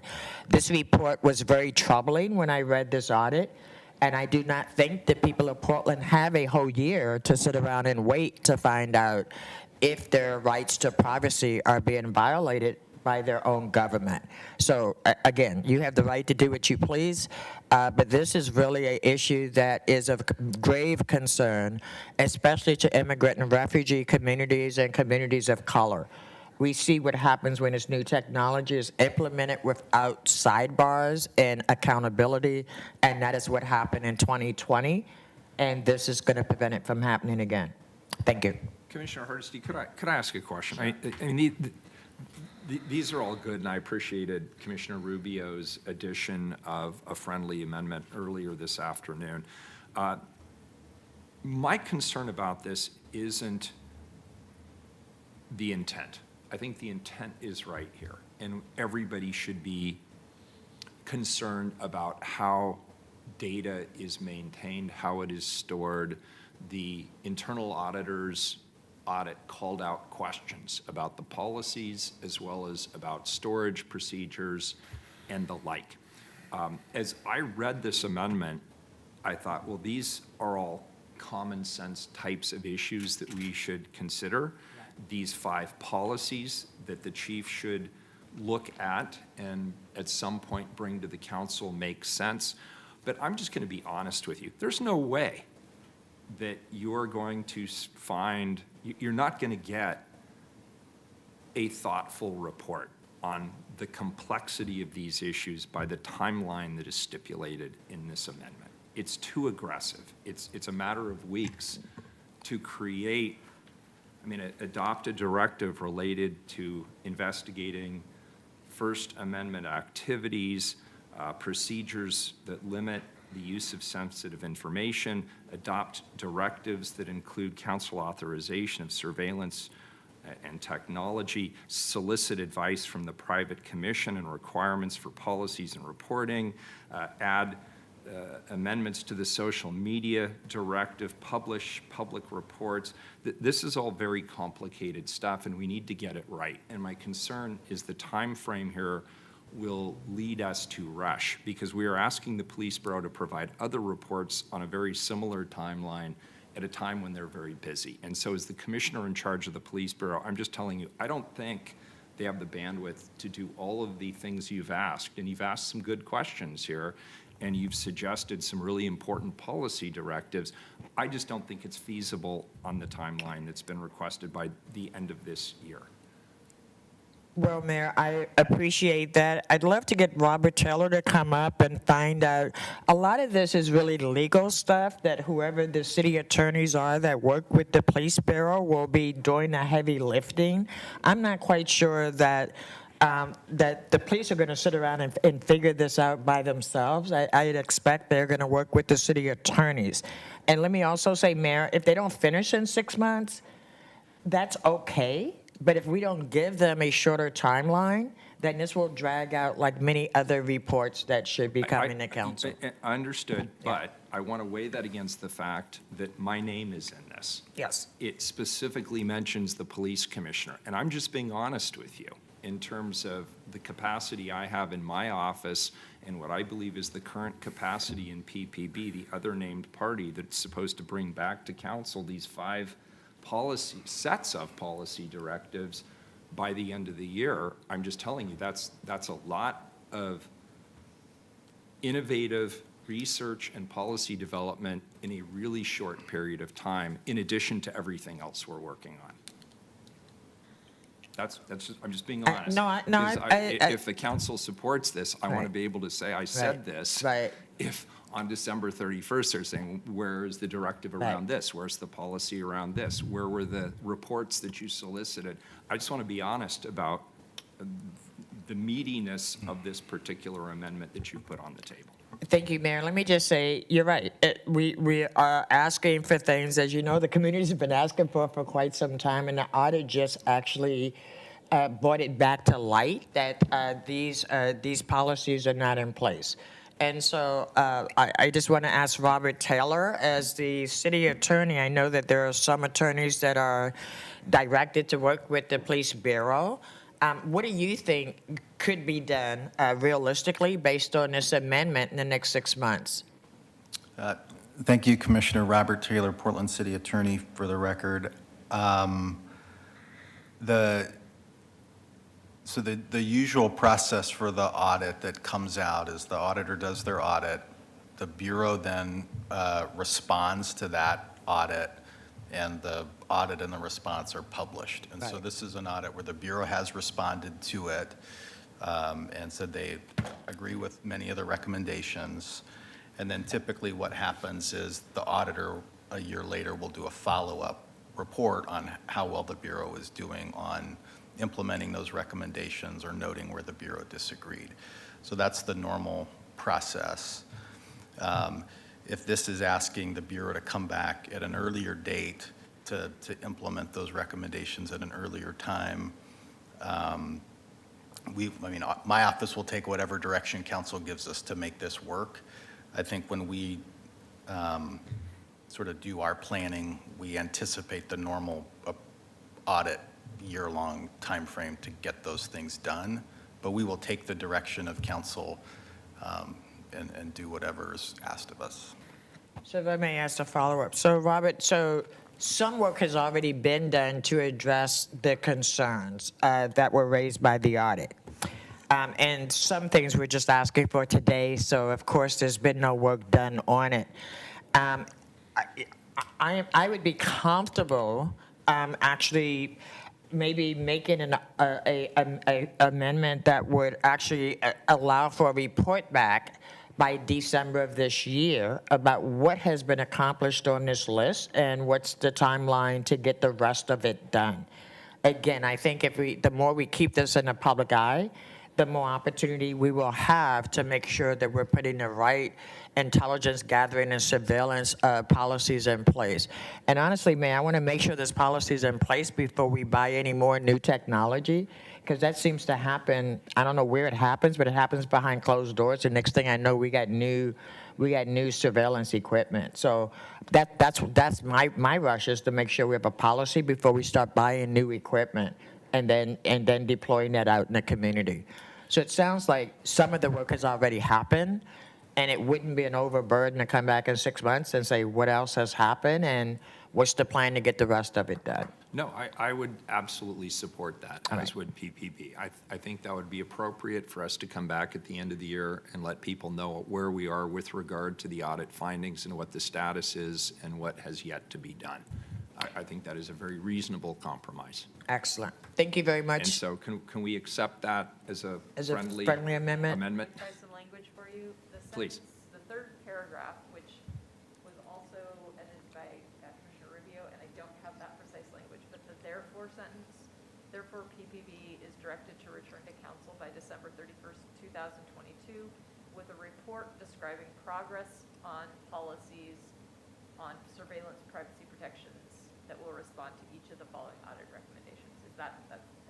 Speaker 6: This report was very troubling when I read this audit, and I do not think the people of Portland have a whole year to sit around and wait to find out if their rights to privacy are being violated by their own government. So again, you have the right to do what you please, but this is really an issue that is of grave concern, especially to immigrant and refugee communities and communities of color. We see what happens when this new technology is implemented without sidebars and accountability, and that is what happened in 2020, and this is going to prevent it from happening again. Thank you.
Speaker 1: Commissioner Hardesty, could I ask a question? I mean, these are all good, and I appreciated Commissioner Rubio's addition of a friendly amendment earlier this afternoon. My concern about this isn't the intent. I think the intent is right here, and everybody should be concerned about how data is maintained, how it is stored. The internal auditor's audit called out questions about the policies as well as about storage procedures and the like. As I read this amendment, I thought, well, these are all common sense types of issues that we should consider. These 5 policies that the chief should look at and at some point bring to the council make sense. But I'm just going to be honest with you. There's no way that you're going to find, you're not going to get a thoughtful report on the complexity of these issues by the timeline that is stipulated in this amendment. It's too aggressive. It's a matter of weeks to create, adopt a directive related to investigating First Amendment activities, procedures that limit the use of sensitive information, adopt directives that include council authorization of surveillance and technology, solicit advice from the private commission and requirements for policies and reporting, add amendments to the social media directive, publish public reports. This is all very complicated stuff, and we need to get it right. And my concern is the time frame here will lead us to rush, because we are asking the police bureau to provide other reports on a very similar timeline at a time when they're very busy. And so as the commissioner in charge of the police bureau, I'm just telling you, I don't think they have the bandwidth to do all of the things you've asked. And you've asked some good questions here, and you've suggested some really important policy directives. I just don't think it's feasible on the timeline that's been requested by the end of this year.
Speaker 6: Well, Mayor, I appreciate that. I'd love to get Robert Taylor to come up and find out. A lot of this is really legal stuff that whoever the city attorneys are that work with the police bureau will be doing the heavy lifting. I'm not quite sure that that the police are going to sit around and figure this out by themselves. I'd expect they're going to work with the city attorneys. And let me also say, Mayor, if they don't finish in 6 months, that's okay. But if we don't give them a shorter timeline, then this will drag out like many other reports that should be coming to council.
Speaker 1: I understood, but I want to weigh that against the fact that my name is in this.
Speaker 6: Yes.
Speaker 1: It specifically mentions the police commissioner, and I'm just being honest with you in terms of the capacity I have in my office and what I believe is the current capacity in PPB, the other named party that's supposed to bring back to council these 5 sets of policy directives by the end of the year. I'm just telling you, that's a lot of innovative research and policy development in a really short period of time, in addition to everything else we're working on. That's just, I'm just being honest. If the council supports this, I want to be able to say I said this.
Speaker 6: Right.
Speaker 1: If on December 31st, they're saying, where is the directive around this? Where's the policy around this? Where were the reports that you solicited? I just want to be honest about the meatiness of this particular amendment that you put on the table.
Speaker 6: Thank you, Mayor. Let me just say, you're right. We are asking for things, as you know, the communities have been asking for quite some time, and the audit just actually brought it back to light that these policies are not in place. And so I just want to ask Robert Taylor, as the city attorney, I know that there are some attorneys that are directed to work with the police bureau. What do you think could be done realistically based on this amendment in the next 6 months?
Speaker 16: Thank you, Commissioner. Robert Taylor, Portland City Attorney, for the record. So the usual process for the audit that comes out is the auditor does their audit. The Bureau then responds to that audit, and the audit and the response are published. And so this is an audit where the Bureau has responded to it and said they agree with many of the recommendations. And then typically what happens is the auditor a year later will do a follow-up report on how well the Bureau is doing on implementing those recommendations or noting where the Bureau disagreed. So that's the normal process. If this is asking the Bureau to come back at an earlier date to implement those recommendations at an earlier time, my office will take whatever direction council gives us to make this work. I think when we sort of do our planning, we anticipate the normal audit year-long timeframe to get those things done, but we will take the direction of council and do whatever is asked of us.
Speaker 6: So if I may ask a follow-up. So Robert, so some work has already been done to address the concerns that were raised by the audit. And some things we're just asking for today, so of course there's been no work done on it. I would be comfortable actually maybe making an amendment that would actually allow for a report back by December of this year about what has been accomplished on this list and what's the timeline to get the rest of it done. Again, I think the more we keep this in the public eye, the more opportunity we will have to make sure that we're putting the right intelligence gathering and surveillance policies in place. And honestly, Mayor, I want to make sure this policy is in place before we buy any more new technology, because that seems to happen. I don't know where it happens, but it happens behind closed doors. The next thing I know, we got new surveillance equipment. So that's my rush, is to make sure we have a policy before we start buying new equipment and then deploying that out in the community. So it sounds like some of the work has already happened, and it wouldn't be an overburden to come back in 6 months and say what else has happened and what's the plan to get the rest of it done.
Speaker 1: No, I would absolutely support that, as would PPP. I think that would be appropriate for us to come back at the end of the year and let people know where we are with regard to the audit findings and what the status is and what has yet to be done. I think that is a very reasonable compromise.
Speaker 6: Excellent. Thank you very much.
Speaker 1: And so can we accept that as a friendly
Speaker 6: amendment?
Speaker 7: Try some language for you.
Speaker 1: Please.
Speaker 7: The third paragraph, which was also edited by Commissioner Rubio, and I don't have that precise language, but the therefore sentence, therefore PPB is directed to return to council by December 31st, 2022 with a report describing progress on policies on surveillance privacy protections that will respond to each of the following audit recommendations. I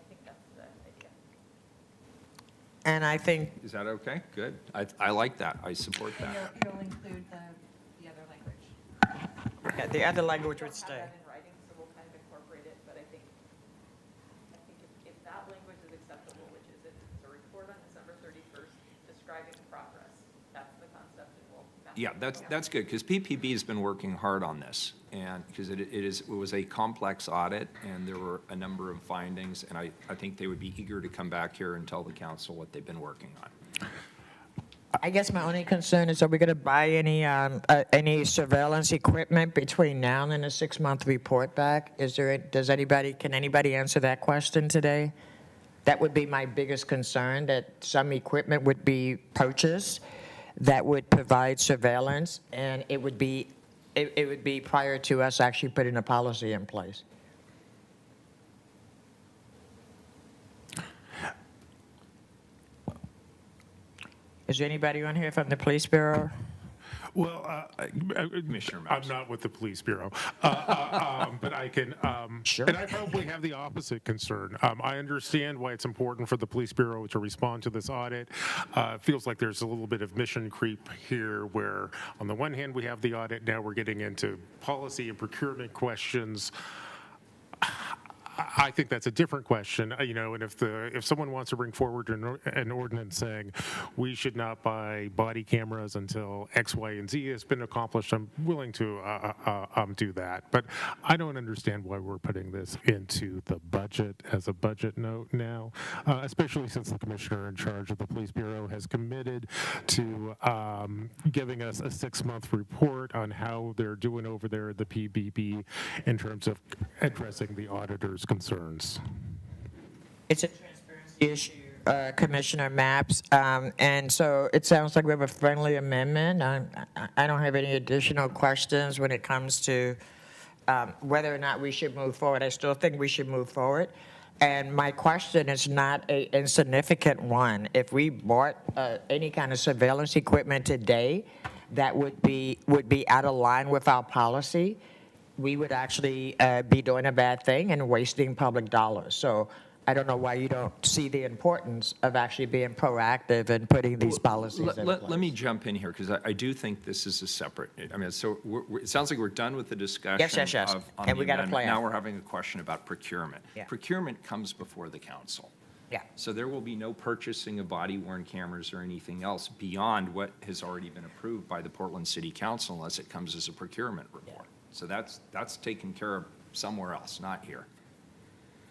Speaker 7: think that's the idea.
Speaker 6: And I think.
Speaker 1: Is that okay? Good. I like that. I support that.
Speaker 7: You'll include the other language.
Speaker 6: Yeah, the other language would
Speaker 7: We'll
Speaker 6: stay.
Speaker 7: have that in writing, so we'll kind of incorporate it, but I think if that language is acceptable, which is it's a report on December 31st describing progress, that's the concept, and we'll.
Speaker 1: Yeah, that's good, because PPB has been working hard on this, and because it was a complex audit, and there were a number of findings, and I think they would be eager to come back here and tell the council what they've been working on.
Speaker 6: I guess my only concern is, are we going to buy any surveillance equipment between now and the 6-month report back? Can anybody answer that question today? That would be my biggest concern, that some equipment would be purchased that would provide surveillance, and it would be prior to us actually putting a policy in place. Is there anybody on here from the police bureau?
Speaker 13: Well,
Speaker 1: Commissioner
Speaker 13: I'm
Speaker 1: Mouse.
Speaker 13: not with the police bureau, but I can.
Speaker 6: Sure.
Speaker 13: And I probably have the opposite concern. I understand why it's important for the police bureau to respond to this audit. It feels like there's a little bit of mission creep here, where on the one hand we have the audit, now we're getting into policy and procurement questions. I think that's a different question, and if someone wants to bring forward an ordinance saying we should not buy body cameras until X, Y, and Z has been accomplished, I'm willing to do that. But I don't understand why we're putting this into the budget as a budget note now, especially since the commissioner in charge of the police bureau has committed to giving us a 6-month report on how they're doing over there at the PBB in terms of addressing the auditor's concerns.
Speaker 6: It's a transparency issue, Commissioner Maps, and so it sounds like we have a friendly amendment. I don't have any additional questions when it comes to whether or not we should move forward. I still think we should move forward. And my question is not an insignificant one. If we bought any kind of surveillance equipment today that would be out of line with our policy, we would actually be doing a bad thing and wasting public dollars. So I don't know why you don't see the importance of actually being proactive and putting these policies in place.
Speaker 1: Let me jump in here, because I do think this is a separate, so it sounds like we're done with the discussion.
Speaker 6: Yes.
Speaker 1: On
Speaker 6: And
Speaker 1: the
Speaker 6: we got a
Speaker 1: amendment.
Speaker 6: plan.
Speaker 1: Now we're having a question about procurement.
Speaker 6: Yeah.
Speaker 1: Procurement comes before the council.
Speaker 6: Yeah.
Speaker 1: So there will be no purchasing of body-worn cameras or anything else beyond what has already been approved by the Portland City Council, unless it comes as a procurement report. So that's taken care of somewhere else, not here.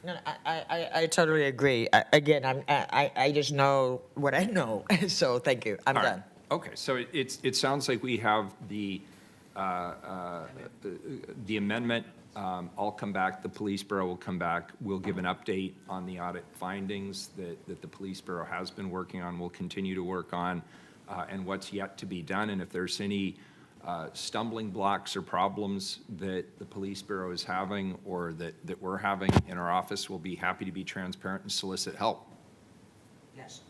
Speaker 6: No, I totally agree. I just know what I know. So thank you. I'm
Speaker 1: All right.
Speaker 6: done.
Speaker 1: Okay, so it sounds like we have the amendment. I'll come back, the police bureau will come back. We'll give an update on the audit findings that the police bureau has been working on, will continue to work on, and what's yet to be done. And if there's any stumbling blocks or problems that the police bureau is having or that we're having in our office, we'll be happy to be transparent and solicit help.
Speaker 6: Yes.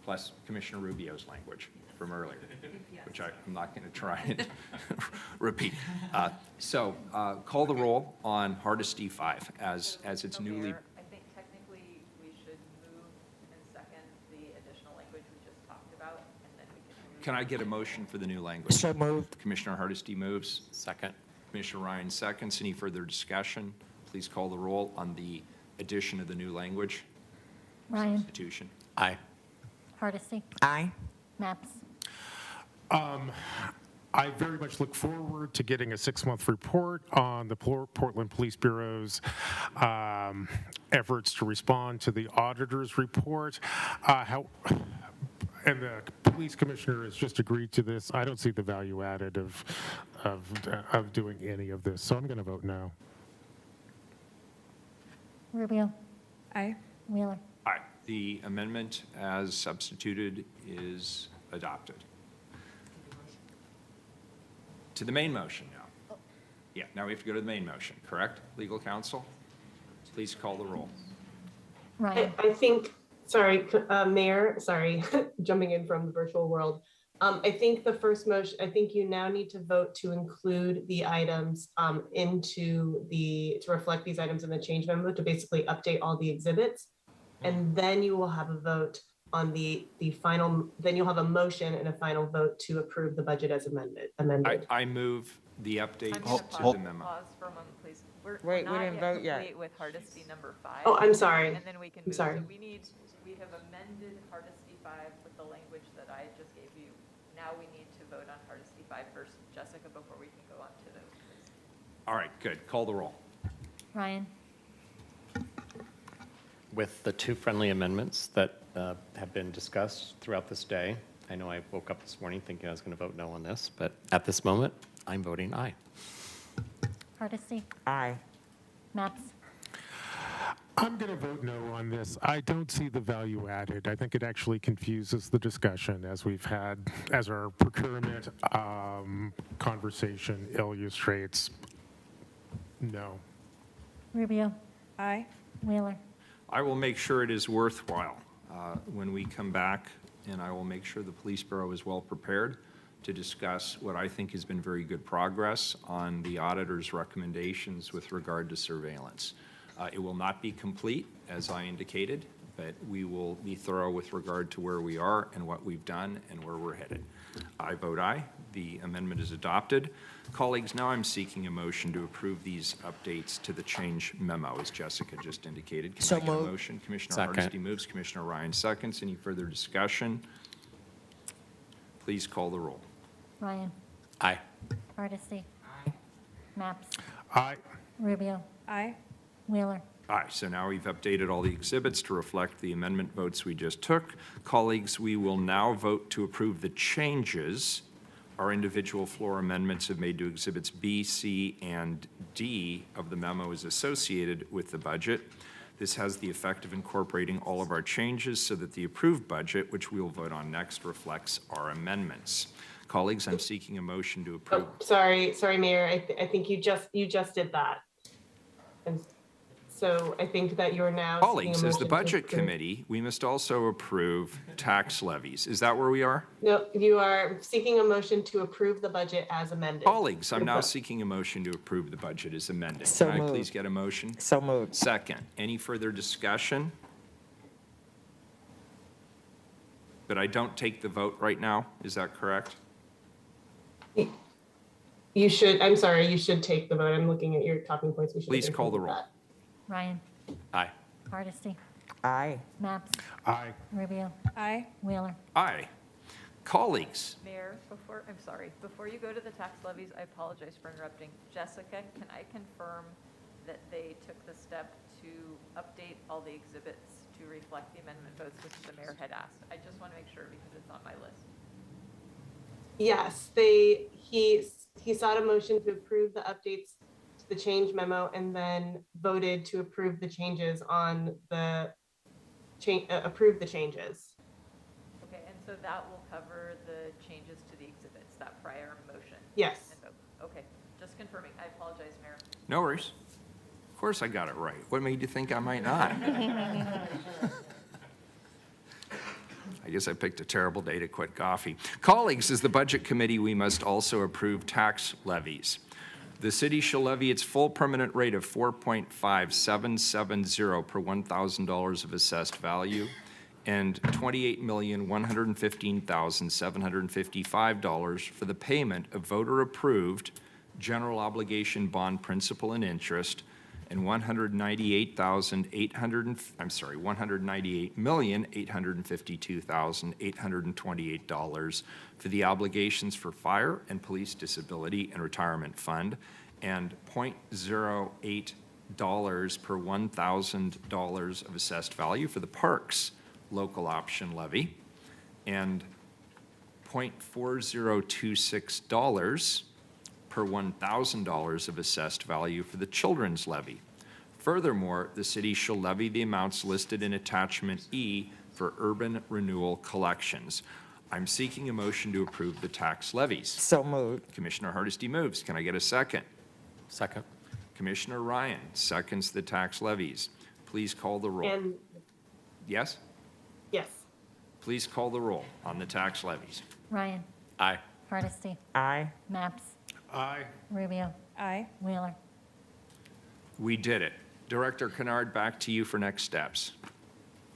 Speaker 1: Plus Commissioner Rubio's language from earlier, which I'm not going to try and repeat. So call the roll on Hardesty 5 as it's
Speaker 7: So,
Speaker 1: newly.
Speaker 7: Mayor, I think technically we should move and second the additional language we just talked about, and then we can move.
Speaker 1: Can I get a motion for the new language?
Speaker 6: So moved.
Speaker 1: Commissioner Hardesty moves.
Speaker 15: Second.
Speaker 1: Commissioner Ryan seconds. Any further discussion? Please call the roll on the addition of the new language.
Speaker 2: Ryan,
Speaker 1: Substitution.
Speaker 15: Aye.
Speaker 2: Hardesty,
Speaker 6: Aye.
Speaker 2: Maps.
Speaker 13: I very much look forward to getting a 6-month report on the Portland Police Bureau's efforts to respond to the auditor's report. And the police commissioner has just agreed to this. I don't see the value added of doing any of this, so I'm going to vote no.
Speaker 2: Rubio,
Speaker 18: Aye.
Speaker 2: Wheeler.
Speaker 1: Aye. The amendment as substituted is adopted. To the main motion now. Yeah, now we have to go to the main motion, correct? Legal counsel, please call the roll.
Speaker 2: Ryan,
Speaker 14: I think, sorry, Mayor, sorry, jumping in from the virtual world. I think the first motion, I think you now need to vote to include the items to reflect these items in the change memo, to basically update all the exhibits. And then you will have a vote on the final, then you'll have a motion and a final vote to approve the budget as amended.
Speaker 1: I move the update
Speaker 7: I'm going to
Speaker 1: to
Speaker 7: pause,
Speaker 1: the memo.
Speaker 7: pause for a moment, please. We're
Speaker 6: Wait, we
Speaker 7: not
Speaker 6: didn't vote yet.
Speaker 7: complete with Hardesty number 5.
Speaker 14: Oh, I'm sorry.
Speaker 7: And then we can
Speaker 14: I'm
Speaker 7: move.
Speaker 14: sorry.
Speaker 7: So we have amended Hardesty 5 with the language that I just gave you. Now we need to vote on Hardesty 5 first, Jessica, before we can go on to those, please.
Speaker 1: All right, good. Call the roll.
Speaker 2: Ryan,
Speaker 15: With the two friendly amendments that have been discussed throughout this day, I know I woke up this morning thinking I was going to vote no on this, but at this moment, I'm voting aye.
Speaker 2: Hardesty,
Speaker 6: Aye.
Speaker 2: Maps.
Speaker 13: I'm going to vote no on this. I don't see the value added. I think it actually confuses the discussion as we've had, as our procurement conversation illustrates. No.
Speaker 2: Rubio,
Speaker 18: Aye.
Speaker 2: Wheeler.
Speaker 1: I will make sure it is worthwhile when we come back, and I will make sure the police bureau is well prepared to discuss what I think has been very good progress on the auditor's recommendations with regard to surveillance. It will not be complete, as I indicated, but we will be thorough with regard to where we are and what we've done and where we're headed. I vote aye. The amendment is adopted. Colleagues, now I'm seeking a motion to approve these updates to the change memo, as Jessica just indicated. Can
Speaker 6: So
Speaker 1: I get a
Speaker 6: moved.
Speaker 1: motion? Commissioner
Speaker 15: Second.
Speaker 1: Hardesty moves, Commissioner Ryan seconds. Any further discussion? Please call the roll.
Speaker 2: Ryan,
Speaker 15: Aye.
Speaker 2: Hardesty. Maps,
Speaker 13: Aye.
Speaker 2: Rubio,
Speaker 18: Aye.
Speaker 2: Wheeler.
Speaker 1: Aye, so now we've updated all the exhibits to reflect the amendment votes we just took. Colleagues, we will now vote to approve the changes our individual floor amendments have made to exhibits B, C, and D of the memo as associated with the budget. This has the effect of incorporating all of our changes so that the approved budget, which we will vote on next, reflects our amendments. Colleagues, I'm seeking a motion to approve.
Speaker 14: Oh, sorry, Mayor. I think you just did that. And so I think that you're now seeking a
Speaker 1: Colleagues, as the
Speaker 14: motion to
Speaker 1: Budget
Speaker 14: approve-
Speaker 1: Committee, we must also approve tax levies. Is that where we are?
Speaker 14: No, you are seeking a motion to approve the budget as amended.
Speaker 1: Colleagues, I'm now seeking a motion to approve the budget as amended.
Speaker 6: So
Speaker 1: Can I
Speaker 6: moved.
Speaker 1: please get a motion?
Speaker 6: So moved.
Speaker 1: Second. Any further discussion? But I don't take the vote right now, is that correct?
Speaker 14: You should, I'm sorry, you should take the vote. I'm looking at your talking points. We should have
Speaker 1: Please call the
Speaker 14: included
Speaker 1: roll.
Speaker 14: that.
Speaker 2: Ryan,
Speaker 1: Aye.
Speaker 2: Hardesty,
Speaker 6: Aye.
Speaker 2: Maps,
Speaker 13: Aye.
Speaker 2: Rubio,
Speaker 18: Aye.
Speaker 2: Wheeler.
Speaker 1: Aye. Colleagues,
Speaker 7: Mayor, before you go to the tax levies, I apologize for interrupting. Jessica, can I confirm that they took the step to update all the exhibits to reflect the amendment votes, which the mayor had asked? I just want to make sure because it's on my list.
Speaker 14: Yes, he sought a motion to approve the updates to the change memo and then voted to approve the changes on the approve the changes.
Speaker 7: Okay, and so that will cover the changes to the exhibits, that prior motion?
Speaker 14: Yes.
Speaker 7: And vote. Okay, just confirming. I apologize, Mayor.
Speaker 1: no worries. Of course I got it right. What made you think I might not? I guess I picked a terrible day to quit coffee. Colleagues, as the Budget Committee, we must also approve tax levies. The city shall levy its full permanent rate of 4.5770 per $1,000 of assessed value and $28,115,755 for the payment of voter-approved general obligation bond principal and interest and $198,852,828 for the obligations for fire and police disability and retirement fund, and $0.08 per $1,000 of assessed value for the parks local option levy, and $0.4026 per $1,000 of assessed value for the children's levy. Furthermore, the city shall levy the amounts listed in attachment E for urban renewal collections. I'm seeking a motion to approve the tax levies.
Speaker 6: So moved.
Speaker 1: Commissioner Hardesty moves. Can I get a second?
Speaker 15: Second.
Speaker 1: Commissioner Ryan seconds the tax levies. Please call the roll.
Speaker 14: And
Speaker 1: Yes?
Speaker 14: yes,
Speaker 1: Please call the roll on the tax levies.
Speaker 2: Ryan,
Speaker 15: Aye.
Speaker 2: Hardesty,
Speaker 6: Aye.
Speaker 2: Maps,
Speaker 13: Aye.
Speaker 2: Rubio,
Speaker 18: Aye.
Speaker 2: Wheeler.
Speaker 1: We did it. Director Kennard, back to you for next steps.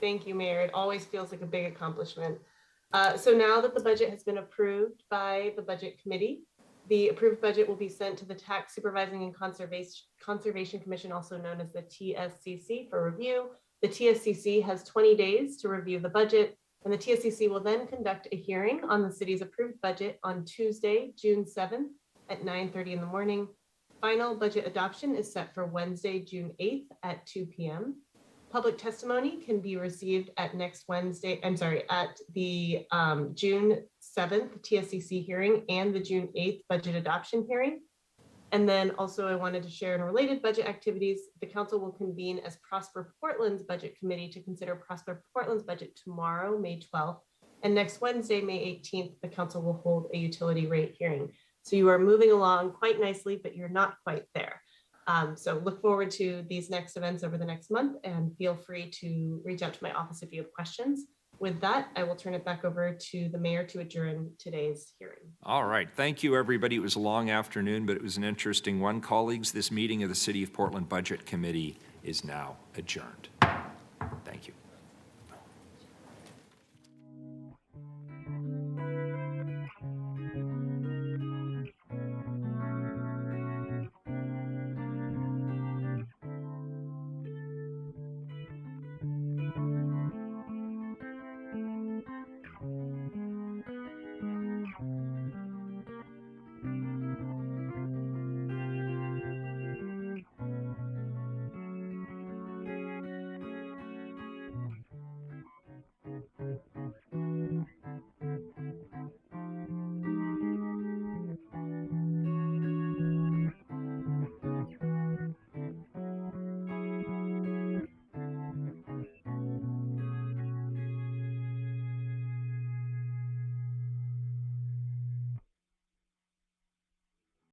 Speaker 14: thank you, Mayor. It always feels like a big accomplishment. So now that the budget has been approved by the Budget Committee, the approved budget will be sent to the Tax Supervising and Conservation Commission, also known as the TSCC, for review. The TSCC has 20 days to review the budget, and the TSCC will then conduct a hearing on the city's approved budget on Tuesday, June 7th at 9:30 in the morning. Final budget adoption is set for Wednesday, June 8th at 2 p.m. Public testimony can be received at at the June 7th TSCC hearing and the June 8th budget adoption hearing. And then also I wanted to share in related budget activities, the council will convene as Prosper Portland's budget committee to consider Prosper Portland's budget tomorrow, May 12th. And next Wednesday, May 18th, the council will hold a utility rate hearing. So you are moving along quite nicely, but you're not quite there. So look forward to these next events over the next month and feel free to reach out to my office if you have questions. With that, I will turn it back over to the mayor to adjourn today's hearing.
Speaker 1: All right. Thank you, everybody. It was a long afternoon, but it was an interesting one. Colleagues, this meeting of the City of Portland Budget Committee is now adjourned. Thank you.